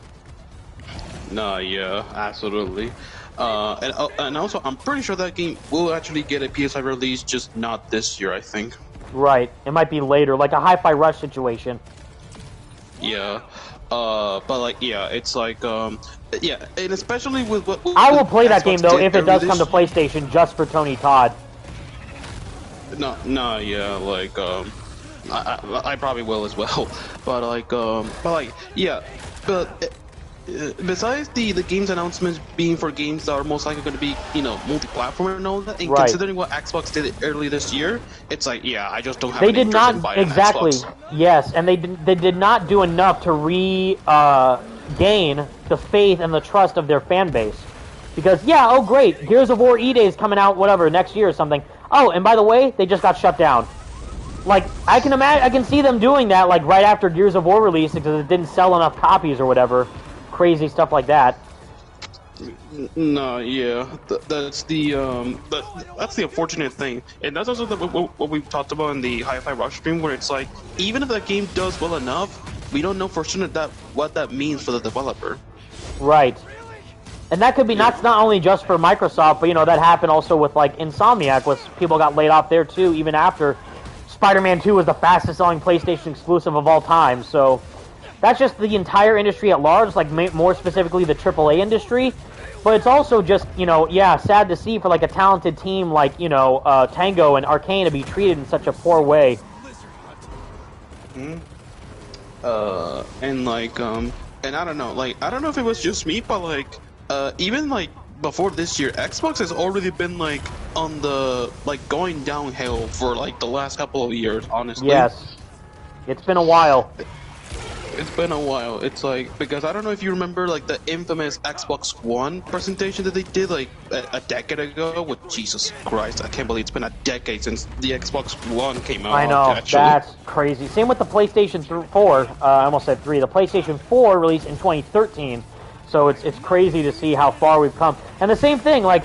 No, yeah, absolutely. And also, I'm pretty sure that game will actually get a PS5 release, just not this year, I think. Right. It might be later, like a Hi-Fi Rush situation. Yeah. But like, yeah, it's like, yeah, and especially with what I will play that game though if it does come to this... PlayStation just for Tony Todd. No, yeah, like, I probably will as well. Yeah, but. Besides the games announcements being for games that are most likely going to be, you know, multi-platform and all that, and right. considering what Xbox did early this year, it's like, yeah, I just don't have. They any did not in buying exactly. Xbox. Yes, and they did not do enough to gain the faith and the trust of their fan base. Because yeah, oh great, Gears of War E-Day is coming out whatever next year or something. Oh, and by the way, they just got shut down. Like I can see them doing that like right after Gears of War released because it didn't sell enough copies or whatever. Crazy stuff like that. No, yeah, that's the unfortunate thing, and that's also what we've talked about in the Hi-Fi Rush stream, where it's like even if that game does well enough, we don't know for sure what that means for the developer. Right, and that could be not only just for Microsoft, but you know that happened also with like Insomniac, with people got laid off there too, even after Spider-Man 2 was the fastest-selling PlayStation exclusive of all time. So. That's just the entire industry at large, like more specifically the AAA industry. But it's also just, you know, yeah, sad to see for like a talented team like, you know, Tango and Arcane to be treated in such a poor way. Mm-hmm. And like, and I don't know if it was just me, but like, even like before this year, Xbox has already been like on the, like going downhill for like the last couple of years, honestly. Yes. It's been a while. It's been a while. It's like, because I don't know if you remember like the infamous Xbox One presentation that they did like a decade ago. With Jesus Christ, I can't believe it's been a decade since the Xbox One came out. I know, actually. That's crazy. Same with the PlayStation 4. I almost said 3. The PlayStation 4 released in 2013. So it's crazy to see how far we've come. And the same thing, like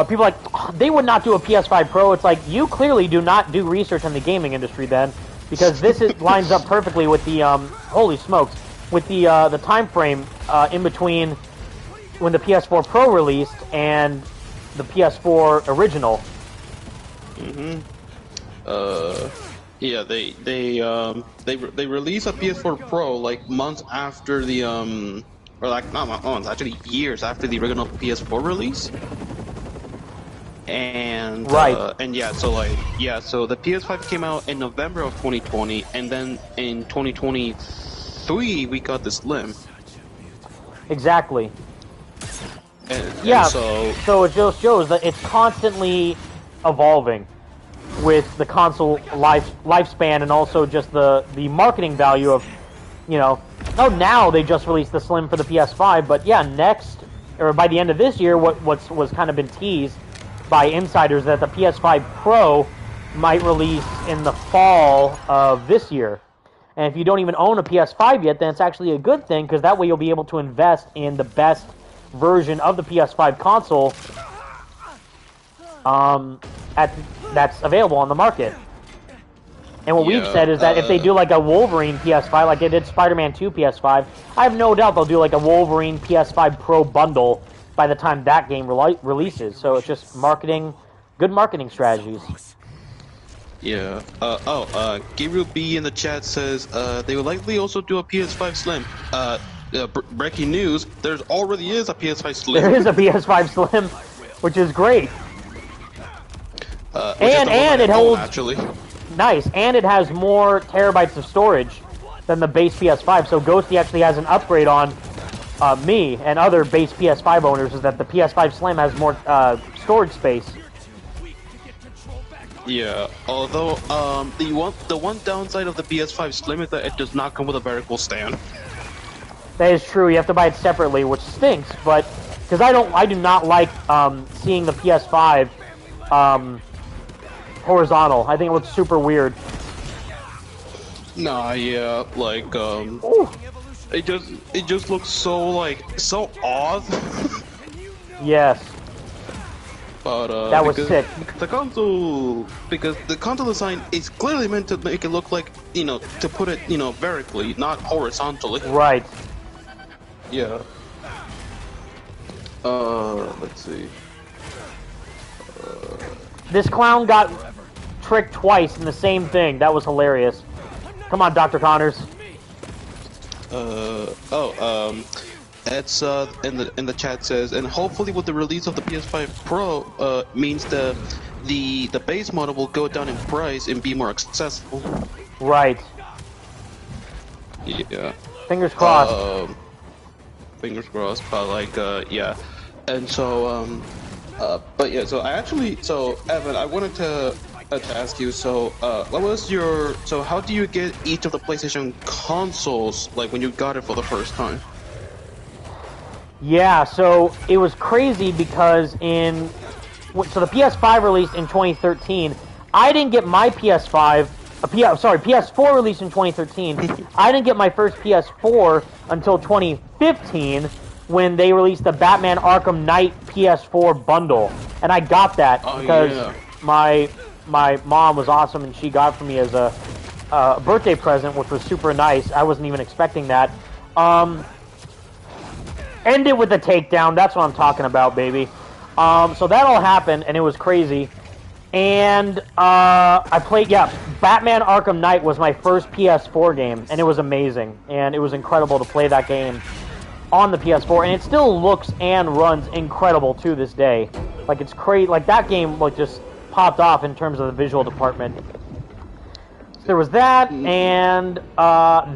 people like they would not do a PS5 Pro. It's like you clearly do not do research in the gaming industry then. Because this lines up perfectly with the holy smokes, with the time frame in between when the PS4 Pro released and the PS4 original. Mm-hmm. Yeah, they released a PS4 Pro like months after the or like not months, actually years after the original PS4 release. And right. And yeah, so the PS5 came out in November of 2020, and then in 2023 we got the Slim. Exactly. And so it just shows that it's constantly evolving with the console lifespan and also just the marketing value of, you know, now they just released the Slim for the PS5, but yeah, next or by the end of this year, was kind of been teased by insiders that the PS5 Pro might release in the fall of this year. And if you don't even own a PS5 yet, then it's actually a good thing, because that way you'll be able to invest in the best version of the PS5 console that's available on the market. And what we've said is that if they do like a Wolverine PS5, like they did Spider-Man 2 PS5, I have no doubt they'll do like a Wolverine PS5 Pro bundle by the time that game releases. So it's just good marketing strategies. Yeah. Gabriel B in the chat says they will likely also do a PS5 Slim. Breaking news: there already is a PS5 Slim. There is a PS5 Slim, which is great. And it holds actually. Nice, and it has more terabytes of storage than the base PS5. So Ghosty actually has an upgrade on me and other base PS5 owners, is that the PS5 Slim has more storage space. Yeah, although the one downside of the PS5 Slim is that it does not come with a vertical stand. That is true. You have to buy it separately, which stinks. But because I do not like seeing the PS5 horizontal. I think it looks super weird. Nah, yeah, like Ooh. it just looks so odd. Yes. But That was sick. because the console design is clearly meant to make it look like, to put it, vertically, not horizontally. Right. Yeah. Let's see. This clown got tricked twice in the same thing. That was hilarious. Come on, Dr. Connors. It's in the chat says, and hopefully with the release of the PS5 Pro, means the base model will go down in price and be more accessible. Right. Yeah. Fingers crossed. Fingers crossed, but like, yeah. And so, but yeah, so Evan, I wanted to ask you, so, how do you get each of the PlayStation consoles, like, when you got it for the first time? Yeah, so it was crazy because so the PS5 released in 2013. I didn't get my PS4 released in 2013. I didn't get my first PS4 until 2015 when they released the Batman Arkham Knight PS4 bundle, and I got that because my mom was awesome and she got it for me as a birthday present, which was super nice. I wasn't even expecting that. End it with a takedown. That's what I'm talking about, baby. So that all happened, and it was crazy. And I played, Batman Arkham Knight was my first PS4 game, and it was amazing. And it was incredible to play that game on the PS4, and it still looks and runs incredible to this day. Like, it's crazy. Like, that game just popped off in terms of the visual department. So there was that, and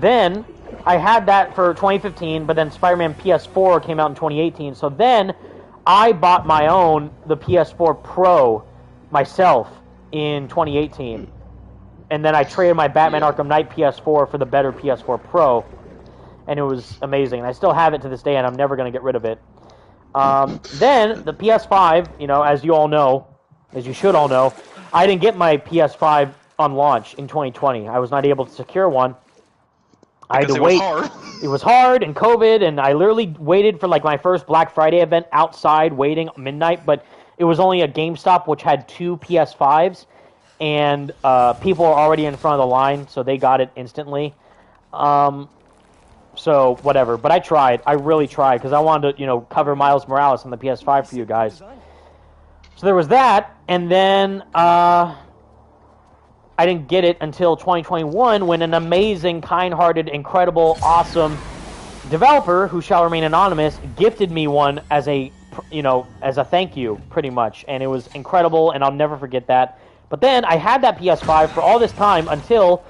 then I had that for 2015, but then Spider-Man PS4 came out in 2018. So then I bought the PS4 Pro myself in 2018. And then I traded my Batman Arkham Knight PS4 for the better PS4 Pro. And it was amazing. And I still have it to this day, and I'm never going to get rid of it. Then the PS5, as you all know, as you should all know, I didn't get my PS5 on launch in 2020. I was not able to secure one. I had to wait. It was hard and COVID, and I literally waited for my first Black Friday event outside waiting midnight, but it was only a GameStop which had 2 PS5s, and people are already in front of the line, so they got it instantly. So whatever, but I tried. I really tried because I wanted to, cover Miles Morales on the PS5 for you guys. So there was that, and then I didn't get it until 2021 when an amazing, kind-hearted, incredible, awesome developer who shall remain anonymous gifted me one as a thank you, pretty much, and it was incredible, and I'll never forget that. But then I had that PS5 for all this time until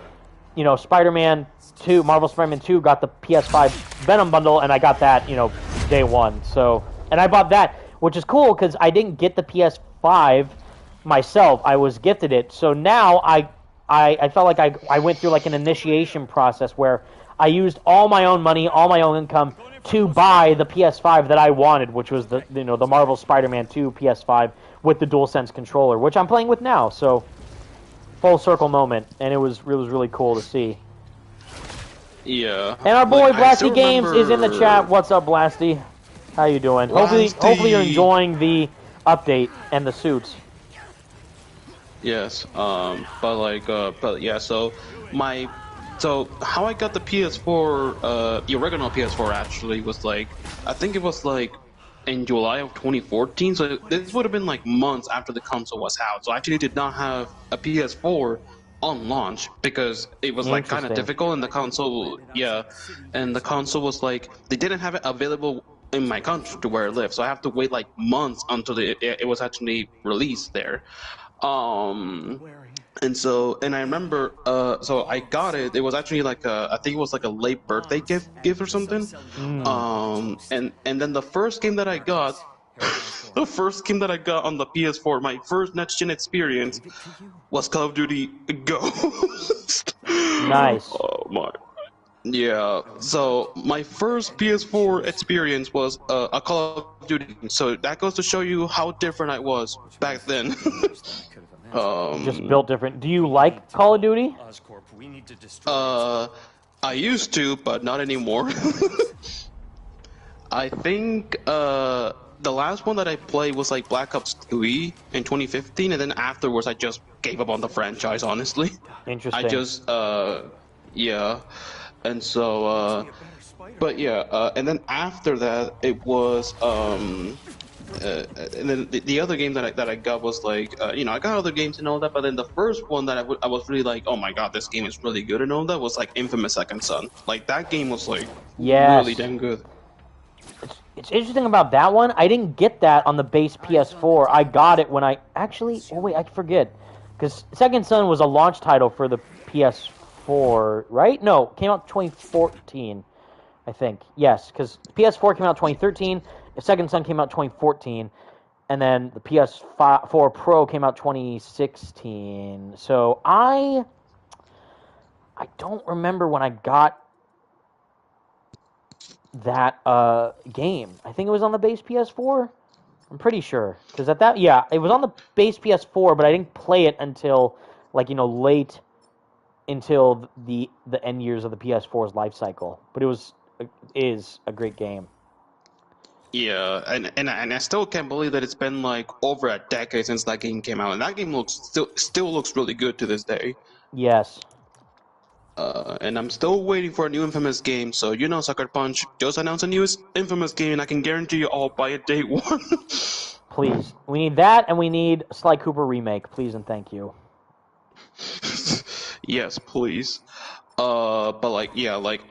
Spider-Man 2, Marvel Spider-Man 2 got the PS5 Venom bundle, and I got that day one. So, and I bought that, which is cool because I didn't get the PS5 myself. I was gifted it. So now I felt like I went through an initiation process where I used all my own money, all my own income to buy the PS5 that I wanted, which was the Marvel Spider-Man 2 PS5 with the DualSense controller, which I'm playing with now. So full circle moment, and it was really cool to see. Yeah. And our boy Blasty Games is in the chat. What's up, Blasty? How you doing? Hopefully you're enjoying the update and the suits. Yes, but yeah, so how I got the PS4, the original PS4 actually was I think it was in July of 2014, so this would have been months after the console was out, so I actually did not have a PS4 on launch because it was kind of difficult, and the console, and the console was they didn't have it available in my country to where I live, so I have to wait months until it was actually released there. And I remember, so I got it. It was actually I think it was a late birthday gift or something. And then the first game that I got, the first game that I got on the PS4, my first next gen experience, was Call of Duty Ghost. Nice. Oh my. Yeah, so my first PS4 experience was a Call of Duty, so that goes to show you how different I was back then. Just built different. Do you like Call of Duty? We need to destroy I used to, but not anymore. I think the last one that I played was like Black Ops 3 in 2015, and then afterwards I just gave up on the franchise, honestly. I Interesting. just yeah. And so but yeah, and then after that it was and then the other game that I got was like you know, I got other games and all that, but then the first one that I was really like, oh my god, this game is really good and all that was like Infamous Second Son. Like that game was like really Yes. damn good. It's interesting about that one. I didn't get that on the base PS4. I got it when I actually. Oh wait, I forget, because Second Son was a launch title for the PS4, right? No, it came out 2014, I think. Yes, because PS4 came out 2013. Second Son came out 2014, and then the PS4 Pro came out 2016. So I don't remember when I got that game. I think it was on the base PS4. I'm pretty sure, because at that, yeah, it was on the base PS4, but I didn't play it until like, you know, late until the end years of the PS4's life cycle. But is a great game. Yeah, and I still can't believe that it's been like over a decade since that game came out, and that game still looks really good to this day. Yes. And I'm still waiting for a new Infamous game. So you know, Sucker Punch just announced a new Infamous game, and I can guarantee you I'll buy it day one. Please, we need that, and we need Sly Cooper remake. Please and thank you. Yes, please. But like, yeah, like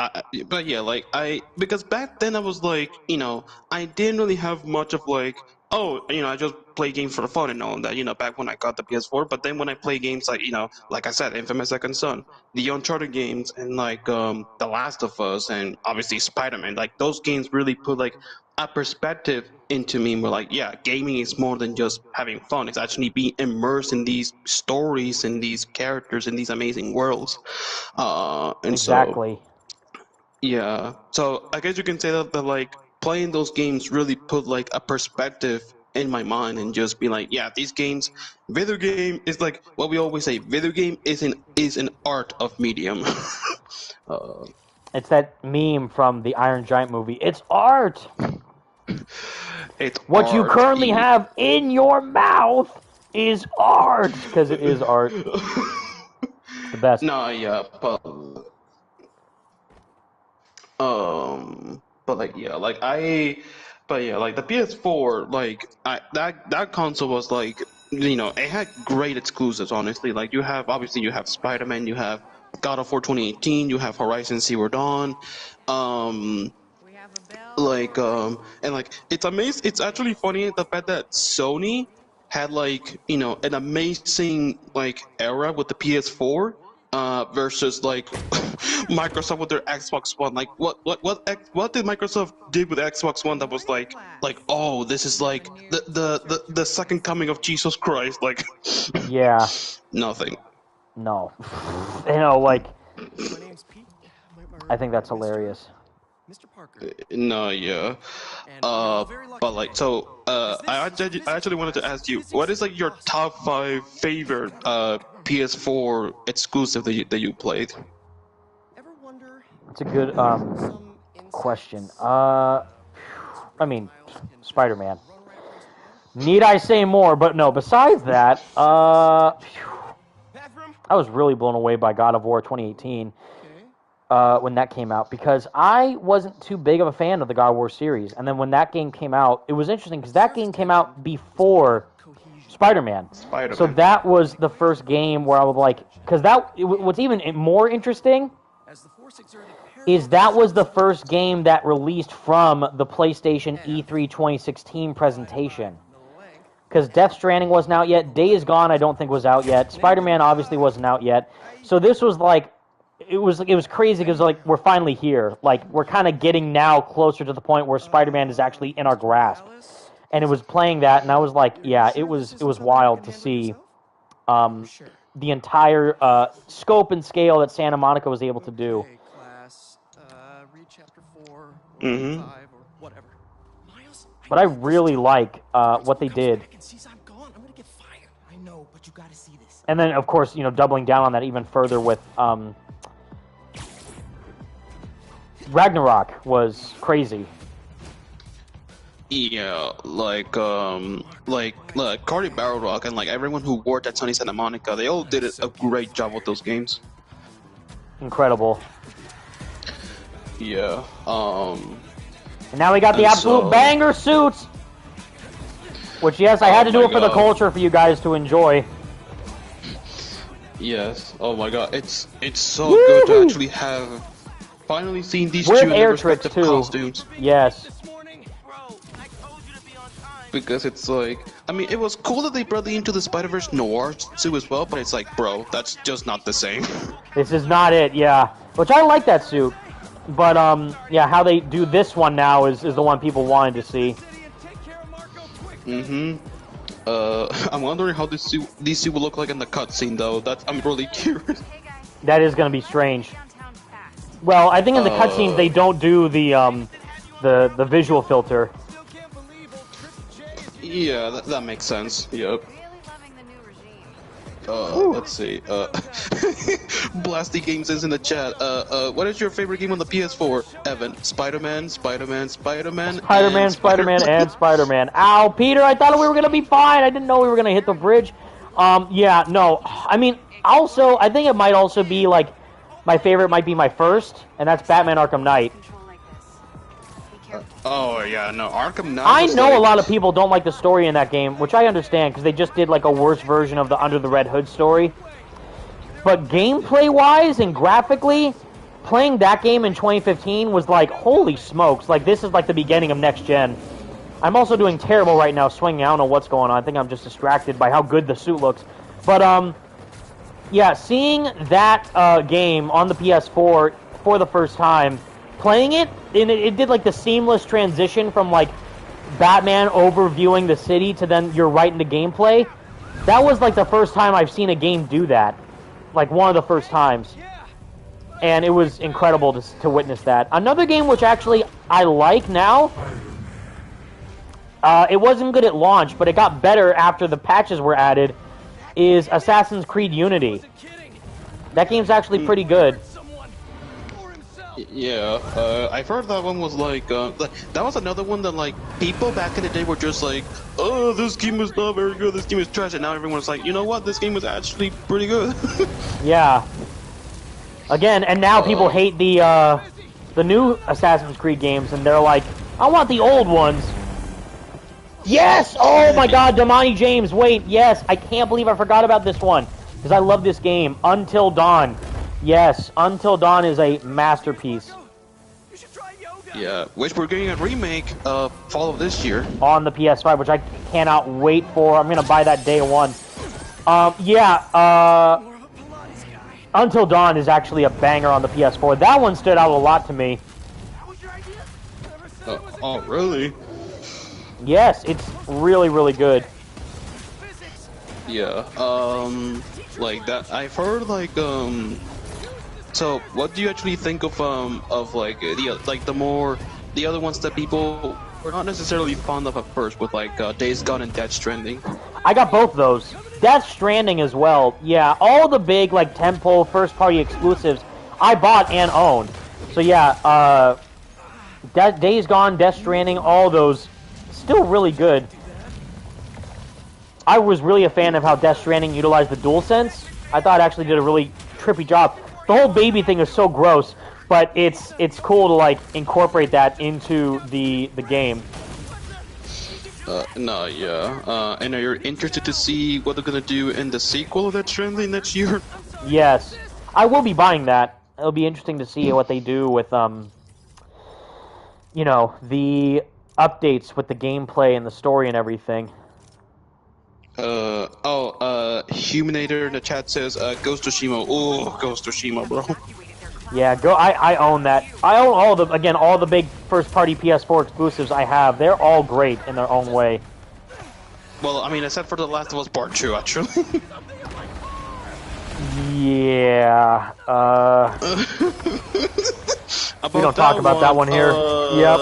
because back then I was like, you know, I didn't really have much of like, oh, you know, I just play games for fun and all that, you know, back when I got the PS4. But then when I play games like, you know, like I said, Infamous Second Son, the Uncharted games, and like The Last of Us, and obviously Spider-Man, like those games really put like a perspective into me where like, yeah, gaming is more than just having fun. It's actually being immersed in these stories and these characters and these amazing worlds. And so Exactly. yeah, so I guess you can say that like playing those games really put like a perspective in my mind and just be like, yeah, these games, video game is like what we always say, video game is an art of medium. It's that meme from the Iron Giant movie. It's art. It's What you art. currently have in your mouth is art, because it is art. The best. No, yeah, but like yeah, but yeah, like the PS4, like that console was like, you know, it had great exclusives. Honestly, like obviously you have Spider-Man, you have God of War 2018, you have Horizon Zero Dawn, um, and like it's amazing. It's actually funny the fact that Sony had like, you know, an amazing like era with the PS4 versus like Microsoft with their Xbox One. Like what did Microsoft did with Xbox One that was like, oh, this is like the second coming of Jesus Christ? Like Yeah. nothing. No. You know, like, My name's Pete. I think that's hilarious. Mr. Parker. No, yeah. And we're very lucky But like, so, I actually wanted to ask you, what is like your top 5 favorite PS4 exclusive that you played? Ever wonder It's a good some question. insects I mean, can Spider-Man. run right across the path? Need I say more? But no. Besides that, Bathroom? I was really blown away by God of War 2018 Okay. when that came out, because I wasn't too big of a fan of the God of War series. And then when that game came out, it was interesting because that game came out before Spider-Man. Spider-Man. So that was the first game where I was like, because what's even more interesting As the force exerted is that was the first game that released from the PlayStation E3 2016 presentation. Because Death Stranding wasn't out yet. Days Gone, I don't think was out yet. Spider-Man obviously wasn't out yet. So this was like, it was crazy because like we're finally here. Like we're kind of getting now closer to the point where Spider-Man is actually in our grasp. And it was playing that, and I was like, yeah, it was wild to see the entire scope and scale that Santa Monica was able to do. Okay, class, read chapter 4 or Mhm. 5 or whatever. Miles, But I really like what they did. I can see I'm gone. I'm gonna get fired. I know, but you gotta see this. And then, of course, you know, doubling down on that even further with Ragnarok was crazy. Yeah, like Cardi Barrel Rock and like everyone who worked at Sony Santa Monica, they all did a great job with those games. Incredible. Yeah. And now we got the absolute banger suits! Which, yes, I had to do it for the culture for you guys to enjoy. Yes. Oh my god, it's so good to actually have finally seen these two in their respective costumes. Yes. Because it's like, I mean, it was cool that they brought the Into the Spider-Verse Noir suit as well, but it's like, bro, that's just not the same. This is not it, yeah. Which I like that suit. But, yeah, how they do this one now is the one people wanted to see. Mm-hmm. I'm wondering how these two will look like in the cutscene, though. I'm really curious. That is going to be strange. Well, I think in the cutscenes they don't do the visual filter. Yeah, that makes sense. Yep. Let's see. Blasty Games is in the chat. What is your favorite game on the PS4, Evan? Spider-Man, Spider-Man, Spider-Man, and Spider-Man. Ow, Peter, I thought we were going to be fine. I didn't know we were going to hit the bridge. Yeah, no. I mean, also, I think it might also be, like, my favorite might be my first, and that's Batman Arkham Knight. Oh, yeah, no, Arkham Knight. I know a lot of people don't like the story in that game, which I understand, because they just did, like, a worse version of the Under the Red Hood story. But gameplay-wise and graphically, playing that game in 2015 was like, holy smokes, like, this is like the beginning of next gen. I'm also doing terrible right now swinging. I don't know what's going on. I think I'm just distracted by how good the suit looks. But, yeah, seeing that game on the PS4 for the first time, playing it, and it did, like, the seamless transition from, like, Batman overviewing the city to then you're right into gameplay. That was, like, the first time I've seen a game do that. Like, one of the first times. And it was incredible to witness that. Another game which actually I like now, it wasn't good at launch, but it got better after the patches were added, is Assassin's Creed Unity. That game's actually pretty good. Yeah, I've heard that one was like, that was another one that, like, people back in the day were just like, oh, this game is not very good, this game is trash, and now everyone's like, you know what, this game is actually pretty good. Yeah. Again, and now people hate the new Assassin's Creed games, and they're like, I want the old ones. Yes! Oh my god, Damani James, wait, yes, I can't believe I forgot about this one, because I love this game, Until Dawn. Yes, Until Dawn is a masterpiece. Yeah, which we're getting a remake fall of this year. On the PS5, which I cannot wait for. I'm going to buy that day one. Until Dawn is actually a banger on the PS4. That one stood out a lot to me. Oh, really? Yes, it's really, really good. Yeah, like that, I've heard, like, so, what do you actually think of like the other ones that people were not necessarily fond of at first, with like Days Gone and Death Stranding? I got both of those. Death Stranding as well. Yeah, all the big like tentpole first-party exclusives I bought and owned. So yeah, Days Gone, Death Stranding, all those still really good. I was really a fan of how Death Stranding utilized the DualSense. I thought it actually did a really trippy job. The whole baby thing is so gross, but it's cool to like incorporate that into the game. No, yeah. And are you interested to see what they're gonna do in the sequel of Death Stranding next year? Yes, I will be buying that. It'll be interesting to see what they do with you know, the updates with the gameplay and the story and everything. Huminator in the chat says, Ghost of Tsushima. Oh, Ghost of Tsushima, bro. Yeah, I own that. I own all the big first-party PS4 exclusives I have. They're all great in their own way. Well, I mean, except for The Last of Us Part 2, actually. Yeah, we don't talk about that one here. Yep.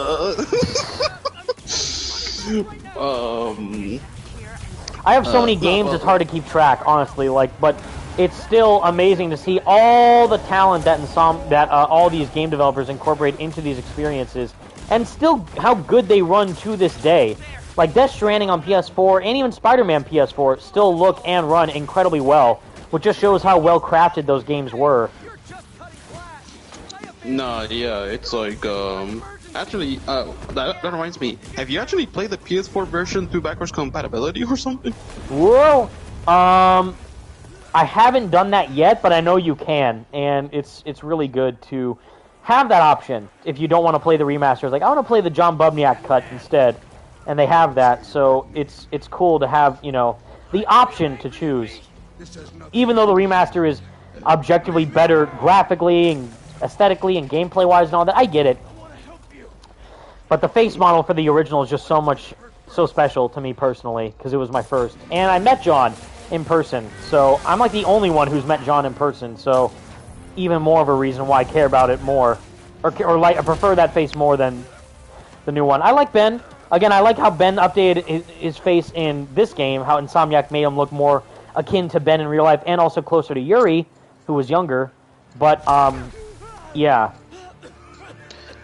I have so many games, it's hard to keep track, honestly. Like, but it's still amazing to see all the talent that all these game developers incorporate into these experiences, and still how good they run to this day. Like Death Stranding on PS4 and even Spider-Man PS4 still look and run incredibly well, which just shows how well crafted those games were. Nah, yeah, it's like, actually, that reminds me, have you actually played the PS4 version through backwards compatibility or something? Whoa! I haven't done that yet, but I know you can, and it's really good to have that option if you don't want to play the remasters. Like, I want to play the John Bubniak cut instead, and they have that, so it's cool to have, you know, the option to choose. Even though the remaster is objectively better graphically and aesthetically and gameplay-wise and all that, I get it. But the face model for the original is just so special to me personally, because it was my first. And I met John in person, so I'm like the only one who's met John in person, so even more of a reason why I care about it more, or like I prefer that face more than the new one. I like Ben. Again, I like how Ben updated his face in this game, how Insomniac made him look more akin to Ben in real life, and also closer to Yuri, who was younger. But yeah.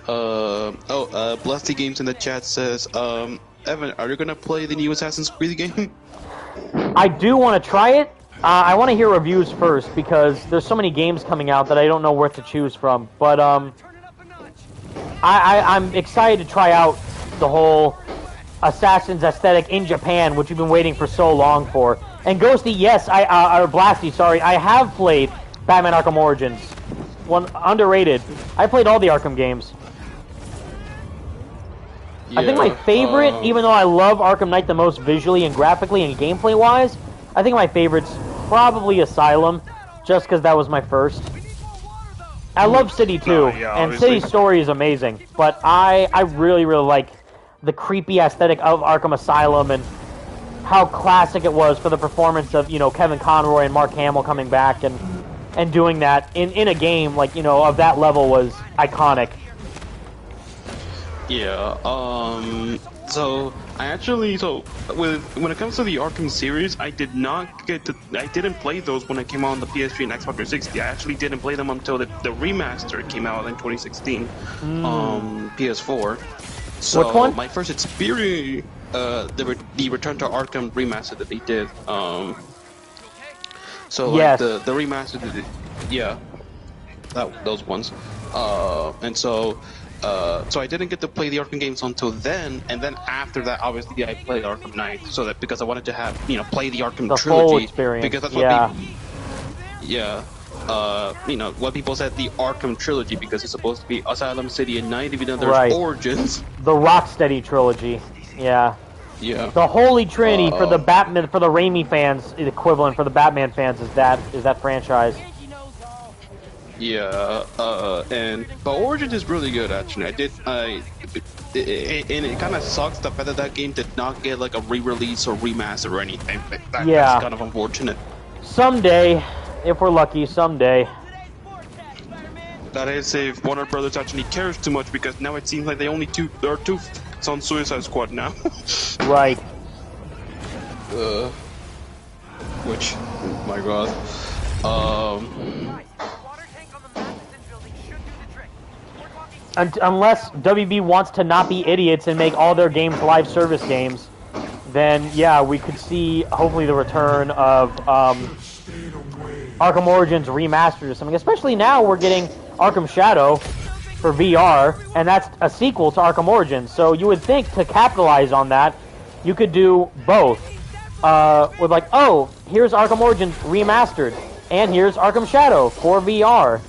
Blusty Games in the chat says, Evan, are you gonna play the new Assassin's Creed game? I do want to try it. I want to hear reviews first, because there's so many games coming out that I don't know where to choose from. But I'm excited to try out the whole Assassin's aesthetic in Japan, which we've been waiting for so long for. And Ghosty, yes, or Blasty, sorry, I have played Batman Arkham Origins. One underrated. I played all the Arkham games. Yeah, I think my favorite, even though I love Arkham Knight the most visually and graphically and gameplay-wise, I think my favorite's probably Asylum, just because that was my first. I love City too, and City's story is amazing, but I really, really like the creepy aesthetic of Arkham Asylum and how classic it was for the performance of, you know, Kevin Conroy and Mark Hamill coming back and doing that in a game, like, you know, of that level was iconic. Yeah, so when it comes to the Arkham series, I didn't play those when it came out on the PS3 and Xbox 360. I actually didn't play them until the remaster came out in 2016, PS4. So which one? My first experience, the Return to Arkham remaster that they did. So like yes. the remaster, yeah, those ones, and so. So I didn't get to play the Arkham games until then, and then after that, obviously, I played Arkham Knight, so that because I wanted to have, you know, play the Arkham trilogy, full experience. Because that's what you know, what people said, the Arkham trilogy, because it's supposed to be Asylum, City, and Night, even though there's Origins. The Rocksteady trilogy, yeah. Yeah. The Holy Trinity for the Batman, for the Raimi fans, the equivalent for the Batman fans is that franchise. Yeah, but Origins is really good actually. And it kind of sucks the fact that that game did not get like a re-release or remaster or anything. That's kind of unfortunate. Someday, if we're lucky, someday. That is if Warner Brothers actually cares too much, because now it seems like there are two on Suicide Squad now. Right. Which, my God. Unless WB wants to not be idiots and make all their games live service games, then yeah, we could see hopefully the return of Arkham Origins remastered or something. Especially now we're getting Arkham Shadow for VR, and that's a sequel to Arkham Origins. So you would think to capitalize on that, you could do both. With like, oh, here's Arkham Origins remastered, and here's Arkham Shadow for VR.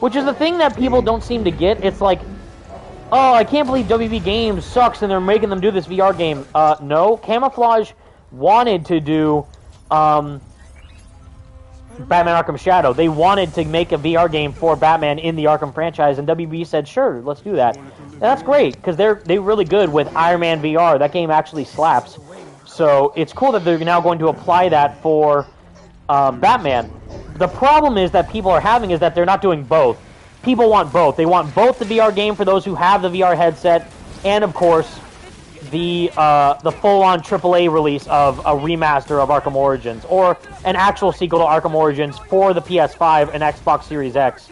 Which is the thing that people don't seem to get. It's like, oh, I can't believe WB Games sucks and they're making them do this VR game. No, Camouflage wanted to do Batman Arkham Shadow. They wanted to make a VR game for Batman in the Arkham franchise, and WB said, sure, let's do that. And that's great, because they're really good with Iron Man VR. That game actually slaps. So it's cool that they're now going to apply that for Batman. The problem is that people are having is that they're not doing both. People want both. They want both the VR game for those who have the VR headset, and of course, the full-on AAA release of a remaster of Arkham Origins, or an actual sequel to Arkham Origins for the PS5 and Xbox Series X.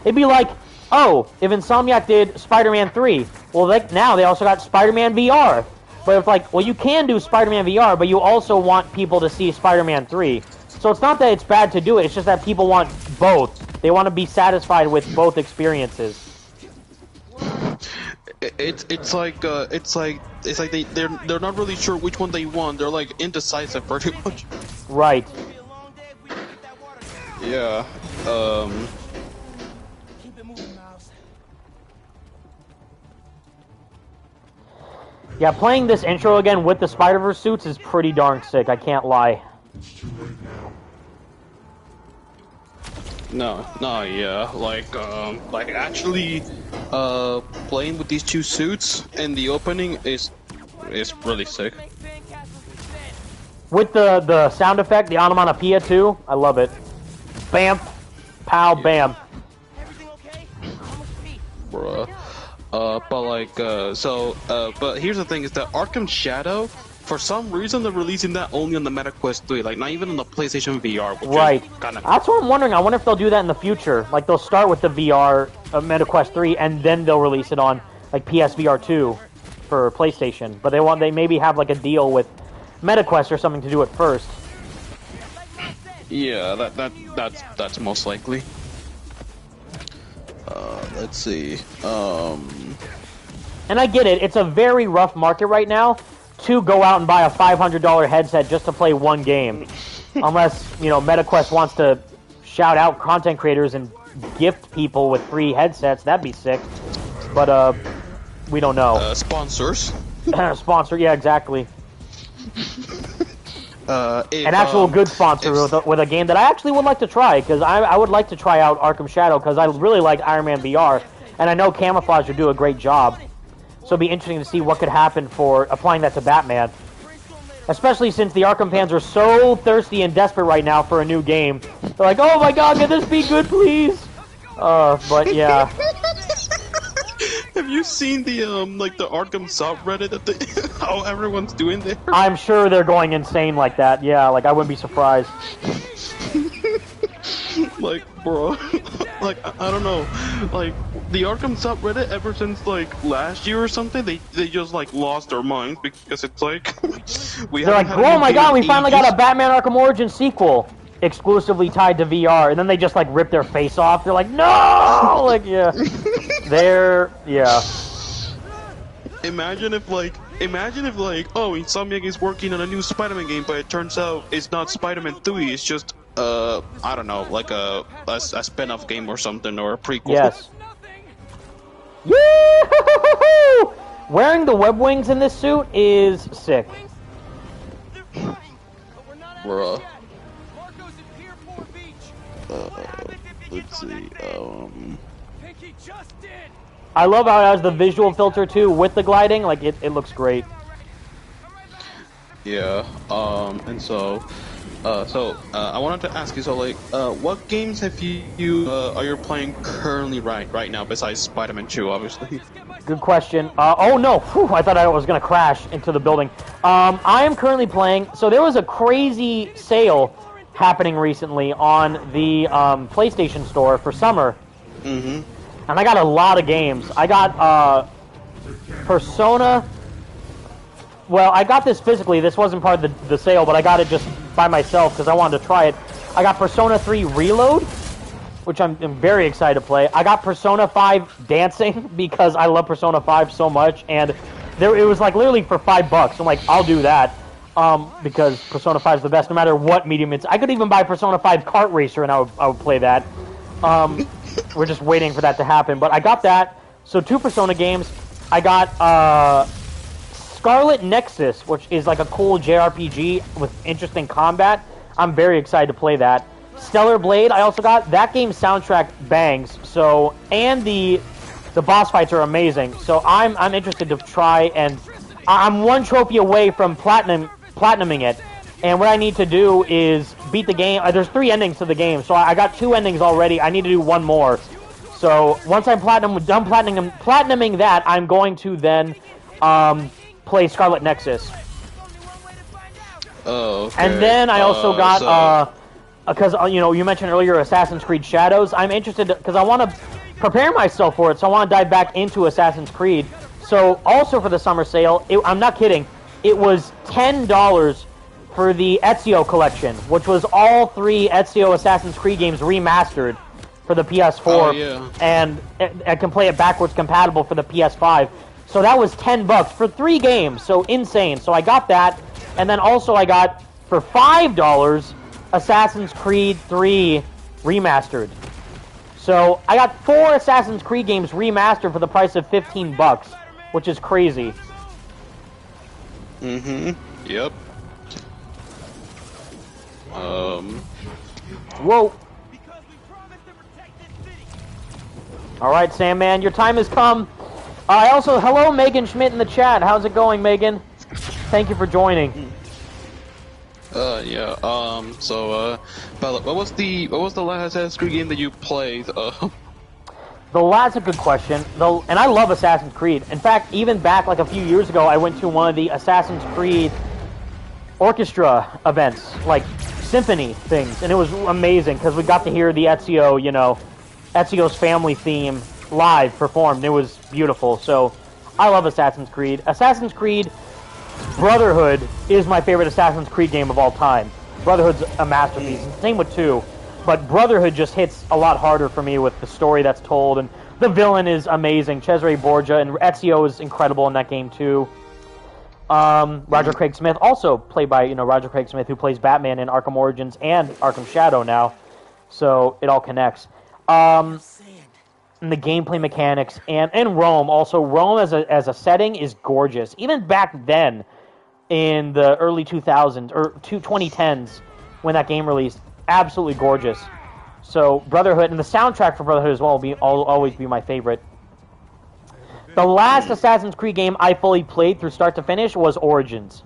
It'd be like, oh, if Insomniac did Spider-Man 3, well, now they also got Spider-Man VR. But it's like, well, you can do Spider-Man VR, but you also want people to see Spider-Man 3. So it's not that it's bad to do it, it's just that people want both. They want to be satisfied with both experiences. It's like they're not really sure which one they want. They're like indecisive pretty much. Right. Yeah. Yeah, playing this intro again with the Spider-Verse suits is pretty darn sick, I can't lie. No, yeah, like actually, playing with these two suits in the opening is really sick. With the sound effect, the onomatopoeia too, I love it. Bam, pow, bam. Bruh. But here's the thing: is that Arkham Shadow, for some reason, they're releasing that only on the MetaQuest 3, like not even on the PlayStation VR. Which right. Is kinda... That's what I'm wondering. I wonder if they'll do that in the future. Like they'll start with the VR MetaQuest 3, and then they'll release it on like PSVR 2 for PlayStation. But they maybe have like a deal with MetaQuest or something to do it first. Yeah, that's most likely. Let's see. And I get it. It's a very rough market right now to go out and buy a $500 headset just to play one game. Unless, MetaQuest wants to shout out content creators and gift people with free headsets. That'd be sick. But, we don't know. Sponsors. Sponsor, yeah, exactly. An actual good sponsor with a game that I actually would like to try, because I would like to try out Arkham Shadow, because I really like Iron Man VR, and I know Camouflage would do a great job. So it'd be interesting to see what could happen for applying that to Batman. Especially since the Arkham fans are so thirsty and desperate right now for a new game. They're like, oh my god, can this be good, please? But yeah. Have you seen the the Arkham subreddit that how everyone's doing there? I'm sure they're going insane like that. Yeah, like I wouldn't be surprised. Like, bro, like I don't know, like the Arkham subreddit ever since like last year or something, they just like lost their minds because it's like they're like, oh my god, we finally got a Batman Arkham Origins sequel exclusively tied to VR, and then they just like rip their face off. They're like, no, like yeah. Yeah. Imagine if like, oh, Insomniac is working on a new Spider-Man game, but it turns out it's not Spider-Man 3, it's just, I don't know, like a spin-off game or something, or a prequel. Yes. Yee-hoo-hoo-hoo-hoo! Wearing the web wings in this suit is sick. Bruh. Let's see, I love how it has the visual filter too with the gliding. Like it looks great. Yeah. And so I wanted to ask you. So like, what games have you are you playing currently right now besides Spider-Man 2, obviously? Good question. Oh no! Whew, I thought I was gonna crash into the building. I am currently playing. So there was a crazy sale happening recently on the PlayStation Store for summer. Mm-hmm. And I got a lot of games. I got Persona. Well, I got this physically. This wasn't part of the sale, but I got it just by myself because I wanted to try it. I got Persona 3 Reload, which I'm very excited to play. I got Persona 5 Dancing because I love Persona 5 so much, and it was like literally for $5. I'm like, I'll do that because Persona 5 is the best no matter what medium it's. I could even buy Persona 5 Kart Racer and I would play that. We're just waiting for that to happen, but I got that. So 2 Persona games. I got Scarlet Nexus, which is like a cool JRPG with interesting combat. I'm very excited to play that. Stellar Blade, I also got. That game's soundtrack bangs. So, and the boss fights are amazing. So I'm interested to try, and I'm 1 trophy away from platinuming it. And what I need to do is beat the game. There's 3 endings to the game, so I got 2 endings already. I need to do 1 more. So once I'm done platinuming that, I'm going to then play Scarlet Nexus. Oh, okay. And then I also got because you mentioned earlier Assassin's Creed Shadows. I'm interested because I want to prepare myself for it. So I want to dive back into Assassin's Creed. So also for the summer sale, I'm not kidding. It was $10 for the Ezio collection, which was all 3 Ezio Assassin's Creed games remastered for the PS4, oh, yeah. and I can play it backwards compatible for the PS5. So that was $10 for 3 games. So insane. So I got that, and then also I got for $5 Assassin's Creed 3 remastered. So I got 4 Assassin's Creed games remastered for the price of $15, which is crazy. Yep. Whoa. All right, Sandman, your time has come. Hello, Megan Schmidt in the chat. How's it going, Megan? Thank you for joining. Yeah. Bella, what was the last Assassin's Creed game that you played? That's a good question. And I love Assassin's Creed. In fact, even back like a few years ago, I went to one of the Assassin's Creed orchestra events, like symphony things, and it was amazing because we got to hear the Ezio's family theme live performed. It was beautiful. So I love Assassin's Creed. Assassin's Creed Brotherhood is my favorite Assassin's Creed game of all time. Brotherhood's a masterpiece. Same with 2. But Brotherhood just hits a lot harder for me with the story that's told, and the villain is amazing. Cesare Borgia, and Ezio is incredible in that game too. Roger Craig Smith, also played by Roger Craig Smith, who plays Batman in Arkham Origins and Arkham Shadow now. So it all connects. And the gameplay mechanics, and Rome. Also, Rome as a setting is gorgeous. Even back then, in the early 2000s or 2010s, when that game released, absolutely gorgeous. So Brotherhood, and the soundtrack for Brotherhood as well will always be my favorite. The last Assassin's Creed game I fully played through start to finish was Origins.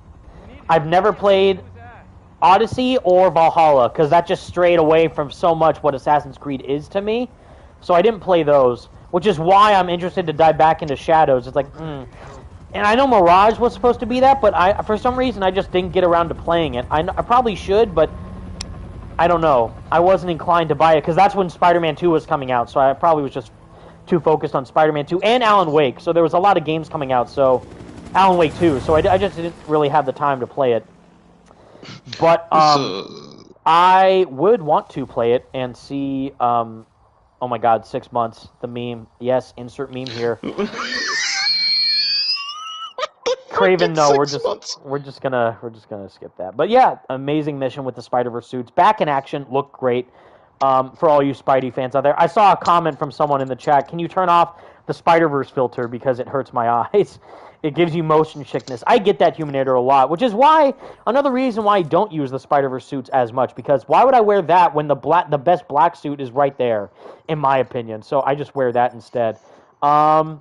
I've never played Odyssey or Valhalla because that just strayed away from so much what Assassin's Creed is to me. So I didn't play those, which is why I'm interested to dive back into Shadows. It's like, And I know Mirage was supposed to be that, but for some reason I just didn't get around to playing it. I probably should, but I don't know. I wasn't inclined to buy it because that's when Spider-Man 2 was coming out, so I probably was just too focused on Spider-Man 2 and Alan Wake. So there was a lot of games coming out, so Alan Wake 2. So I just didn't really have the time to play it. But I would want to play it and see. Oh my God, 6 months. The meme. Yes, insert meme here. Craven, no, we're just gonna skip that. But yeah, amazing mission with the Spider-Verse suits. Back in action, looked great. For all you Spidey fans out there, I saw a comment from someone in the chat. Can you turn off the Spider-Verse filter because it hurts my eyes? It gives you motion sickness. I get that, Humanator, a lot, which is why another reason why I don't use the Spider-Verse suits as much, because why would I wear that when the best black suit is right there, in my opinion? So I just wear that instead. I'm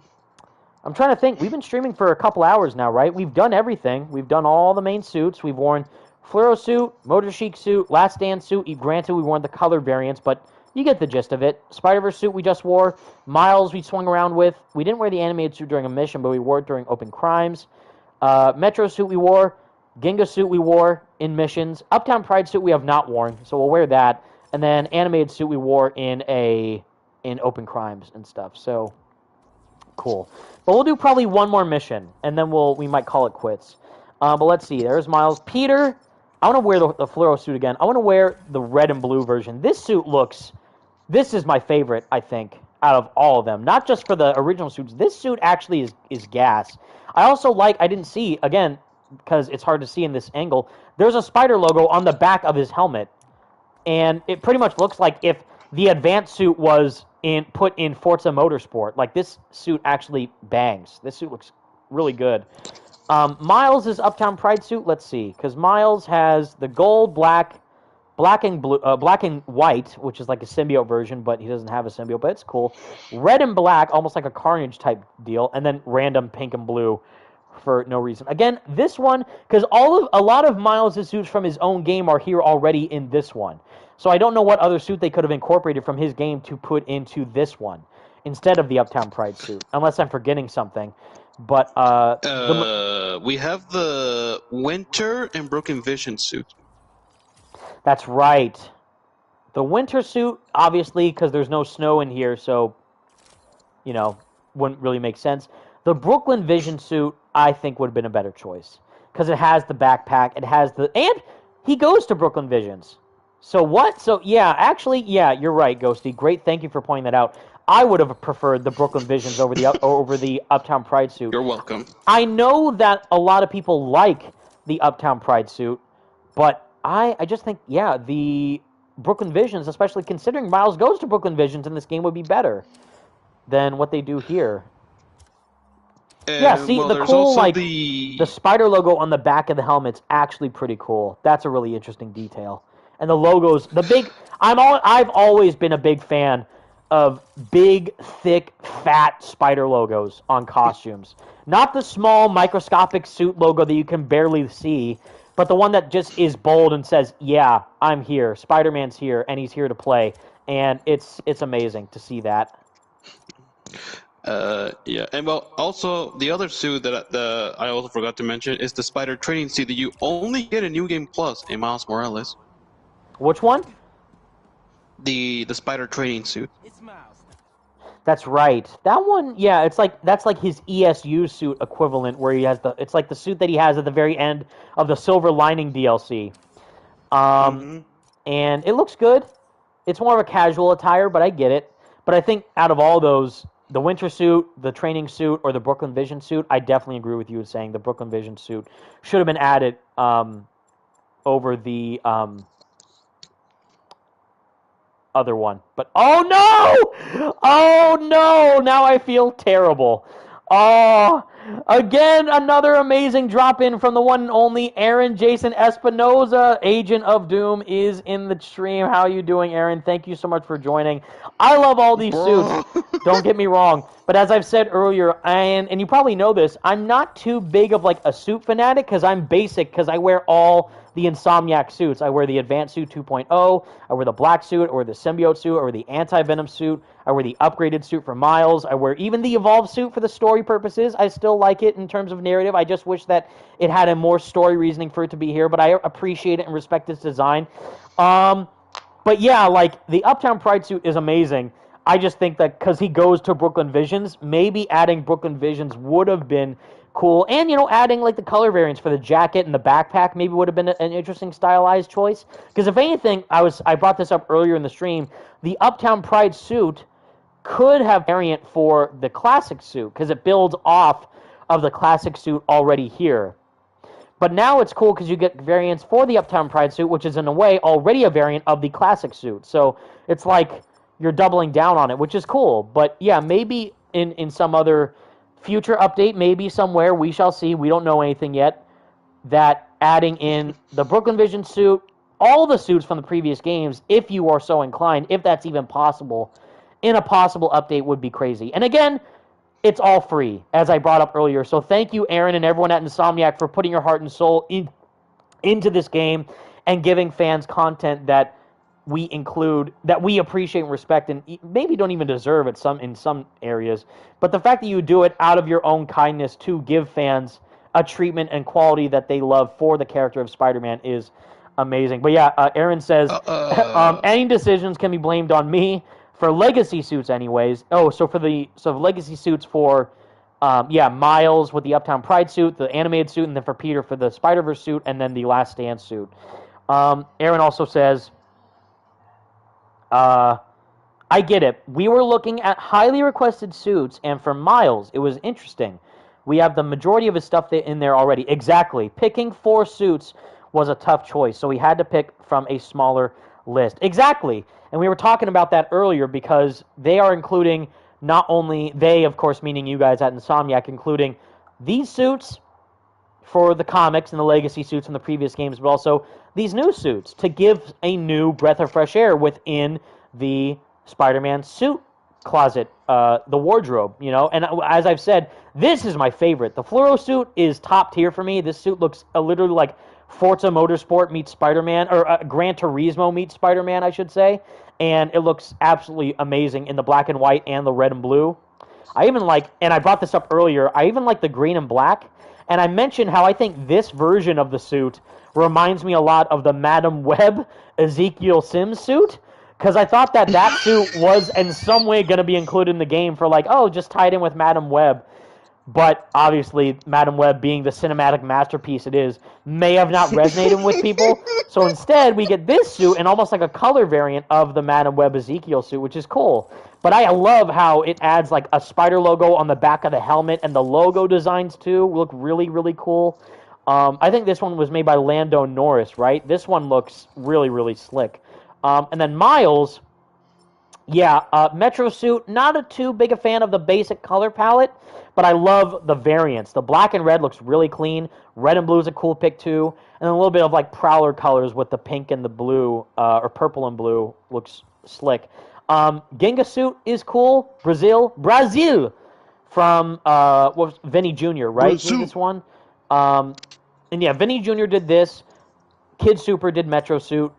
trying to think. We've been streaming for a couple hours now, right? We've done everything. We've done all the main suits. We've worn Fluoro suit, Motor Chic suit, Last Stand suit. Granted, we worn the color variants, but you get the gist of it. Spider-Verse suit we just wore. Miles we swung around with. We didn't wear the animated suit during a mission, but we wore it during Open Crimes. Metro suit we wore. Ginga suit we wore in missions. Uptown Pride suit we have not worn, so we'll wear that. And then animated suit we wore in Open Crimes and stuff. So cool. But we'll do probably one more mission, and then we might call it quits. But let's see. There's Miles. Peter, I want to wear the fluoro suit again. I want to wear the red and blue version. This suit looks... This is my favorite, I think, out of all of them. Not just for the original suits. This suit actually is gas. I also I didn't see, again, because it's hard to see in this angle, there's a spider logo on the back of his helmet. And it pretty much looks like if the advanced suit was put in Forza Motorsport. Like, this suit actually bangs. This suit looks really good. Miles' Uptown Pride suit, let's see. Because Miles has the gold, black and blue, black and white, which is like a symbiote version, but he doesn't have a symbiote, but it's cool. Red and black, almost like a Carnage type deal, and then random pink and blue for no reason. Again, this one, because a lot of Miles' suits from his own game are here already in this one. So I don't know what other suit they could have incorporated from his game to put into this one. instead of the Uptown Pride suit, unless I'm forgetting something. But We have the Winter and Broken Vision suit. that's right. The winter suit, obviously, because there's no snow in here, so, wouldn't really make sense. The Brooklyn Vision suit, I think, would have been a better choice. Because it has the backpack, and he goes to Brooklyn Visions. So what? So, yeah, actually, yeah, you're right, Ghosty. Great, thank you for pointing that out. I would have preferred the Brooklyn Visions over the Uptown Pride suit. You're welcome. I know that a lot of people like the Uptown Pride suit, but I just think, yeah, the Brooklyn Visions, especially considering Miles goes to Brooklyn Visions in this game, would be better than what they do here. And, yeah, see, well, the there's cool, also like, the spider logo on the back of the helmet's actually pretty cool. That's a really interesting detail. And the logos, I've always been a big fan of big, thick, fat spider logos on costumes. Not the small, microscopic suit logo that you can barely see, but the one that just is bold and says, yeah, I'm here. Spider-Man's here, and he's here to play. And it's amazing to see that. Yeah, and well, also the other suit that I also forgot to mention is the Spider Training suit that you only get in New Game Plus in Miles Morales. Which one? The Spider Training suit. It's Miles. That's right. That one, yeah, that's like his ESU suit equivalent, where he has it's like the suit that he has at the very end of the Silver Lining DLC. And it looks good. It's more of a casual attire, but I get it. But I think out of all those, the winter suit, the training suit, or the Brooklyn Vision suit, I definitely agree with you in saying the Brooklyn Vision suit should have been added over the other one. But oh no! Now I feel terrible. Oh, again, another amazing drop-in from the one and only Aaron Jason Espinoza, Agent of Doom, is in the stream. How are you doing, Aaron? Thank you so much for joining. I love all these suits. Don't get me wrong. But as I've said earlier, and you probably know this, I'm not too big of like a suit fanatic because I'm basic because I wear all the Insomniac suits. I wear the Advanced Suit 2.0, I wear the Black Suit, I wear the Symbiote Suit, I wear the Anti-Venom Suit, I wear the upgraded suit for Miles, I wear even the Evolved Suit for the story purposes. I still like it in terms of narrative. I just wish that it had a more story reasoning for it to be here, but I appreciate it and respect its design. But yeah, like, the Uptown Pride suit is amazing. I just think that because he goes to Brooklyn Visions, maybe adding Brooklyn Visions would have been cool. And, adding, like, the color variants for the jacket and the backpack maybe would have been an interesting stylized choice. Because if anything, I brought this up earlier in the stream, the Uptown Pride suit could have variant for the classic suit, because it builds off of the classic suit already here. But now it's cool because you get variants for the Uptown Pride suit, which is in a way already a variant of the classic suit. So it's like you're doubling down on it, which is cool. But yeah, maybe in some other future update, maybe somewhere, we shall see, we don't know anything yet, that adding in the Brooklyn Vision suit, all the suits from the previous games, if you are so inclined, if that's even possible, in a possible update would be crazy. And again, it's all free, as I brought up earlier. So thank you, Aaron, and everyone at Insomniac for putting your heart and soul into this game and giving fans content that we include, that we appreciate and respect, and maybe don't even deserve it in some areas. But the fact that you do it out of your own kindness to give fans a treatment and quality that they love for the character of Spider-Man is amazing. But yeah, Aaron says, any decisions can be blamed on me. For legacy suits, anyways. Oh, so legacy suits for, Miles with the Uptown Pride suit, the animated suit, and then for Peter for the Spider-Verse suit, and then the Last Stand suit. Aaron also says, I get it. We were looking at highly requested suits, and for Miles, it was interesting. We have the majority of his stuff in there already. Exactly. Picking 4 suits was a tough choice, so we had to pick from a smaller list. Exactly. And we were talking about that earlier because they are including, not only they, of course, meaning you guys at Insomniac, including these suits for the comics and the legacy suits from the previous games, but also these new suits to give a new breath of fresh air within the Spider-Man suit closet, the wardrobe, And as I've said, this is my favorite. The fluoro suit is top tier for me. This suit looks literally like Forza Motorsport meets Spider-Man, or Gran Turismo meets Spider-Man, I should say. And it looks absolutely amazing in the black and white and the red and blue. I even like, and I brought this up earlier, I even like the green and black. And I mentioned how I think this version of the suit reminds me a lot of the Madam Web Ezekiel Sims suit. Because I thought that that suit was in some way going to be included in the game for like, oh, just tied in with Madam Web. But obviously, Madam Web, being the cinematic masterpiece it is, may have not resonated with people. So instead, we get this suit and almost like a color variant of the Madam Web Ezekiel suit, which is cool. But I love how it adds like a spider logo on the back of the helmet, and the logo designs too look really, really cool. I think this one was made by Lando Norris, right? This one looks really, really slick. And then Miles, yeah, Metro suit, not too big a fan of the basic color palette, but I love the variants. The black and red looks really clean. Red and blue is a cool pick too. And then a little bit of like Prowler colors with the pink and the blue, or purple and blue, looks slick. Genga suit is cool. Brazil, from what was Vinny Jr., right? Did this one. And yeah, Vinny Jr. did this. Kid Super did Metro suit.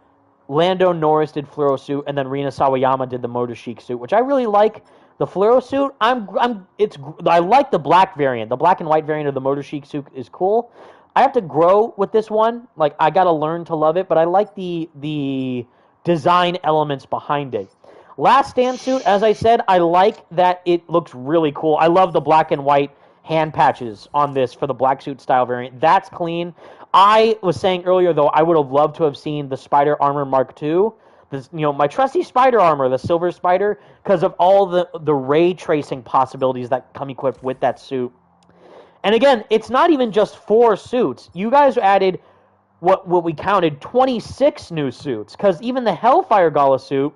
Lando Norris did Fluoro suit, and then Rina Sawayama did the Motor Chic suit, which I really like. The Fluoro suit, I like the black variant. The black and white variant of the Motor Chic suit is cool. I have to grow with this one. Like, I gotta learn to love it, but I like the design elements behind it. Last Stand suit, as I said, I like that it looks really cool. I love the black and white hand patches on this for the black suit style variant. That's clean. I was saying earlier, though, I would have loved to have seen the Spider Armor Mark II. This, my trusty Spider Armor, the Silver Spider, because of all the ray tracing possibilities that come equipped with that suit. And again, it's not even just 4 suits. You guys added, what we counted, 26 new suits, because even the Hellfire Gala suit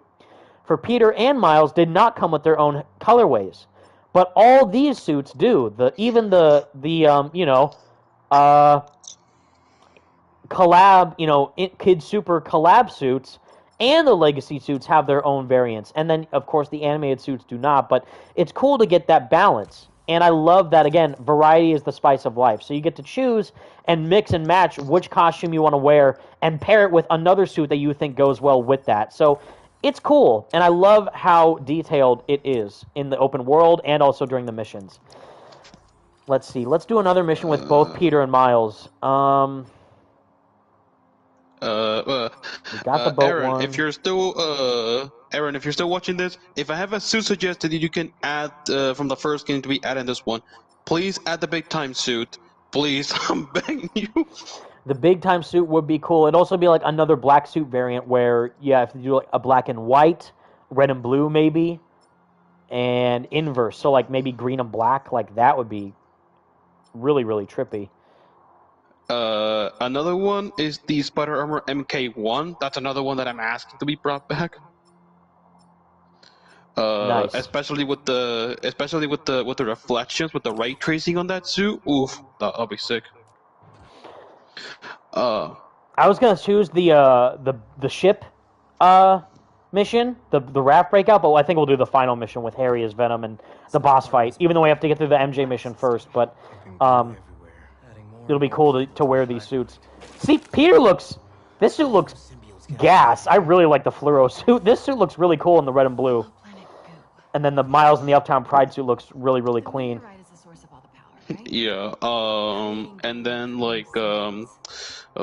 for Peter and Miles did not come with their own colorways. But all these suits do. Even the collab, Kid Super collab suits and the Legacy suits have their own variants. And then, of course, the animated suits do not. But it's cool to get that balance. And I love that, again, variety is the spice of life. So you get to choose and mix and match which costume you want to wear and pair it with another suit that you think goes well with that. So it's cool, and I love how detailed it is in the open world and also during the missions. Let's see. Let's do another mission with both Peter and Miles. We got the boat Aaron, one. if you're still watching this, if I have a suit suggested that you can add from the first game to be added in this one, please add the big time suit. Please, I'm begging you. The big time suit would be cool. It'd also be like another black suit variant where you have to do like a black and white, red and blue maybe, and inverse. So like maybe green and black. Like that would be really, really trippy. Another one is the Spider Armor MK1. That's another one that I'm asking to be brought back. Nice. Especially with the reflections, with the ray tracing on that suit. Oof, that'll be sick. I was gonna choose the ship mission, the raft breakout, but I think we'll do the final mission with Harry as Venom and the boss fight. Even though we have to get through the MJ mission first, but it'll be cool to wear these suits. See, this suit looks gas. I really like the fluoro suit. This suit looks really cool in the red and blue. And then the Miles and the Uptown Pride suit looks really, really clean. Yeah, and then like there'll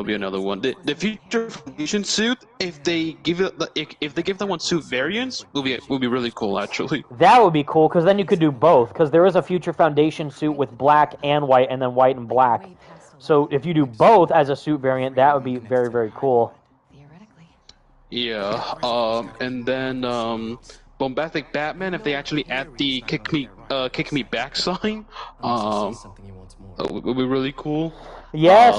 be another one. The Future Foundation suit, if they give that one suit variants, will be really cool actually. That would be cool because then you could do both. Because there is a Future Foundation suit with black and white, and then white and black. So if you do both as a suit variant, that would be very, very cool. Yeah, and then Bombastic Batman, if they actually add the kick me back sign, would be really cool. Yes,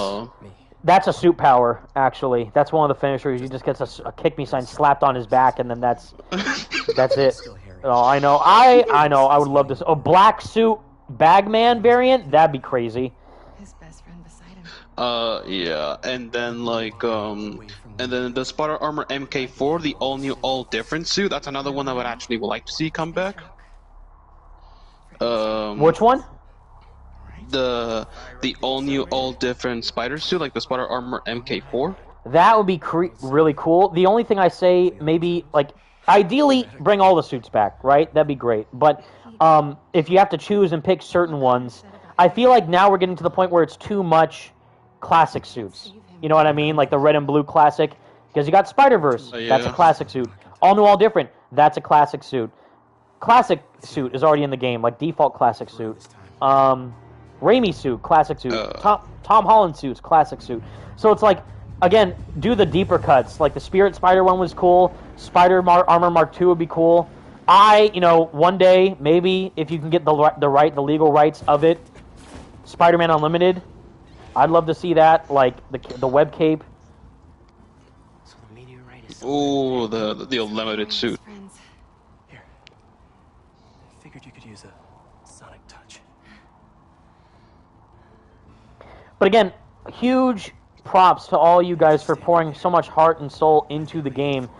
that's a suit power. Actually, that's one of the finishers. He just gets a kick me sign slapped on his back, and then that's it. Oh, I know. I know. I would love this. A black suit Bagman variant. That'd be crazy. His best friend beside him. Yeah, and then like and then the Spider Armor MK4, the all new, all different suit. That's another one I would like to see come back. Which one? the all new, all different spider suit, like the Spider Armor MK4? That would be really cool. The only thing I say, maybe, like, ideally, bring all the suits back, right? That'd be great. But if you have to choose and pick certain ones, I feel like now we're getting to the point where it's too much classic suits. You know what I mean? Like the red and blue classic. Because you got Spider-Verse, that's a classic suit. All new, all different, that's a classic suit. Classic suit is already in the game, like default classic suit. Raimi suit, classic suit. Tom Holland suits, classic suit. So it's like, again, do the deeper cuts. Like the Spirit Spider one was cool. Armor Mark II would be cool. One day, maybe, if you can get the legal rights of it, Spider-Man Unlimited, I'd love to see that. Like the web cape. So the meteorite is Oh, the unlimited suit. here. I figured you could use a sonic touch. But again, huge props to all you guys for pouring so much heart and soul into the game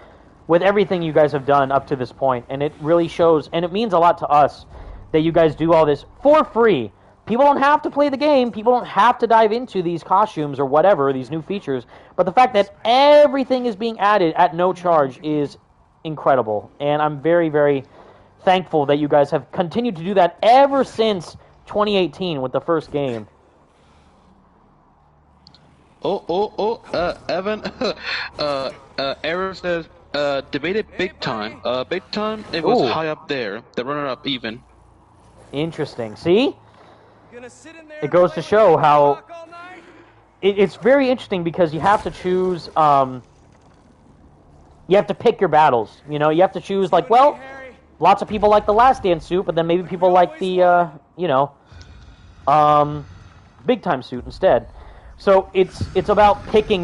with everything you guys have done up to this point. And it really shows, and it means a lot to us that you guys do all this for free. People don't have to play the game. People don't have to dive into these costumes or whatever, these new features. But the fact that everything is being added at no charge is incredible. And I'm very, very thankful that you guys have continued to do that ever since 2018 with the first game. Evan, Aaron says, debated big time. Big time, it was high up there. The runner-up even. Interesting. See? It goes to show how it's very interesting because you have to choose. You have to pick your battles. You know, you have to choose. Like, well, lots of people like the Last Dance suit, but then maybe people like the big time suit instead. So it's about picking.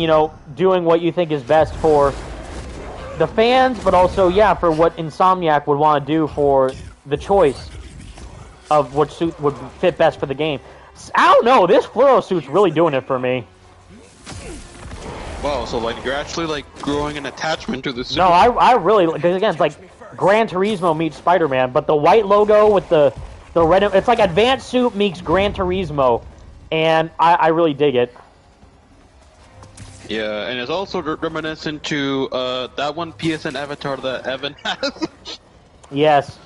Doing what you think is best for the fans, but also for what Insomniac would want to do for the choice of what suit would fit best for the game. I don't know, this fluoro suit's really doing it for me. Wow, so like you're actually like growing an attachment to the suit. No, I really, because again, it's like Gran Turismo meets Spider-Man, but the white logo with the red, it's like Advanced Suit meets Gran Turismo, and I really dig it. Yeah, and it's also reminiscent to that one PSN avatar that Evan has. Yes,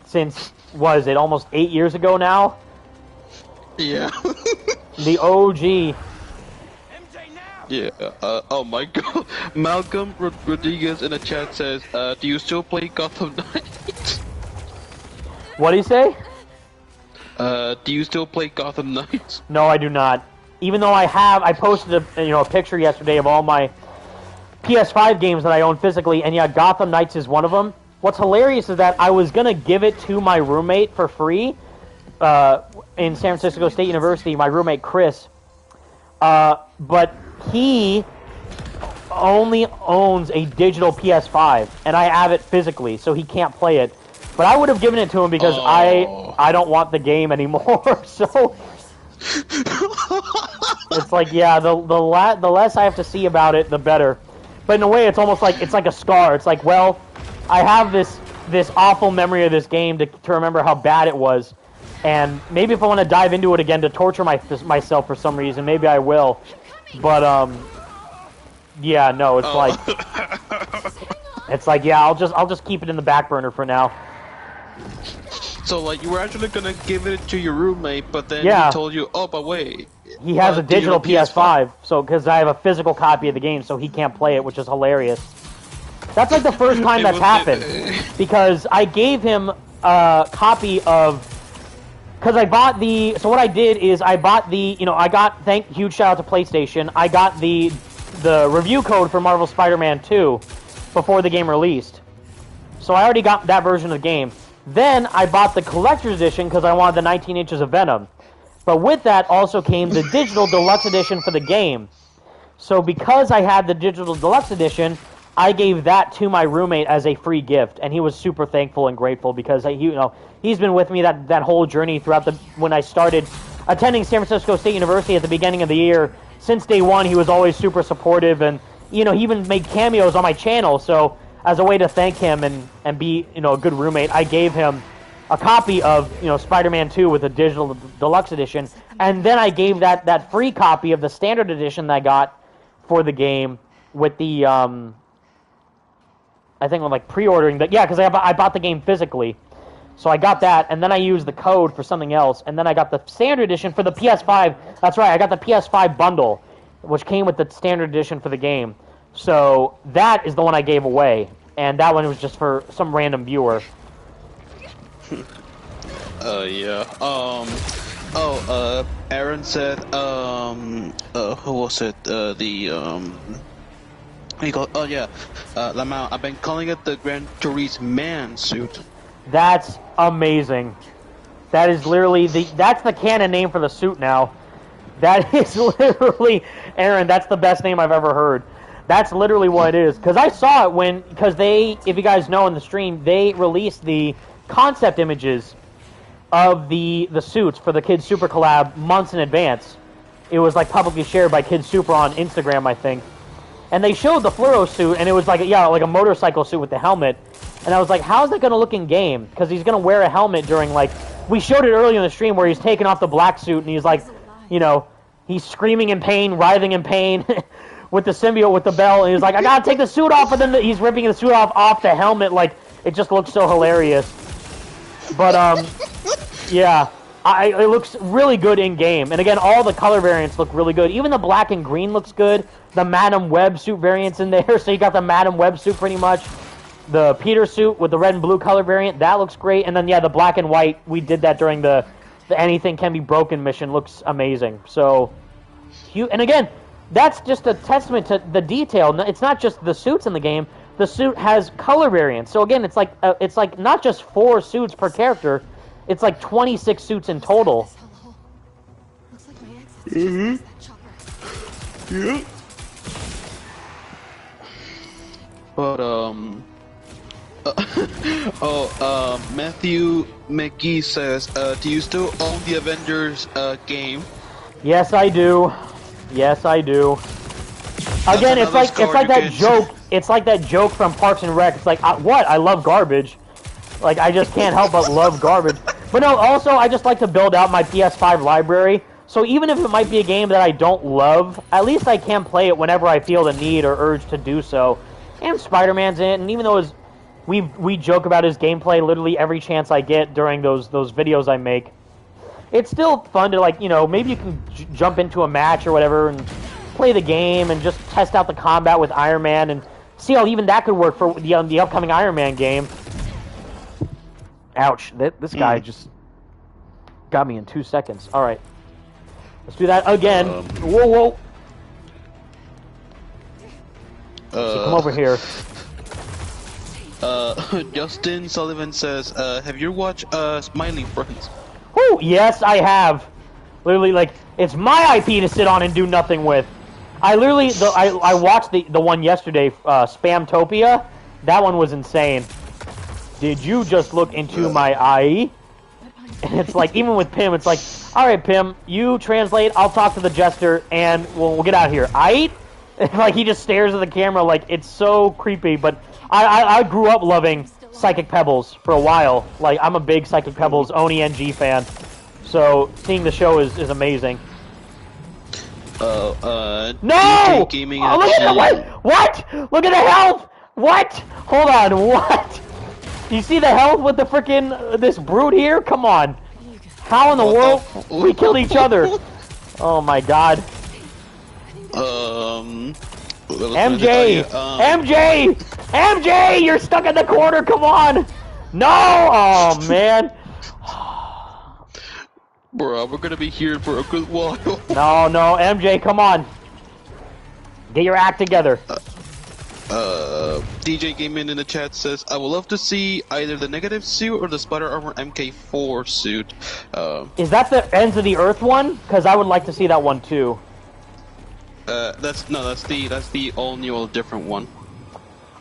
since, was it almost 8 years ago now? Yeah. The OG. Yeah, oh my god. Malcolm Rodriguez in the chat says, do you still play Gotham Knights? What do you say? Do you still play Gotham Knights? No, I do not. Even though I posted a picture yesterday of all my PS5 games that I own physically, and yeah, Gotham Knights is one of them. What's hilarious is that I was gonna give it to my roommate for free in San Francisco State University, my roommate Chris, but he only owns a digital PS5, and I have it physically, so he can't play it. But I would have given it to him because I don't want the game anymore. So it's like, yeah, the less I have to see about it, the better. But in a way, it's almost like a scar. It's like, well, I have this awful memory of this game to remember how bad it was, and maybe if I want to dive into it again to torture myself for some reason, maybe I will. But yeah, no, it's like yeah, I'll just keep it in the back burner for now. So like you were actually gonna give it to your roommate, but then Yeah. he told you, oh, but wait. He has a digital PS5, so because I have a physical copy of the game, so he can't play it, which is hilarious. That's like the first time that's happened, because I gave him a copy of. Because I bought the. So what I did is I bought the. I got. Huge shout out to PlayStation. I got the review code for Marvel Spider-Man 2 before the game released. So I already got that version of the game. Then I bought the collector's edition because I wanted the 19 inches of Venom. But with that also came the digital deluxe edition for the game. So because I had the digital deluxe edition, I gave that to my roommate as a free gift, and he was super thankful and grateful because he's been with me that whole journey throughout when I started attending San Francisco State University at the beginning of the year. Since day one, he was always super supportive, and he even made cameos on my channel. So as a way to thank him and be a good roommate, I gave him a copy of Spider-Man 2 with a digital deluxe edition, and then I gave that free copy of the standard edition that I got for the game with the I think I'm like pre-ordering that. Yeah, because I bought the game physically, so I got that, and then I used the code for something else, and then I got the standard edition for the PS5. That's right, I got the PS5 bundle, which came with the standard edition for the game. So that is the one I gave away, and that one was just for some random viewer. Yeah. Aaron said, who was it? Lamau, I've been calling it the Gran Turismo man suit. That's amazing. That is literally that's the canon name for the suit now. That is literally, Aaron, that's the best name I've ever heard. That's literally what it is. Because I saw it because if you guys know in the stream, they released the concept images of the suits for the Kid Super collab months in advance. It was like publicly shared by Kid Super on Instagram, I think. And they showed the fluoro suit, and it was like a motorcycle suit with the helmet. And I was like, how's that going to look in game? Because he's going to wear a helmet during, we showed it earlier in the stream where he's taking off the black suit, and he's like, he's screaming in pain, writhing in pain with the symbiote with the bell, and he's like, I got to take the suit off, and then he's ripping the suit off the helmet. It just looks so hilarious. But, yeah, it looks really good in game. And again, all the color variants look really good. Even the black and green looks good. The Madam Web suit variants in there. So you got the Madam Web suit pretty much. The Peter suit with the red and blue color variant, that looks great. And then, yeah, the black and white, we did that during the Anything Can Be Broken mission. Looks amazing. So, and again, that's just a testament to the detail. It's not just the suits in the game. The suit has color variants. So again, it's like not just 4 suits per character. It's like 26 suits in total. Looks like my exit Yeah. But Matthew McGee says, do you still own the Avengers game? Yes, I do. Yes, I do. Again, it's like that joke. It's like that joke from Parks and Rec. It's like, what? I love garbage. Like, I just can't help but love garbage. But no, also, I just like to build out my PS5 library. So even if it might be a game that I don't love, at least I can play it whenever I feel the need or urge to do so. And Spider-Man's in it, and even though we joke about his gameplay literally every chance I get during those videos I make, it's still fun to, maybe you can jump into a match or whatever and play the game and just test out the combat with Iron Man and see how even that could work for the upcoming Iron Man game. Ouch. This guy just got me in 2 seconds. Alright. Let's do that again. Whoa. So come over here. Justin Sullivan says, have you watched Smiling Friends? Woo! Yes, I have. Literally, it's my IP to sit on and do nothing with. I literally, I watched the one yesterday, Spamtopia. That one was insane. Did you just look into my eye? And it's like, even with Pim, it's like, alright, Pim, you translate, I'll talk to the jester, and we'll get out of here. Aight? Like, he just stares at the camera like, it's so creepy, but I grew up loving Psychic Pebbles for a while. Like, I'm a big Psychic Pebbles Oni NG fan. So, seeing the show is amazing. No! Oh, look at what? Look at the health! What? Hold on, what? Do you see the health with the frickin' this brute here? Come on. How in the world? We killed each other. Oh my god. MJ! MJ! You're stuck in the corner, come on! No! Oh, man. Bro, we're gonna be here for a good while. No, MJ, come on. Get your act together. DJ Gaming in the chat says, I would love to see either the negative suit or the Spider Armor MK4 suit. Is that the Ends of the Earth one? Because I would like to see that one too. That's the all new, all different one.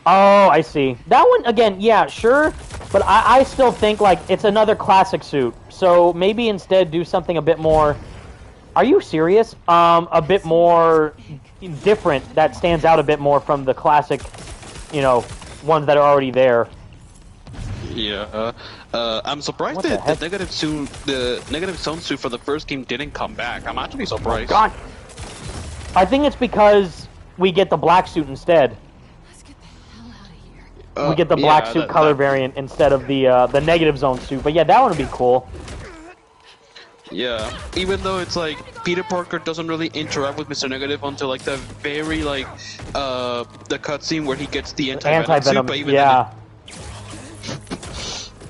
Oh, I see. That one, again, yeah, sure. But I still think, it's another classic suit. So maybe instead do something a bit more... Are you serious? A bit more different, that stands out a bit more from the classic, ones that are already there. Yeah. I'm surprised What the that heck? the negative zone suit for the first game didn't come back. I'm actually surprised. God. I think it's because we get the black suit instead. Let's get the hell out of here. We get the black suit color variant instead of the negative zone suit. But yeah, that one would be cool. Yeah, even though it's like Peter Parker doesn't really interact with Mr. Negative until like the very the cutscene where he gets the anti-venom suit, but even yeah.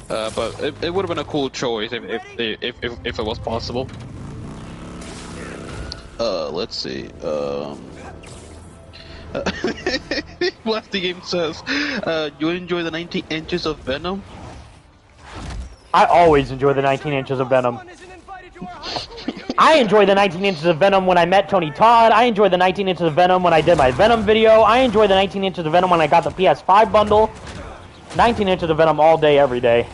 But it would have been a cool choice if it was possible. Let's see. What the game says. You enjoy the 19 inches of Venom? I always enjoy the 19 inches of Venom. I enjoy the 19 inches of Venom when I met Tony Todd. I enjoy the 19 inches of Venom when I did my Venom video. I enjoy the 19 inches of Venom when I got the PS5 bundle. 19 inches of Venom all day, every day.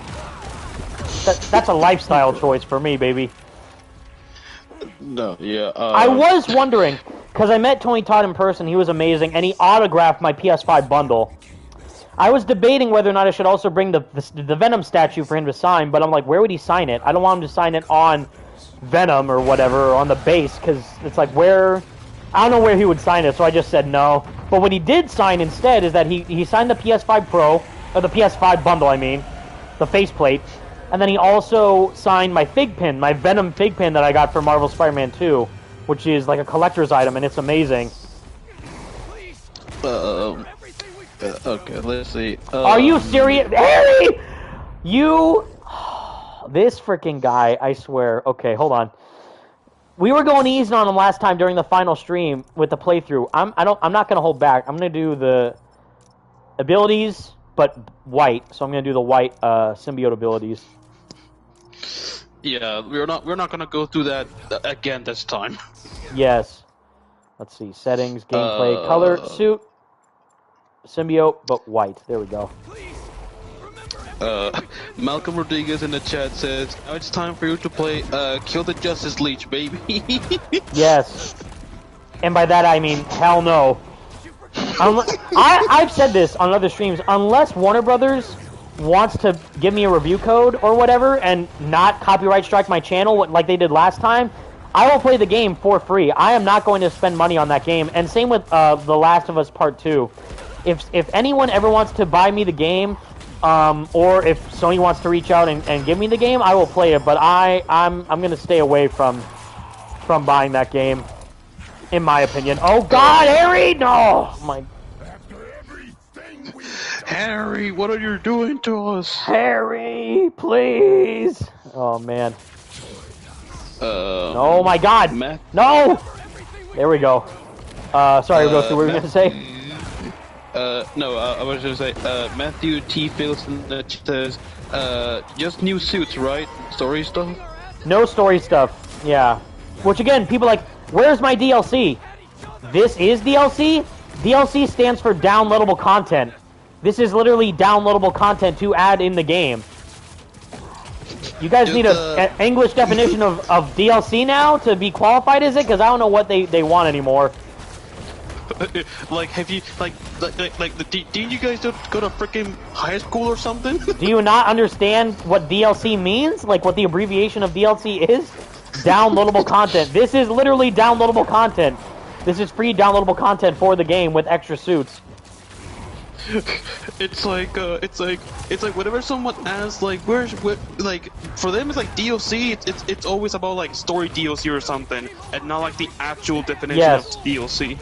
That's a lifestyle choice for me, baby. No, yeah. I was wondering, because I met Tony Todd in person, he was amazing, and he autographed my PS5 bundle. I was debating whether or not I should also bring the Venom statue for him to sign, but I'm like, where would he sign it? I don't want him to sign it on Venom or whatever, or on the base, because it's like, where... I don't know where he would sign it, so I just said no. But what he did sign instead is that he signed the PS5 Pro, or the PS5 bundle, I mean, the faceplate, and then he also signed my fig pin, my Venom fig pin that I got for Marvel Spider-Man 2, which is like a collector's item, and it's amazing. Okay, let's see. Are you serious? Harry! You... This freaking guy, I swear. Okay, hold on. We were going easy on him last time during the final stream with the playthrough. I'm not gonna hold back. I'm gonna do the abilities, but white. So I'm gonna do the white symbiote abilities. Yeah, we're not gonna go through that again this time. Yes. Let's see. Settings, gameplay, color, suit, symbiote, but white. There we go. Malcolm Rodriguez in the chat says, now it's time for you to play Kill the Justice League, baby. Yes. And by that I mean, hell no. I've said this on other streams, unless Warner Brothers wants to give me a review code or whatever and not copyright strike my channel like they did last time, I will play the game for free. I am not going to spend money on that game. And same with The Last of Us Part 2. If anyone ever wants to buy me the game, or if Sony wants to reach out and give me the game, I will play it. But I'm gonna stay away from buying that game, in my opinion. Oh God, Harry! No, my. Harry, what are you doing to us? Harry, please. Oh man. Oh my God. No. There we go. Sorry, Rosu, what were you gonna say? No, I was just say, Matthew T. Filson says, just new suits, right? Story stuff? No story stuff, yeah. Which again, people are like, where's my DLC? This is DLC? DLC stands for downloadable content. This is literally downloadable content to add in the game. You guys need an English definition of DLC now to be qualified, is it? Because I don't know what they want anymore. Like, have you, did you guys go to freaking high school or something? Do you not understand what DLC means? Like, what the abbreviation of DLC is? Downloadable content. This is literally downloadable content. This is free downloadable content for the game with extra suits. It's like whenever someone asks, like, for them it's like DLC, it's always about, like, story DLC or something, and not, like, the actual definition of DLC.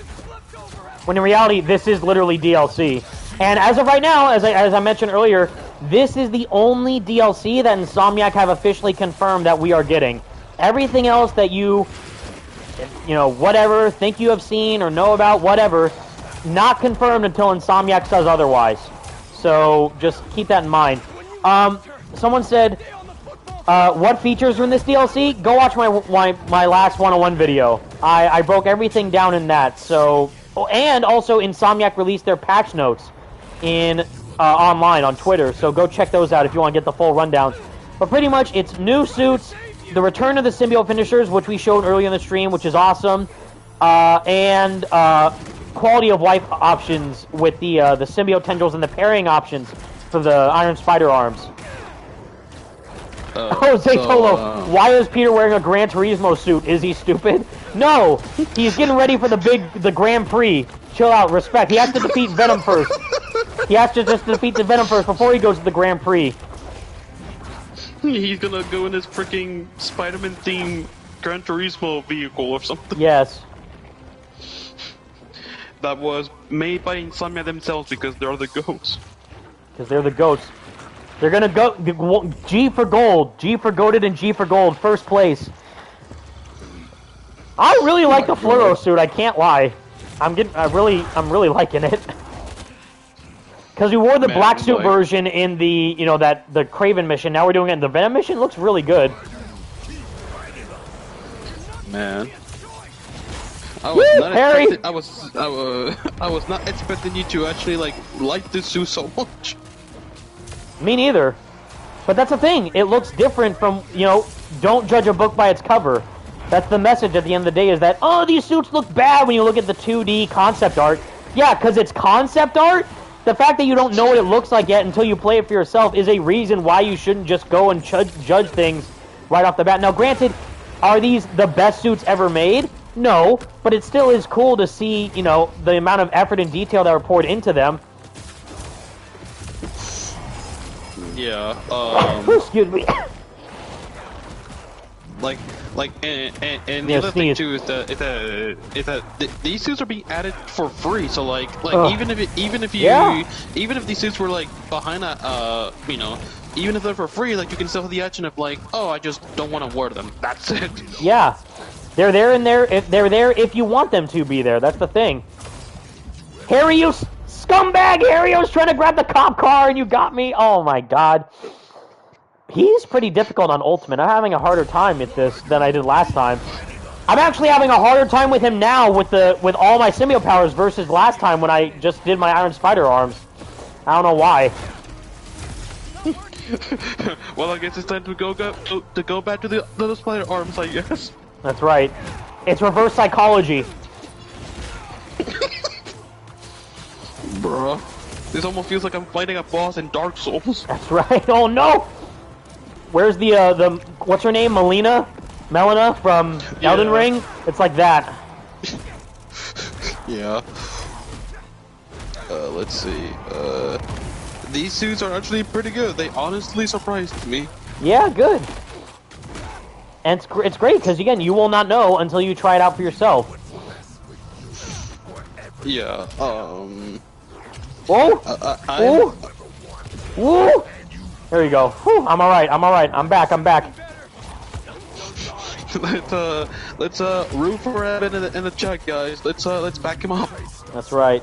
When in reality, this is literally DLC. And as of right now, as I mentioned earlier, this is the only DLC that Insomniac have officially confirmed that we are getting. Everything else that you know, whatever, think you have seen or know about, whatever, not confirmed until Insomniac says otherwise. So just keep that in mind. Someone said, what features are in this DLC? Go watch my last 101 video. I broke everything down in that. So, and also Insomniac released their patch notes in online on Twitter. So go check those out if you want to get the full rundown. But pretty much it's new suits, the return of the symbiote finishers, which we showed earlier in the stream, which is awesome, and quality of life options with the symbiote tendrils and the parrying options for the Iron Spider arms. Jose Tolo, why is Peter wearing a Gran Turismo suit? Is he stupid? No, he's getting ready for the Grand Prix. Chill out, respect. He has to defeat Venom first. He has to just defeat the Venom first before he goes to the Grand Prix. He's gonna go in his freaking Spider-Man themed Gran Turismo vehicle or something. Yes. That was made by Insomnia themselves because they're the ghosts. Because they're the goats. They're gonna go G for gold. G for goated and G for gold. First place. I really like the fluoro suit, I can't lie. I'm really liking it. Because we wore the black suit version in the, the Kraven mission. Now we're doing it in the Venom mission. It looks really good. Man, I was not expecting you to actually like this suit so much. Me neither. But that's the thing. It looks different from, don't judge a book by its cover. That's the message at the end of the day, is that, oh, these suits look bad when you look at the 2D concept art. Yeah, because it's concept art. The fact that you don't know what it looks like yet until you play it for yourself is a reason why you shouldn't just go and judge things right off the bat. Now, granted, are these the best suits ever made? No, but it still is cool to see, the amount of effort and detail that were poured into them. Yeah, Excuse me. And the other thing too is that these suits are being added for free. So even if these suits were behind a even if they're for free, you can still have the option of oh, I just don't want to wear them. That's it. Yeah, they're there if you want them to be there. That's the thing. Harry, you scumbag! Harry, I was trying to grab the cop car and you got me. Oh my god. He's pretty difficult on Ultimate. I'm having a harder time with this than I did last time. I'm actually having a harder time with him now with all my symbiote powers versus last time when I just did my Iron Spider arms. I don't know why. Well, I guess it's time to go back to the spider arms, I guess. That's right. It's reverse psychology. Bruh. This almost feels like I'm fighting a boss in Dark Souls. That's right. Oh no! Where's the what's her name? Melina from Elden Ring? It's like that. Yeah. Let's see. These suits are actually pretty good. They honestly surprised me. Yeah, good. And it's great because again, you will not know until you try it out for yourself. Yeah. Whoa! Whoa! Whoa! There you go. Whew, I'm alright. I'm back. Let's root for Evan in the chat, guys. Let's back him up. That's right.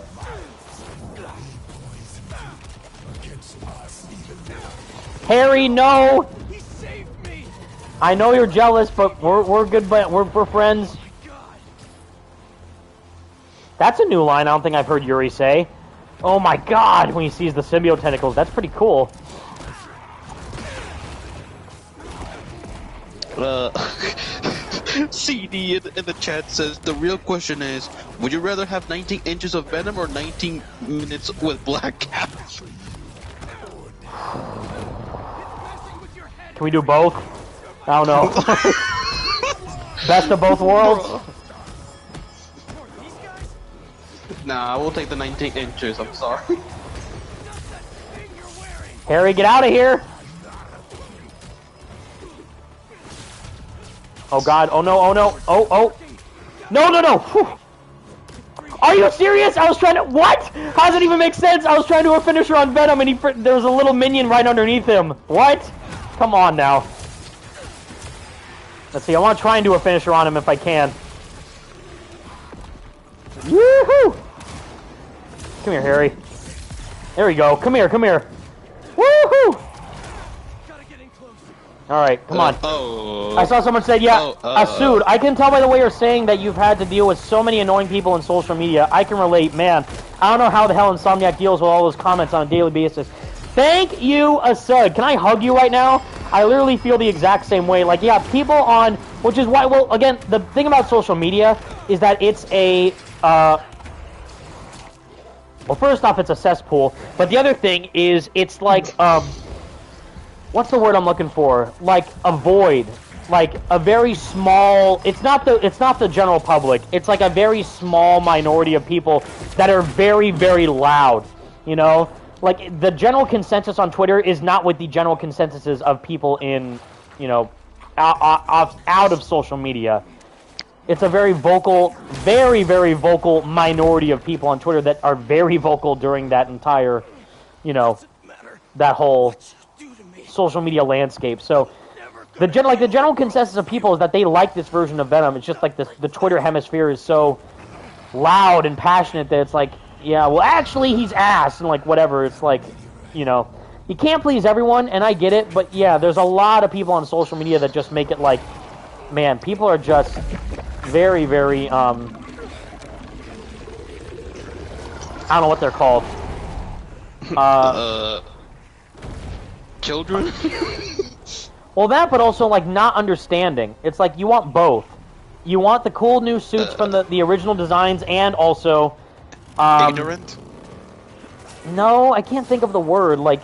Harry, no! I know you're jealous, but we're good, but we're friends. That's a new line I don't think I've heard Yuri say. Oh my god, when he sees the symbiote tentacles, that's pretty cool. CD in the chat says, the real question is, would you rather have 19 inches of Venom or 19 minutes with Black Cat? Can we do both? I don't know. Best of both worlds? Nah, I will take the 19 inches, I'm sorry. Harry, get out of here! Oh god, oh no, oh! No! Whew. Are you serious? I was trying to- What? How does it even make sense? I was trying to do a finisher on Venom and there was a little minion right underneath him. What? Come on now. Let's see, I want to try and do a finisher on him if I can. Woohoo! Come here, Harry. There we go. Come here. Woohoo! Alright, come on. I saw someone said, yeah, Asud, I can tell by the way you're saying that you've had to deal with so many annoying people in social media. I can relate, man. I don't know how the hell Insomniac deals with all those comments on a daily basis. Thank you, Asud. Can I hug you right now? I literally feel the exact same way. Like, yeah, people on, which is why, well, again, the thing about social media is that it's a, well, first off, it's a cesspool, but the other thing is it's like, what's the word I'm looking for? Like a void, like a very small. It's not the general public. It's like a very small minority of people that are very, very loud. You know, like the general consensus on Twitter is not what the general consensus is of people in, you know, out of social media. It's a very vocal, very, very vocal minority of people on Twitter that are very vocal during that entire, you know, that whole social media landscape. So the general consensus of people is that they like this version of Venom. It's just like the Twitter hemisphere is so loud and passionate that it's like, yeah, well, actually, he's ass and like whatever. It's like, you know, you can't please everyone, and I get it, but yeah, there's a lot of people on social media that just make it like, man, people are just very, very, I don't know what they're called. Children? Well, that, but also, like, not understanding. It's like, you want both. You want the cool new suits from the original designs, and also, ignorant? No, I can't think of the word, like,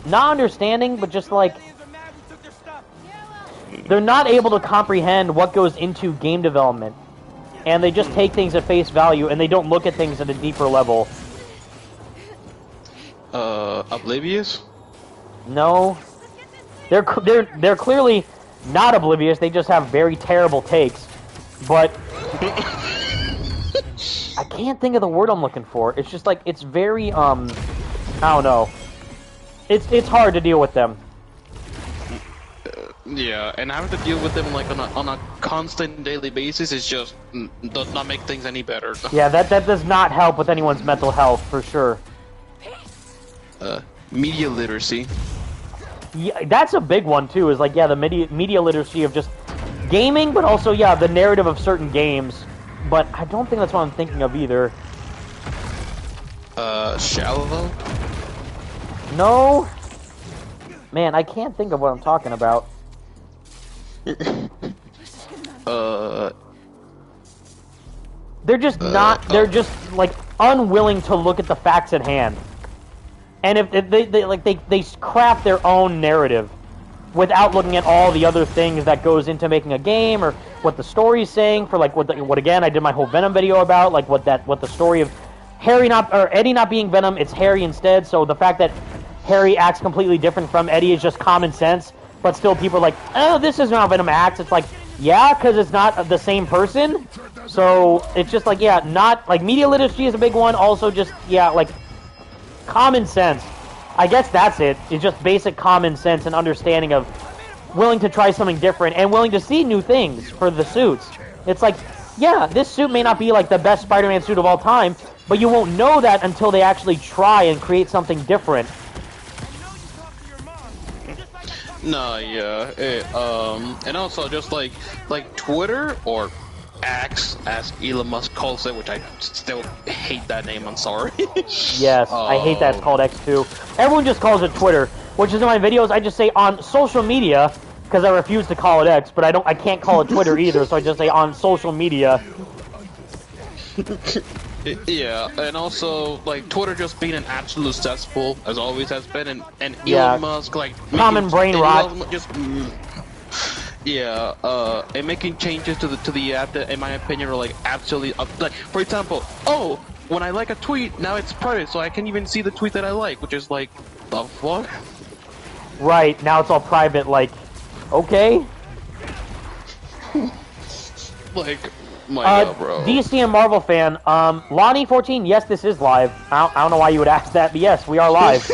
not understanding, but just, like, they're not able to comprehend what goes into game development. And they just take things at face value, and they don't look at things at a deeper level. Oblivious? No. They're clearly not oblivious, they just have very terrible takes. But I can't think of the word I'm looking for. It's just like, it's very, I don't know. It's hard to deal with them. Yeah, and having to deal with them like on a constant daily basis is just does not make things any better. Yeah, that does not help with anyone's mental health for sure. Media literacy. Yeah, that's a big one too. Is like, yeah, the media literacy of just gaming, but also, yeah, the narrative of certain games. But I don't think that's what I'm thinking of either. Shallow? No. Man, I can't think of what I'm talking about. They're just not. They're just like unwilling to look at the facts at hand. And if they craft their own narrative without looking at all the other things that goes into making a game, or what the story's saying for like what again I did my whole Venom video about, like what the story of Eddie not being Venom, it's Harry instead. So the fact that Harry acts completely different from Eddie is just common sense, but still people are like, oh, this isn't how Venom acts. It's like, yeah, because it's not the same person. So it's just like, yeah, not like media literacy is a big one. Also just, yeah, like common sense. I guess that's it. It's just basic common sense and understanding of willing to try something different and willing to see new things for the suits. It's like, yeah, this suit may not be like the best Spider-Man suit of all time, but you won't know that until they actually try and create something different. No, yeah, and also just like Twitter or X, as Elon Musk calls it, which I still hate that name. I'm sorry. Yes, I hate that it's called X too. Everyone just calls it Twitter, which is in my videos. I just say on social media because I refuse to call it X, but I can't call it Twitter either, so I just say on social media. Yeah, and also like Twitter just being an absolute cesspool as always has been, and Yeah. Elon Musk like Common brain rot. And making changes to the app that, in my opinion, are like absolutely like, for example, oh, when I like a tweet, now it's private, so I can't even see the tweet that I like, which is like, the fuck? Right, now it's all private, like, okay. Like, my God, bro. DC and Marvel fan, Lonnie14, yes, this is live. I don't know why you would ask that, but yes, we are live.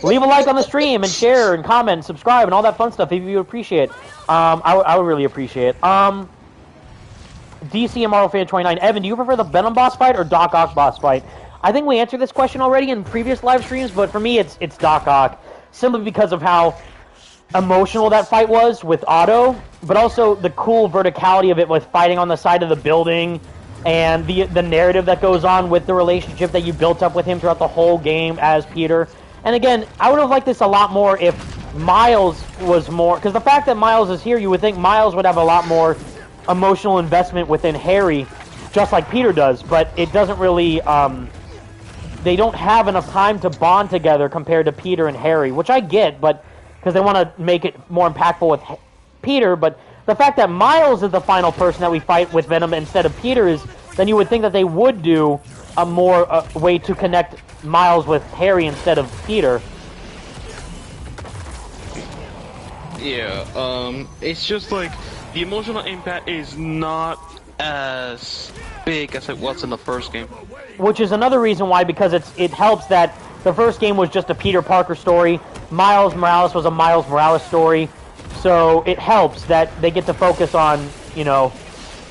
Leave a like on the stream and share and comment and subscribe and all that fun stuff if you appreciate it. I would really appreciate it. DC and Marvel fan 29, Evan, do you prefer the Venom boss fight or Doc Ock boss fight? I think we answered this question already in previous live streams, but for me, it's Doc Ock, simply because of how emotional that fight was with Otto, but also the cool verticality of it with fighting on the side of the building, and the narrative that goes on with the relationship that you built up with him throughout the whole game as Peter. And again, I would have liked this a lot more if Miles was more, because the fact that Miles is here, you would think Miles would have a lot more emotional investment within Harry, just like Peter does, but it doesn't really, they don't have enough time to bond together compared to Peter and Harry, which I get, but because they want to make it more impactful with Peter, but the fact that Miles is the final person that we fight with Venom instead of Peter is, then you would think that they would do a more way to connect Miles with Harry instead of Peter. Yeah, it's just like the emotional impact is not as big as it was in the first game. Which is another reason why, because it helps that the first game was just a Peter Parker story, Miles Morales was a Miles Morales story, so it helps that they get to focus on, you know,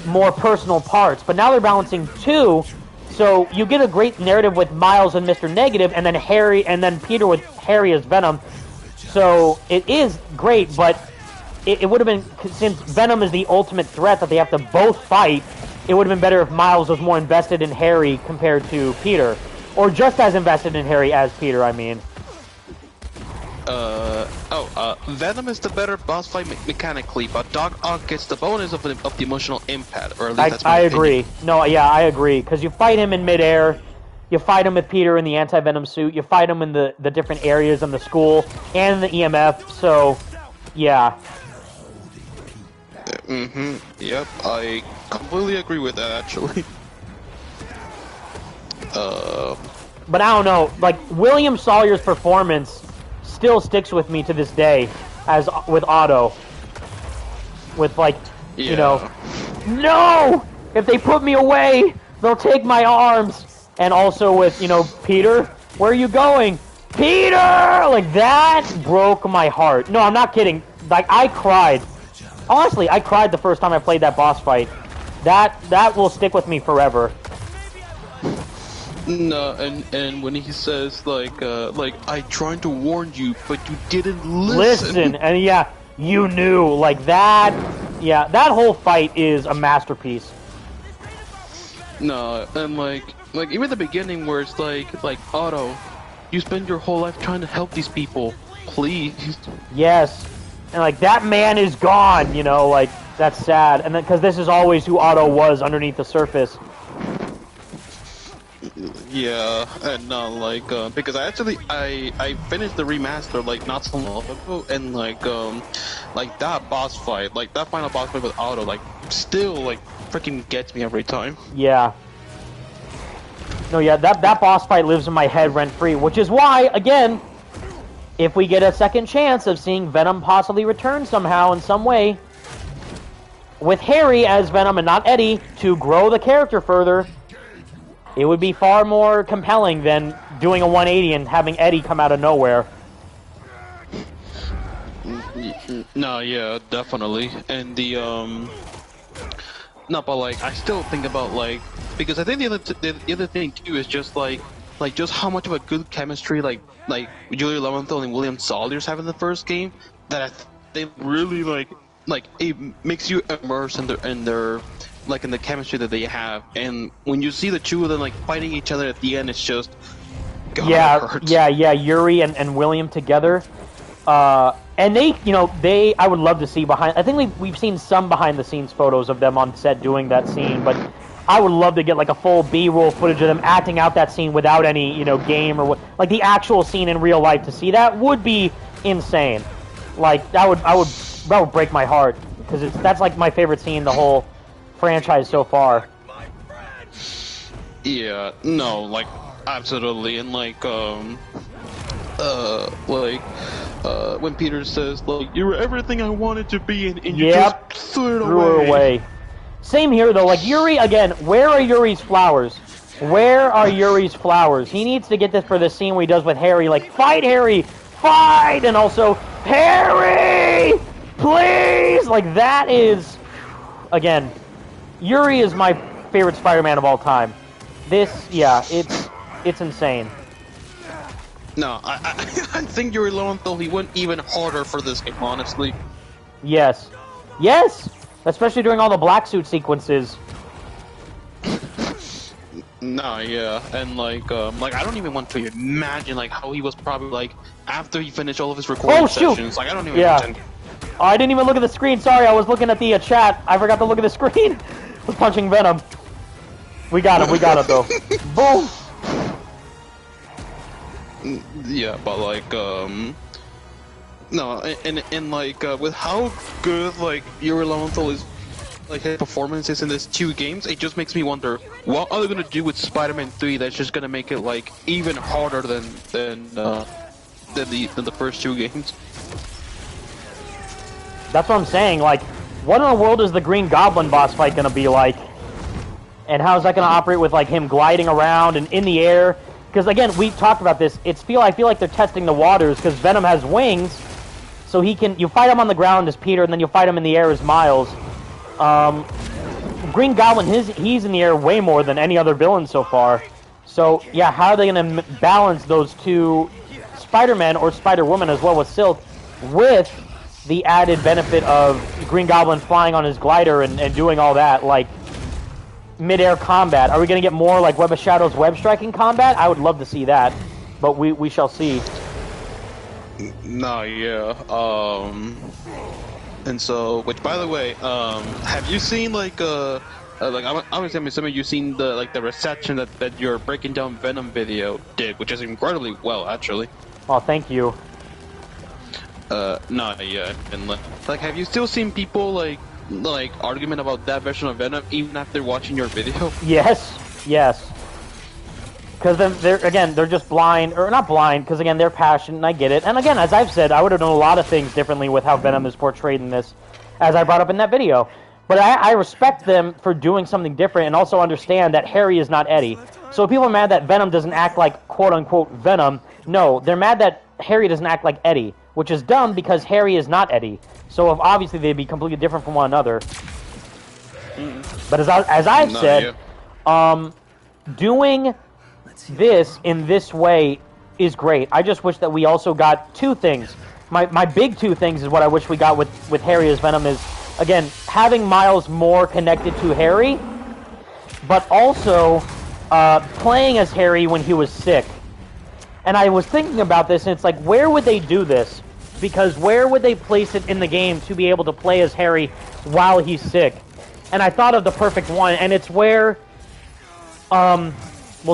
more personal parts. But now they're balancing two, so you get a great narrative with Miles and Mr. Negative, and then Harry, and then Peter with Harry as Venom. So it is great, but it would have been, since Venom is the ultimate threat that they have to both fight, it would have been better if Miles was more invested in Harry compared to Peter. Or just as invested in Harry as Peter, I mean. Venom is the better boss fight mechanically, but Doc Ock gets the bonus of the emotional impact, or at least that's my opinion. agree. No, yeah, I agree. Because you fight him in midair, you fight him with Peter in the anti-Venom suit, you fight him in the different areas in the school, and the EMF, so, yeah. Yep, I completely agree with that, actually. But I don't know, like, William Sawyer's performance still sticks with me to this day, as with Otto. With, like, you know, no! If they put me away, they'll take my arms! And also with, you know, Peter, where are you going? Peter! Like, that broke my heart. No, I'm not kidding. Like, I cried. Honestly, I cried the first time I played that boss fight. That will stick with me forever. No, and when he says like I tried to warn you, but you didn't listen. And yeah, you knew. Like that. Yeah, that whole fight is a masterpiece. No, and like even the beginning where it's like Otto, you spend your whole life trying to help these people, please. Yes, and like that man is gone. You know, like that's sad. And then because this is always who Otto was underneath the surface. Yeah, and like because I finished the remaster like not so long ago, and like that boss fight, like that final boss fight with Otto, like still like freaking gets me every time. Yeah. No, yeah, that boss fight lives in my head rent free, which is why, again, if we get a second chance of seeing Venom possibly return somehow in some way, with Harry as Venom and not Eddie, to grow the character further, it would be far more compelling than doing a 180 and having Eddie come out of nowhere. No, yeah, definitely. And the no, but like I still think about like, because I think the other thing too is just like just how much of a good chemistry like Julia Lowenthal and William Sawyers have in the first game, that I think really like it makes you immerse in their like in the chemistry that they have. And when you see the two of them like fighting each other at the end, it's just God, it hurts. Yeah, Yuri and William together. And they, you know, I would love to see behind. I think we've seen some behind the scenes photos of them on set doing that scene, but I would love to get like a full B-roll footage of them acting out that scene without any, you know, game or what, like the actual scene in real life. To see that would be insane. Like that would break my heart, because that's like my favorite scene in the whole franchise so far. Yeah, no, like absolutely. And when Peter says like you were everything I wanted to be, and you just threw it away. Same here though, like Yuri again, where are Yuri's flowers? Where are Yuri's flowers? He needs to get this for the scene where he does with Harry, like fight Harry, fight, and also Harry, please. Like that is, again, Yuri is my favorite Spider-Man of all time. This, yeah, it's insane. No, I think Yuri Lowenthal, he went even harder for this game, honestly. Yes, especially during all the black suit sequences. No, yeah, and like I don't even want to imagine like how he was probably like after he finished all of his recording sessions. Like I don't even imagine. Oh, I didn't even look at the screen. Sorry, I was looking at the chat. I forgot to look at the screen. I was punching Venom. We got him though. Boom. Yeah, but like no, and like with how good like Yuri Lowenthal is, like his performances in these two games, it just makes me wonder what are they gonna do with Spider-Man 3 that's just gonna make it like even harder than the first two games. That's what I'm saying. Like, what in the world is the Green Goblin boss fight gonna be like? And how is that gonna operate with like him gliding around and in the air? Because again, we talked about this. I feel like they're testing the waters because Venom has wings, so he can. You fight him on the ground as Peter, and then you fight him in the air as Miles. Green Goblin, he's in the air way more than any other villain so far. So yeah, how are they gonna balance those two, Spider-Man or Spider-Woman as well with Silk, with the added benefit of Green Goblin flying on his glider and doing all that, like mid-air combat? Are we going to get more like Web of Shadows web striking combat? I would love to see that, but we shall see. No, yeah. And so, which by the way, have you seen like I'm assuming you've seen the reception that your Breaking Down Venom video did, which is incredibly well actually. Oh, thank you. No, yeah, and like, have you still seen people like argument about that version of Venom even after watching your video? Yes. Because then they're just blind, or not blind, because again, they're passionate, and I get it. And again, as I've said, I would have done a lot of things differently with how Venom is portrayed in this, as I brought up in that video. But I respect them for doing something different, and also understand that Harry is not Eddie. So people are mad that Venom doesn't act like quote-unquote Venom. No, they're mad that Harry doesn't act like Eddie, which is dumb because Harry is not Eddie. So if obviously they'd be completely different from one another. But as I've said, doing this in this way is great. I just wish that we also got two things. My big two things is what I wish we got with Harry as Venom is, again, having Miles more connected to Harry, but also playing as Harry when he was sick. And I was thinking about this, and it's like, where would they do this? Because where would they place it in the game to be able to play as Harry while he's sick? And I thought of the perfect one, and it's where, well,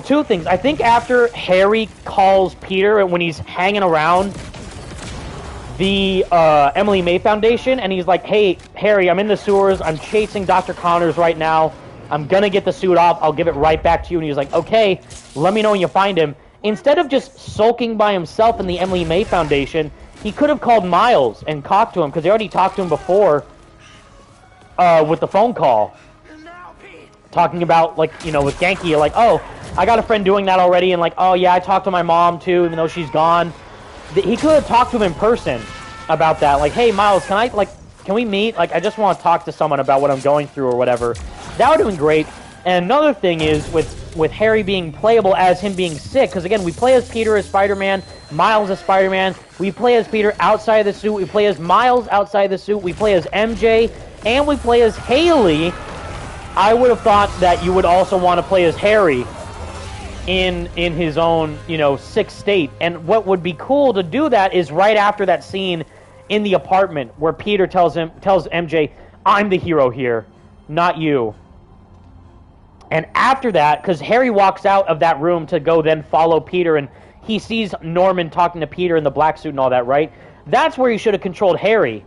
two things. I think after Harry calls Peter when he's hanging around the Emily May Foundation, and he's like, hey, Harry, I'm in the sewers, I'm chasing Dr. Connors right now, I'm gonna get the suit off, I'll give it right back to you. And he's like, okay, let me know when you find him. Instead of just sulking by himself in the Emily May Foundation, he could have called Miles and talked to him, because they already talked to him before with the phone call. Talking about, like, you know, with Genki, like, oh, I got a friend doing that already, and like, oh yeah, I talked to my mom too, even though she's gone. He could have talked to him in person about that, like, hey, Miles, can we meet? Like, I just want to talk to someone about what I'm going through or whatever. That would have been great. And another thing is, with Harry being playable as him being sick, because again, we play as Peter as Spider-Man, Miles as Spider-Man, we play as Peter outside of the suit, we play as Miles outside of the suit, we play as MJ, and we play as Haley. I would have thought that you would also want to play as Harry in his own, you know, sick state. And what would be cool to do that is right after that scene in the apartment where Peter tells MJ, I'm the hero here, not you. And after that, because Harry walks out of that room to go then follow Peter, and he sees Norman talking to Peter in the black suit and all that, right? That's where he should have controlled Harry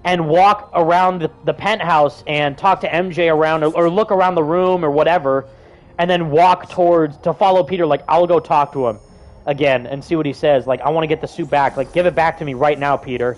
and walk around the penthouse and talk to MJ around, or look around the room or whatever, and then walk to follow Peter, like, I'll go talk to him again and see what he says. Like, I want to get the suit back. Like, give it back to me right now, Peter.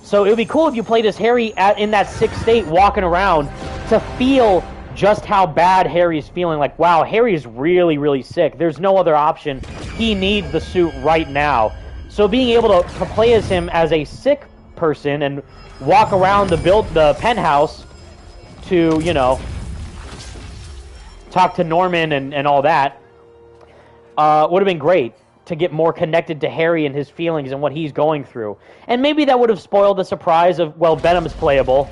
So it would be cool if you played as Harry in that sick state, walking around, to feel just how bad Harry's feeling. Like, wow, Harry's really, really sick. There's no other option. He needs the suit right now. So being able to play as him as a sick person and walk around the penthouse to, you know, talk to Norman and all that, would have been great to get more connected to Harry and his feelings and what he's going through. And maybe that would have spoiled the surprise of, well, Venom's playable.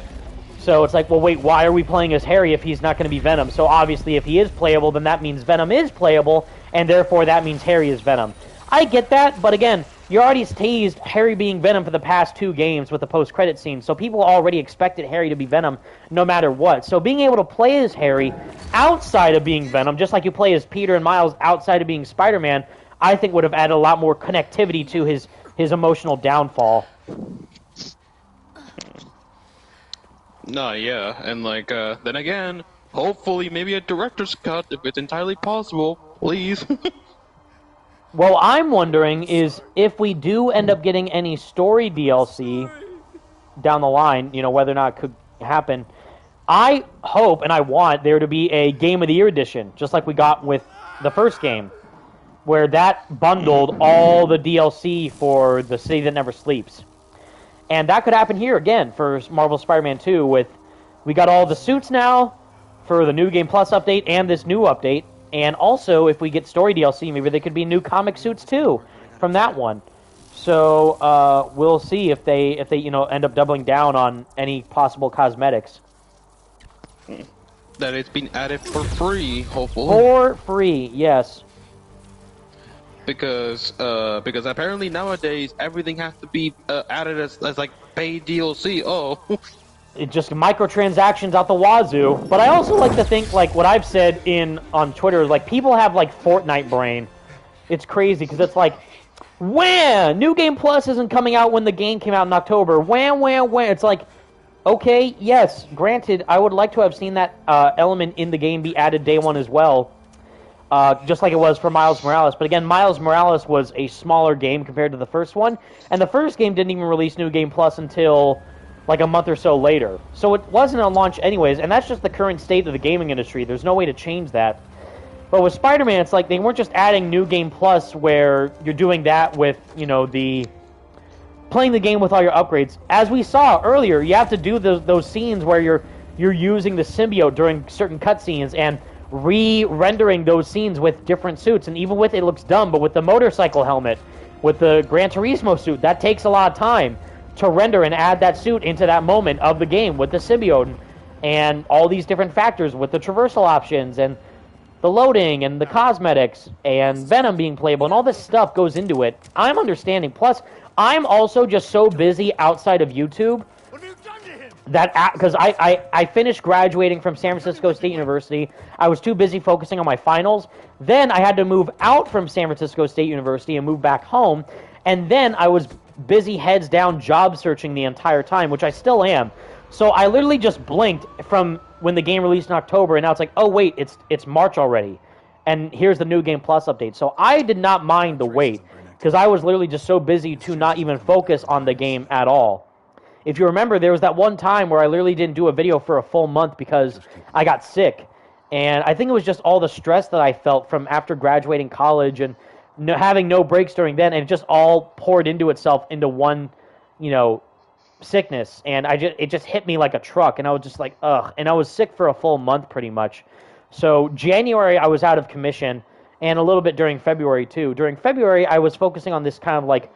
So it's like, well, wait, why are we playing as Harry if he's not going to be Venom? So obviously if he is playable, then that means Venom is playable, and therefore that means Harry is Venom. I get that, but again, you already teased Harry being Venom for the past 2 games with the post-credit scene, so people already expected Harry to be Venom no matter what. So being able to play as Harry outside of being Venom, just like you play as Peter and Miles outside of being Spider-Man, I think would have added a lot more connectivity to his emotional downfall. No, yeah, and like then again, hopefully maybe a director's cut if it's entirely possible. Please. Well, I'm wondering is if we do end up getting any story DLC down the line, whether or not it could happen. I hope and I want there to be a Game of the Year edition, just like we got with the first game, where that bundled all the DLC for The City That Never Sleeps. And that could happen here again for Marvel Spider-Man 2 we got all the suits now for the New Game Plus update and this new update. And also, if we get story DLC, maybe there could be new comic suits too from that one. So we'll see if they end up doubling down on any possible cosmetics. That it's been added for free, hopefully. For free, yes. Because apparently nowadays everything has to be added as like paid DLC. Oh. It just microtransactions out the wazoo. But I also like to think, like what I've said on Twitter, is like people have like Fortnite brain. It's crazy because it's like, wham! New Game Plus isn't coming out when the game came out in October. Wham, wham, wham! It's like, okay, yes, granted, I would like to have seen that element in the game be added day one as well, just like it was for Miles Morales. But again, Miles Morales was a smaller game compared to the first one, and the first game didn't even release New Game Plus until like a month or so later. So it wasn't on launch anyways, and that's just the current state of the gaming industry. There's no way to change that. But with Spider-Man, it's like they weren't just adding New Game Plus where you're doing that with, the playing the game with all your upgrades. As we saw earlier, you have to do those scenes where you're using the symbiote during certain cutscenes and re-rendering those scenes with different suits. And even with it looks dumb, but with the motorcycle helmet, with the Gran Turismo suit, that takes a lot of time to render and add that suit into that moment of the game with the symbiote and all these different factors with the traversal options and the loading and the cosmetics and Venom being playable and all this stuff goes into it. I'm understanding. Plus, I'm also just so busy outside of YouTube that because I finished graduating from San Francisco State University. I was too busy focusing on my finals. Then I had to move out from San Francisco State University and move back home. And then I was busy heads down job searching the entire time, which I still am. So I literally just blinked from when the game released in October, and now it's like, oh wait, it's March already. And here's the New Game Plus update. So I did not mind the wait, because I was literally just so busy to not even focus on the game at all. If you remember, there was that one time where I literally didn't do a video for a full month because I got sick. And I think it was just all the stress that I felt from after graduating college and having no breaks during then, and it just all poured into itself into one, sickness. And it just hit me like a truck, and I was just like, ugh. And I was sick for a full month pretty much. So January, I was out of commission, and a little bit during February too. During February, I was focusing on this kind of like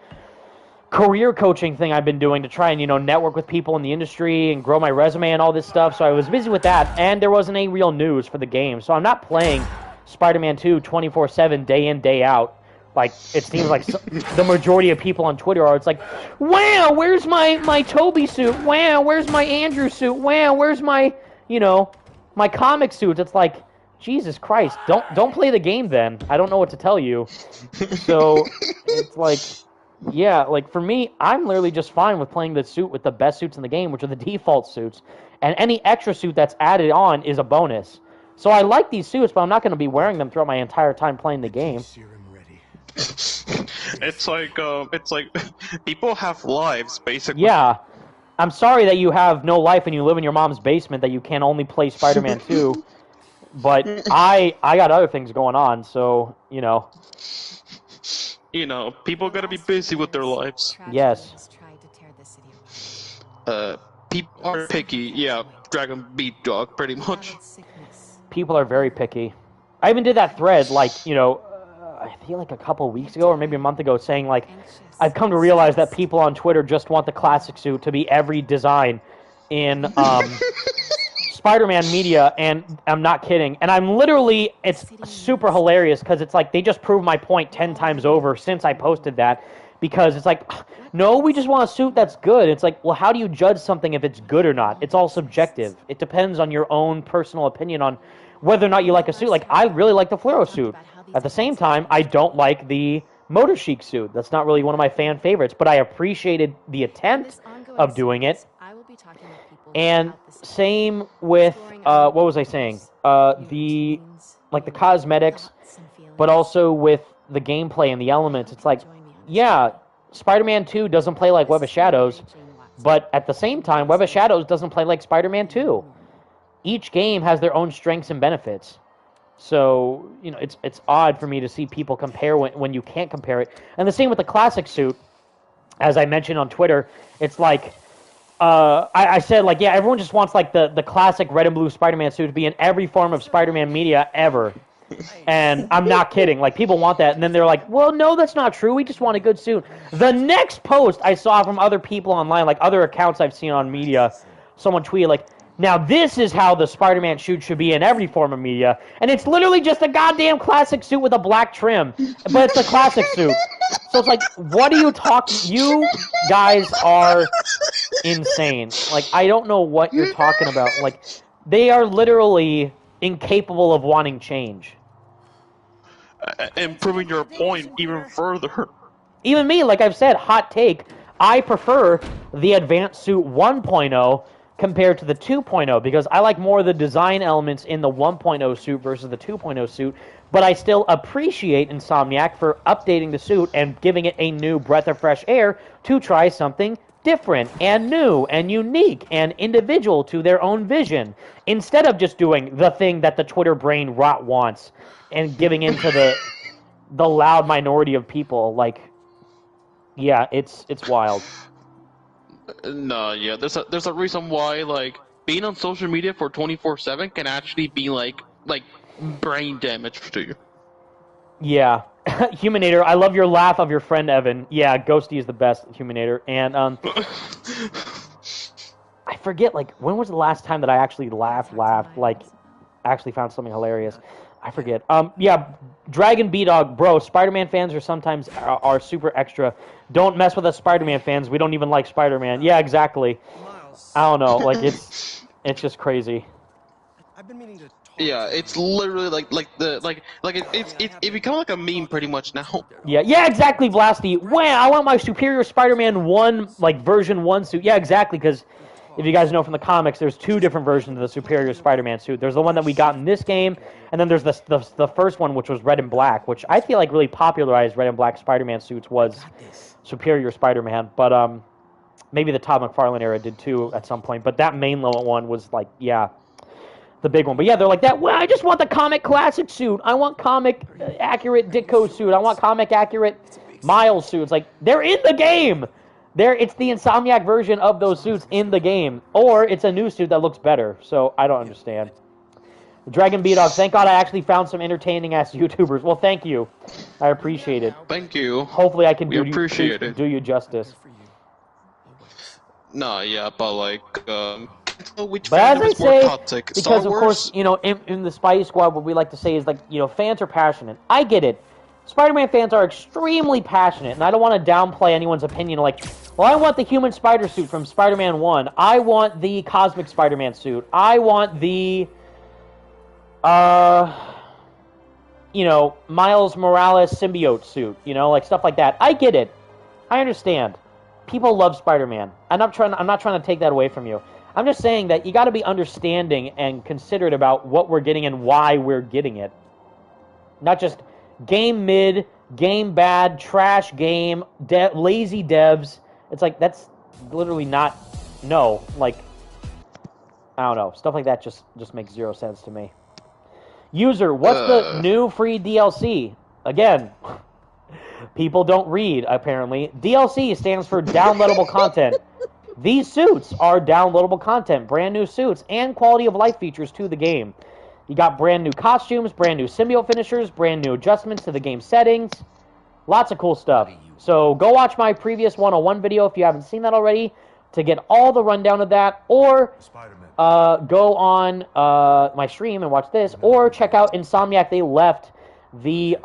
career coaching thing I've been doing to try and, network with people in the industry and grow my resume and all this stuff. So I was busy with that, and there wasn't any real news for the game. So I'm not playing Spider-Man 2 24/7, day in, day out. Like, it seems like the majority of people on Twitter are. It's like, wow, where's my Toby suit? Wow, where's my Andrew suit? Wow, where's my, my comic suit? It's like, Jesus Christ, don't play the game then. I don't know what to tell you. So, it's like, yeah, like, for me, I'm literally just fine with playing the suit with the best suits in the game, which are the default suits. And any extra suit that's added on is a bonus. So I like these suits, but I'm not going to be wearing them throughout my entire time playing the game. It's like people have lives, basically. Yeah. I'm sorry that you have no life and you live in your mom's basement, that you can only play Spider-Man 2. But I got other things going on, so, People gotta be busy with their lives. Yes. People are picky. Yeah, Dragon Beat Dog, pretty much. People are very picky. I even did that thread, like, I feel like a couple weeks ago or maybe a month ago, saying, like, I've come to realize that people on Twitter just want the classic suit to be every design in Spider-Man media, and I'm not kidding. And I'm literally, it's super hilarious, because it's like they just proved my point 10 times over since I posted that, because it's like, no, we just want a suit that's good. It's like, well, how do you judge something if it's good or not? It's all subjective. It depends on your own personal opinion on whether or not you like a suit. Like, I really like the Fluoro suit. At the same time, I don't like the Motor Chic suit. That's not really one of my fan favorites, but I appreciated the attempt of doing it. And same with, what was I saying? The cosmetics, but also with the gameplay and the elements. It's like, yeah, Spider-Man 2 doesn't play like Web of Shadows, but at the same time, Web of Shadows doesn't play like Spider-Man 2. Each game has their own strengths and benefits. So, you know, it's odd for me to see people compare when you can't compare it. And the same with the classic suit. As I mentioned on Twitter, it's like, I said, like, yeah, everyone just wants, like, the classic red and blue Spider-Man suit to be in every form of Spider-Man media ever. And I'm not kidding. Like, people want that. And then they're like, well, no, that's not true. We just want a good suit. The next post I saw from other people online, like other accounts I've seen on media, someone tweeted, like, now this is how the Spider-Man suit should be in every form of media. And it's literally just a goddamn classic suit with a black trim. But it's a classic suit. So it's like, what are you talking? You guys are insane. Like, I don't know what you're talking about. Like, they are literally incapable of wanting change. And proving your point even further. Even me, like I've said, hot take, I prefer the Advanced Suit 1.0 compared to the 2.0 because I like more of the design elements in the 1.0 suit versus the 2.0 suit, but I still appreciate Insomniac for updating the suit and giving it a new breath of fresh air to try something different and new and unique and individual to their own vision, instead of just doing the thing that the Twitter brain rot wants and giving into the loud minority of people. Like, yeah, it's wild. No, yeah, there's a reason why, like, being on social media for 24/7 can actually be like brain damage to you. Yeah. Huminator, I love your laugh of your friend Evan. Yeah, Ghosty is the best, Huminator. And I forget, like, when was the last time that I actually laughed, like, actually found something hilarious? I forget. Yeah, Dragon B-Dog, bro, Spider-Man fans are sometimes are super extra. Don't mess with us Spider-Man fans. We don't even like Spider-Man. Yeah, exactly. I don't know. Like, it's just crazy. I've been meaning to talk. Yeah, it's literally it become like a meme pretty much now. Yeah, exactly, Blasty. Wow, I want my Superior Spider-Man 1, like, version 1 suit. Yeah, exactly, because if you guys know from the comics, there's two different versions of the Superior Spider-Man suit. There's the one that we got in this game, and then there's the first one, which was red and black, which I feel like really popularized red and black Spider-Man suits was Superior Spider-Man. But maybe the Todd McFarlane era did too at some point. But that main level one was like, yeah, the big one. But yeah, they're like that. Well, I just want the comic classic suit. I want comic accurate Ditko suit. I want comic accurate Miles suits. Like, they're in the game. It's the Insomniac version of those suits in the game, or it's a new suit that looks better. So I don't understand. Dragon B-Dog, thank God I actually found some entertaining ass YouTubers. Well, thank you. I appreciate it. Thank you. Hopefully I can do you justice. No, yeah, but like, which but as I is more say, toxic? because Star of Wars? course, you know, in the Spidey Squad, what we like to say is, like, you know, fans are passionate. I get it. Spider-Man fans are extremely passionate, and I don't want to downplay anyone's opinion. Like, well, I want the human spider suit from Spider-Man 1. I want the Cosmic Spider-Man suit. I want the, you know, Miles Morales symbiote suit. You know, like, stuff like that. I get it. I understand. People love Spider-Man. I'm not trying to take that away from you. I'm just saying that you got to be understanding and considerate about what we're getting and why we're getting it. Not just game mid, game bad, trash game, lazy devs. It's like, that's literally not, no, like, I don't know. Stuff like that just makes zero sense to me. User, what's the new free DLC? Again, people don't read, apparently. DLC stands for downloadable content. These suits are downloadable content, brand new suits, and quality of life features to the game. You got brand new costumes, brand new symbiote finishers, brand new adjustments to the game settings. Lots of cool stuff. So go watch my previous 101 video if you haven't seen that already to get all the rundown of that, or go on my stream and watch this, or check out Insomniac. They left the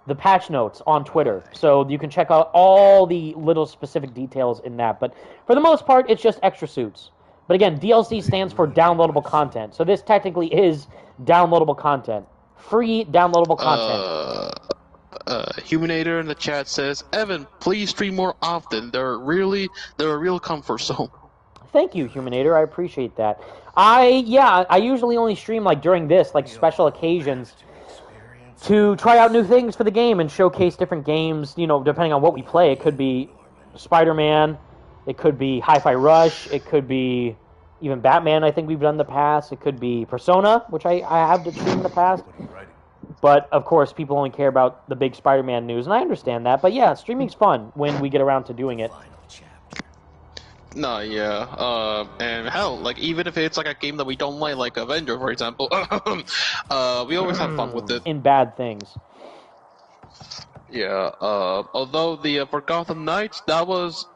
the patch notes on Twitter, so you can check out all the little specific details in that. But for the most part, it's just extra suits. But again, DLC stands for downloadable content, so this technically is downloadable content, free downloadable content. Huminator in the chat says, Evan, please stream more often. They're a real comfort zone. Thank you, Huminator. I appreciate that. I usually only stream like during this, like special occasions, to try out new things for the game and showcase different games, you know, depending on what we play. It could be Spider-Man, it could be Hi-Fi Rush, it could be even Batman, I think we've done in the past, it could be Persona, which I have to stream in the past. But, of course, people only care about the big Spider-Man news, and I understand that. But, yeah, streaming's fun when we get around to doing it. No, yeah, and hell, like, even if it's like a game that we don't like Avenger, for example, we always have fun with it. In bad things. Yeah, although for Gotham Knights, that was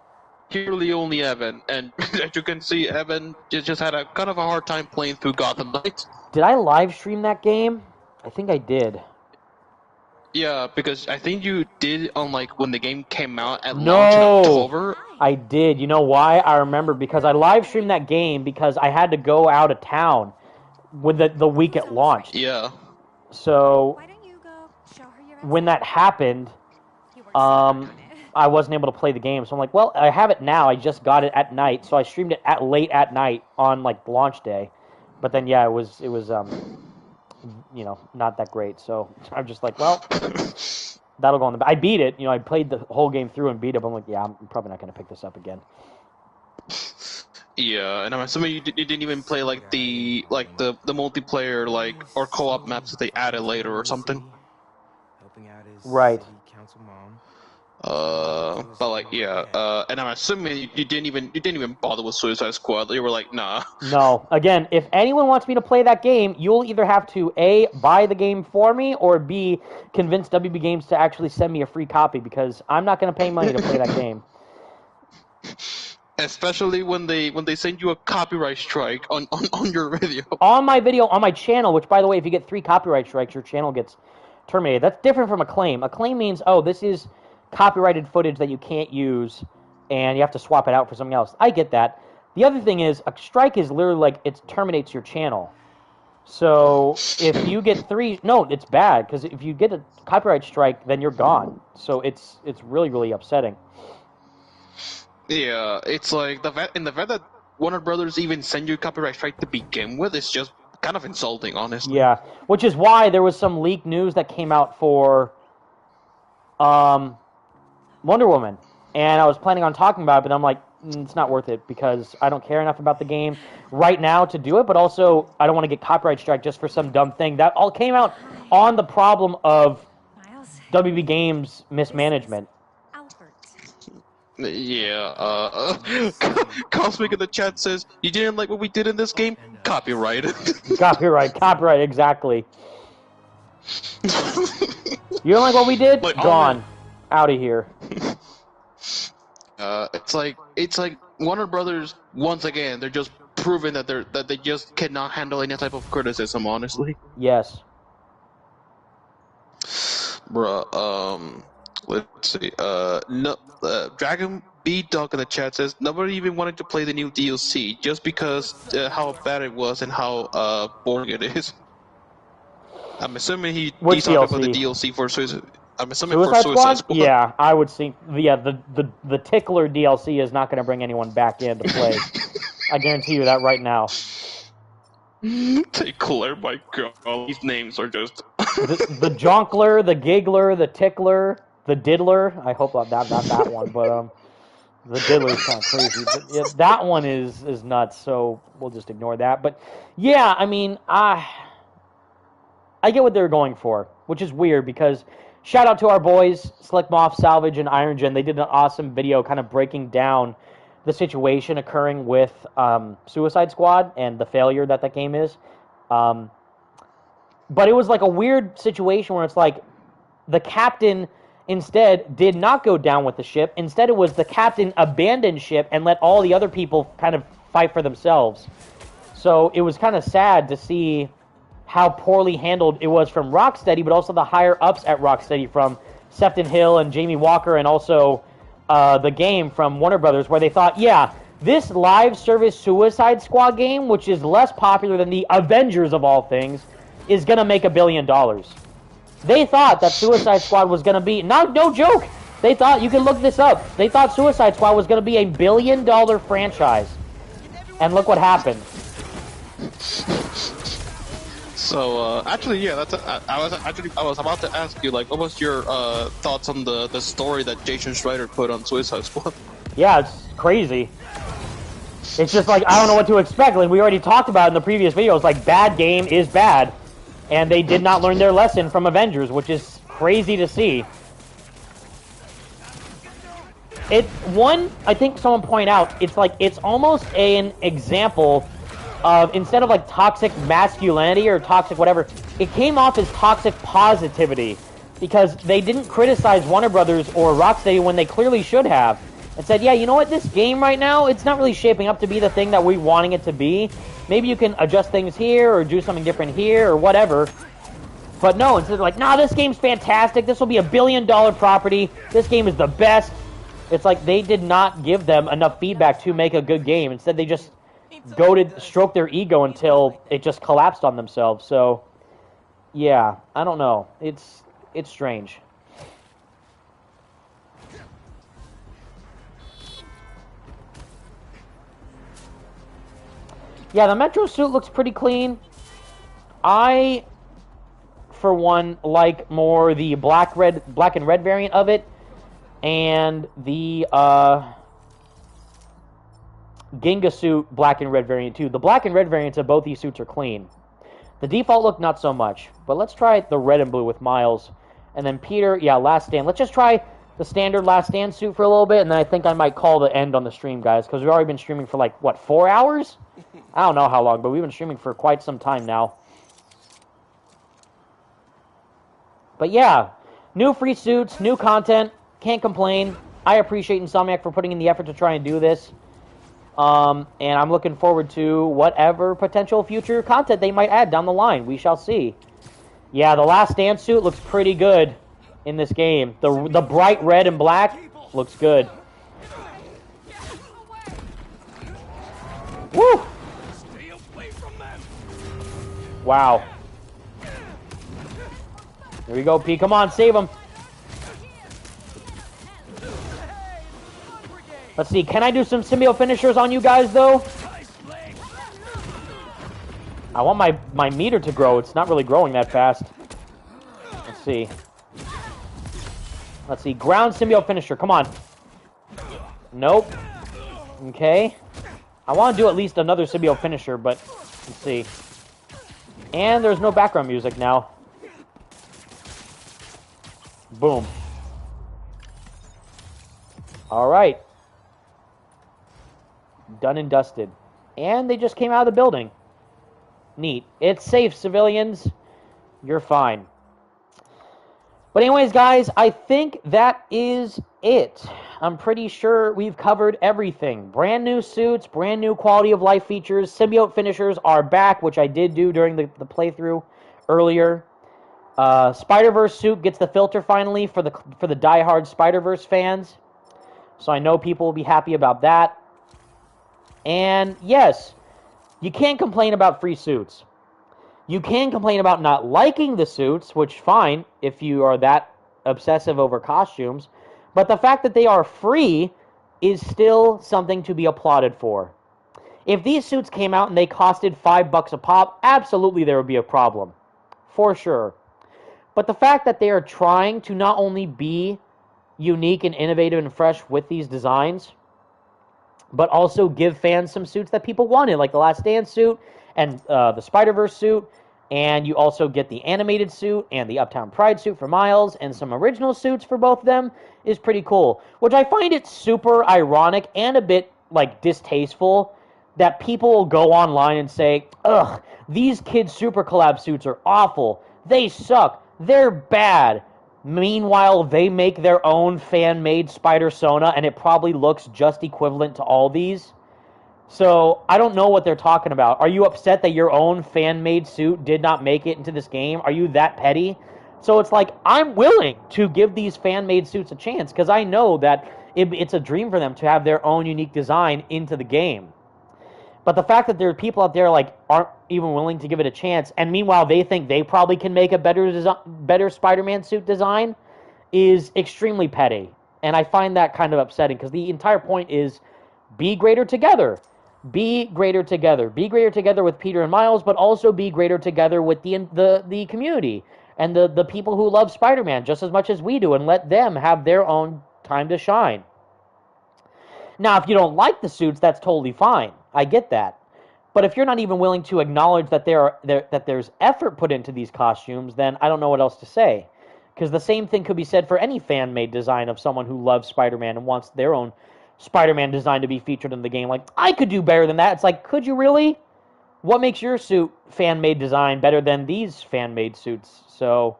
purely only Evan, and as you can see, Evan just had a kind of a hard time playing through Gotham Knights. Did I live stream that game? I think I did. Yeah, because I think you did on like when the game came out at launch in October. I did. You know why? I remember because I live streamed that game because I had to go out of town when the week it launched. Yeah. So when that happened, I wasn't able to play the game. So I'm like, well, I have it now. I just got it at night, so I streamed it late at night on like launch day. But then yeah, it was you know, not that great. So I'm just like, well, that'll go on the. I beat it. You know, I played the whole game through and beat it. But I'm like, yeah, I'm probably not going to pick this up again. Yeah, and I'm assuming you didn't even play like the multiplayer or co-op maps that they added later or something. Right. But like, yeah, and I'm assuming you didn't even bother with Suicide Squad. You were like, nah. No. Again, if anyone wants me to play that game, you'll either have to A, buy the game for me, or B, convince WB Games to actually send me a free copy, because I'm not going to pay money to play that game. Especially when they send you a copyright strike on your video. On my video, on my channel, which, by the way, if you get 3 copyright strikes, your channel gets terminated. That's different from a claim. A claim means, oh, this is copyrighted footage that you can't use, and you have to swap it out for something else. I get that. The other thing is, a strike is literally like, it terminates your channel. So, if you get 3... No, it's bad, because if you get a copyright strike, then you're gone. So, it's really, really upsetting. Yeah, it's like, the fact that Warner Brothers even send you a copyright strike to begin with is just kind of insulting, honestly. Yeah, which is why there was some leaked news that came out for Wonder Woman, and I was planning on talking about it, but I'm like, it's not worth it, because I don't care enough about the game right now to do it, but also I don't want to get copyright strike just for some dumb thing. That all came out on the problem of WB Games mismanagement. Yeah, Cosmic in the chat says, you didn't like what we did in this game? Copyright. Copyright, exactly. You don't like what we did? Like, gone. Out of here. It's like Warner Brothers, once again, they're just proving that they just cannot handle any type of criticism, honestly. Yes. Bruh, let's see, Dragon B Dog in the chat says, nobody even wanted to play the new DLC, just because how bad it was and how boring it is. I'm assuming he's talking about the DLC for Suicide. I'm assuming for Suicide Squad. Yeah, I would think. Yeah, the Tickler DLC is not going to bring anyone back in to play. I guarantee you that right now. Tickler, my god, these names are just. the Jonkler, the Giggler, the Tickler, the Diddler. I hope not that one, but the Diddler is kind of crazy. But, yeah, that one is nuts. So we'll just ignore that. But yeah, I mean, I get what they're going for, which is weird because shout out to our boys, Slick Moth, Salvage, and Irongen. They did an awesome video kind of breaking down the situation occurring with Suicide Squad and the failure that game is. But it was like a weird situation where it's like the captain instead did not go down with the ship. Instead, it was the captain abandoned ship and let all the other people kind of fight for themselves. So it was kind of sad to see how poorly handled it was from Rocksteady, but also the higher-ups at Rocksteady from Sefton Hill and Jamie Walker, and also the game from Warner Brothers, where they thought, yeah, this live service Suicide Squad game, which is less popular than the Avengers of all things, is going to make $1 billion. They thought that Suicide Squad was going to be, no joke, they thought, you can look this up, they thought Suicide Squad was going to be $1 billion franchise. And look what happened. So, actually, yeah, I was about to ask you, like, what was your thoughts on the story that Jason Schreider put on Suicide Squad? Yeah, it's crazy. It's just like, I don't know what to expect. Like, we already talked about in the previous videos, like, bad game is bad. And they did not learn their lesson from Avengers, which is crazy to see. I think someone pointed out, it's like, it's almost an example of, instead of like toxic masculinity or toxic whatever, it came off as toxic positivity. Because they didn't criticize Warner Brothers or Rocksteady when they clearly should have. And said, yeah, you know what, this game right now, it's not really shaping up to be the thing that we're wanting it to be. Maybe you can adjust things here or do something different here or whatever. But no, instead of like, nah, this game's fantastic, this will be $1 billion property, this game is the best. It's like they did not give them enough feedback to make a good game. Instead, they just go to stroke their ego until it just collapsed on themselves. So, yeah, I don't know. It's strange. Yeah, the Metro suit looks pretty clean. I, for one, like more the black and red variant of it, and the Ginga suit black and red variant too. The black and red variants of both these suits are clean. The default look, not so much. But let's try the red and blue with Miles. And then Peter, yeah, Last Stand. Let's just try the standard Last Stand suit for a little bit, and then I think I might call the end on the stream, guys, because we've already been streaming for, like, what, 4 hours? I don't know how long, but we've been streaming for quite some time now. But yeah, new free suits, new content, can't complain. I appreciate Insomniac for putting in the effort to try and do this. And I'm looking forward to whatever potential future content they might add down the line. We shall see. Yeah, the Last Stand suit looks pretty good in this game. The bright red and black looks good. Woo! Wow. Here we go, P. Come on, save him. Let's see. Can I do some symbiote finishers on you guys, though? I want my meter to grow. It's not really growing that fast. Let's see. Let's see. Ground symbiote finisher. Come on. Nope. Okay. I want to do at least another symbiote finisher, but let's see. And there's no background music now. Boom. Alright. Done and dusted. And they just came out of the building. Neat. It's safe, civilians. You're fine. But anyways, guys, I think that is it. I'm pretty sure we've covered everything. Brand new suits, brand new quality of life features. Symbiote finishers are back, which I did do during the playthrough earlier. Spider-Verse suit gets the filter finally for the diehard Spider-Verse fans. So I know people will be happy about that. And yes, you can't complain about free suits. You can complain about not liking the suits, which fine if you are that obsessive over costumes. But the fact that they are free is still something to be applauded for. If these suits came out and they costed $5 a pop, absolutely there would be a problem. For sure. But the fact that they are trying to not only be unique and innovative and fresh with these designs, but also give fans some suits that people wanted, like the Last Stand suit and the Spider-Verse suit, and you also get the animated suit and the Uptown Pride suit for Miles, and some original suits for both of them, is pretty cool. Which I find it super ironic and a bit, like, distasteful that people will go online and say, ugh, these kids' Super Collab suits are awful, they suck, they're bad. Meanwhile, they make their own fan-made Spider-Sona, and it probably looks just equivalent to all these. So I don't know what they're talking about. Are you upset that your own fan-made suit did not make it into this game? Are you that petty? So it's like, I'm willing to give these fan-made suits a chance because I know that it's a dream for them to have their own unique design into the game. But the fact that there are people out there like aren't even willing to give it a chance, and meanwhile they think they probably can make a better Spider-Man suit design, is extremely petty. And I find that kind of upsetting because the entire point is be greater together. Be greater together. Be greater together with Peter and Miles, but also be greater together with the community and the people who love Spider-Man just as much as we do, and let them have their own time to shine. Now, if you don't like the suits, that's totally fine. I get that. But if you're not even willing to acknowledge that that there's effort put into these costumes, then I don't know what else to say. Because the same thing could be said for any fan-made design of someone who loves Spider-Man and wants their own Spider-Man design to be featured in the game. Like, I could do better than that. It's like, could you really? What makes your suit fan-made design better than these fan-made suits? So,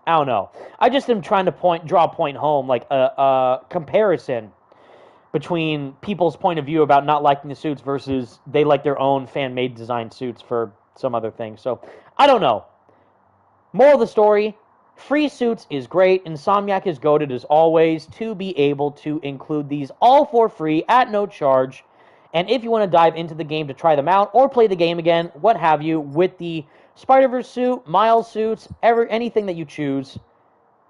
I don't know. I just am trying to draw a point home, like a comparison between people's point of view about not liking the suits versus they like their own fan-made design suits for some other thing. So, I don't know. Moral of the story, free suits is great. Insomniac is goated as always to be able to include these all for free at no charge. And if you want to dive into the game to try them out or play the game again, what have you, with the Spider-Verse suit, Miles suits, anything that you choose,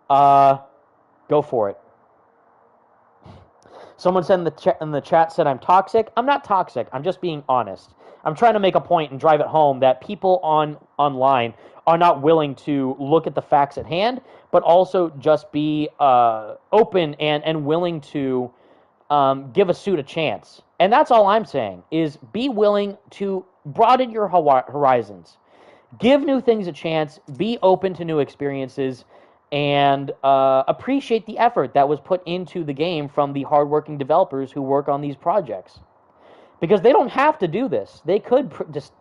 go for it. Someone said in the chat said I'm toxic. I'm not toxic. I'm just being honest. I'm trying to make a point and drive it home that people online are not willing to look at the facts at hand, but also just be open and willing to give a suit a chance. And that's all I'm saying, is be willing to broaden your horizons. Give new things a chance. Be open to new experiences. And appreciate the effort that was put into the game from the hardworking developers who work on these projects. Because they don't have to do this. They could just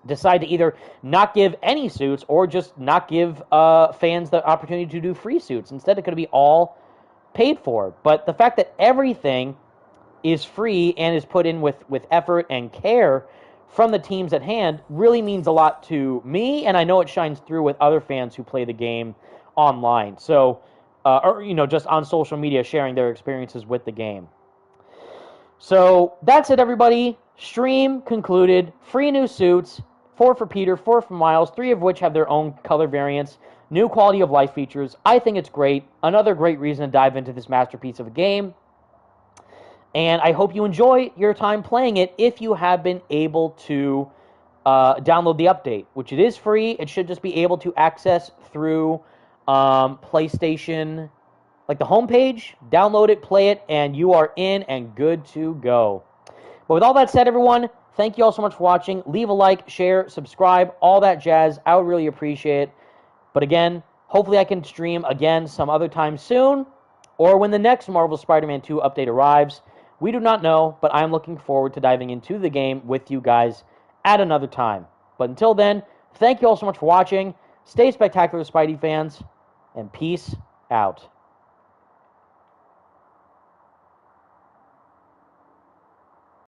decide to either not give any suits or just not give fans the opportunity to do free suits. Instead, it could be all paid for. But the fact that everything is free and is put in with effort and care from the teams at hand really means a lot to me, and I know it shines through with other fans who play the game online. So, or just on social media, sharing their experiences with the game. So that's it, everybody. Stream concluded. Free new suits. 4 for Peter, 4 for Miles, 3 of which have their own color variants. New quality of life features. I think it's great. Another great reason to dive into this masterpiece of a game. And I hope you enjoy your time playing it if you have been able to download the update, which it is free. It should just be able to access through PlayStation, like the homepage. Download it, play it, and you are in and good to go. But with all that said, everyone, thank you all so much for watching. Leave a like, share, subscribe, all that jazz. I would really appreciate it. But again, hopefully I can stream again some other time soon, or when the next Marvel Spider-Man 2 update arrives. We do not know, but I'm looking forward to diving into the game with you guys at another time. But until then, thank you all so much for watching. Stay spectacular, Spidey fans, and peace out.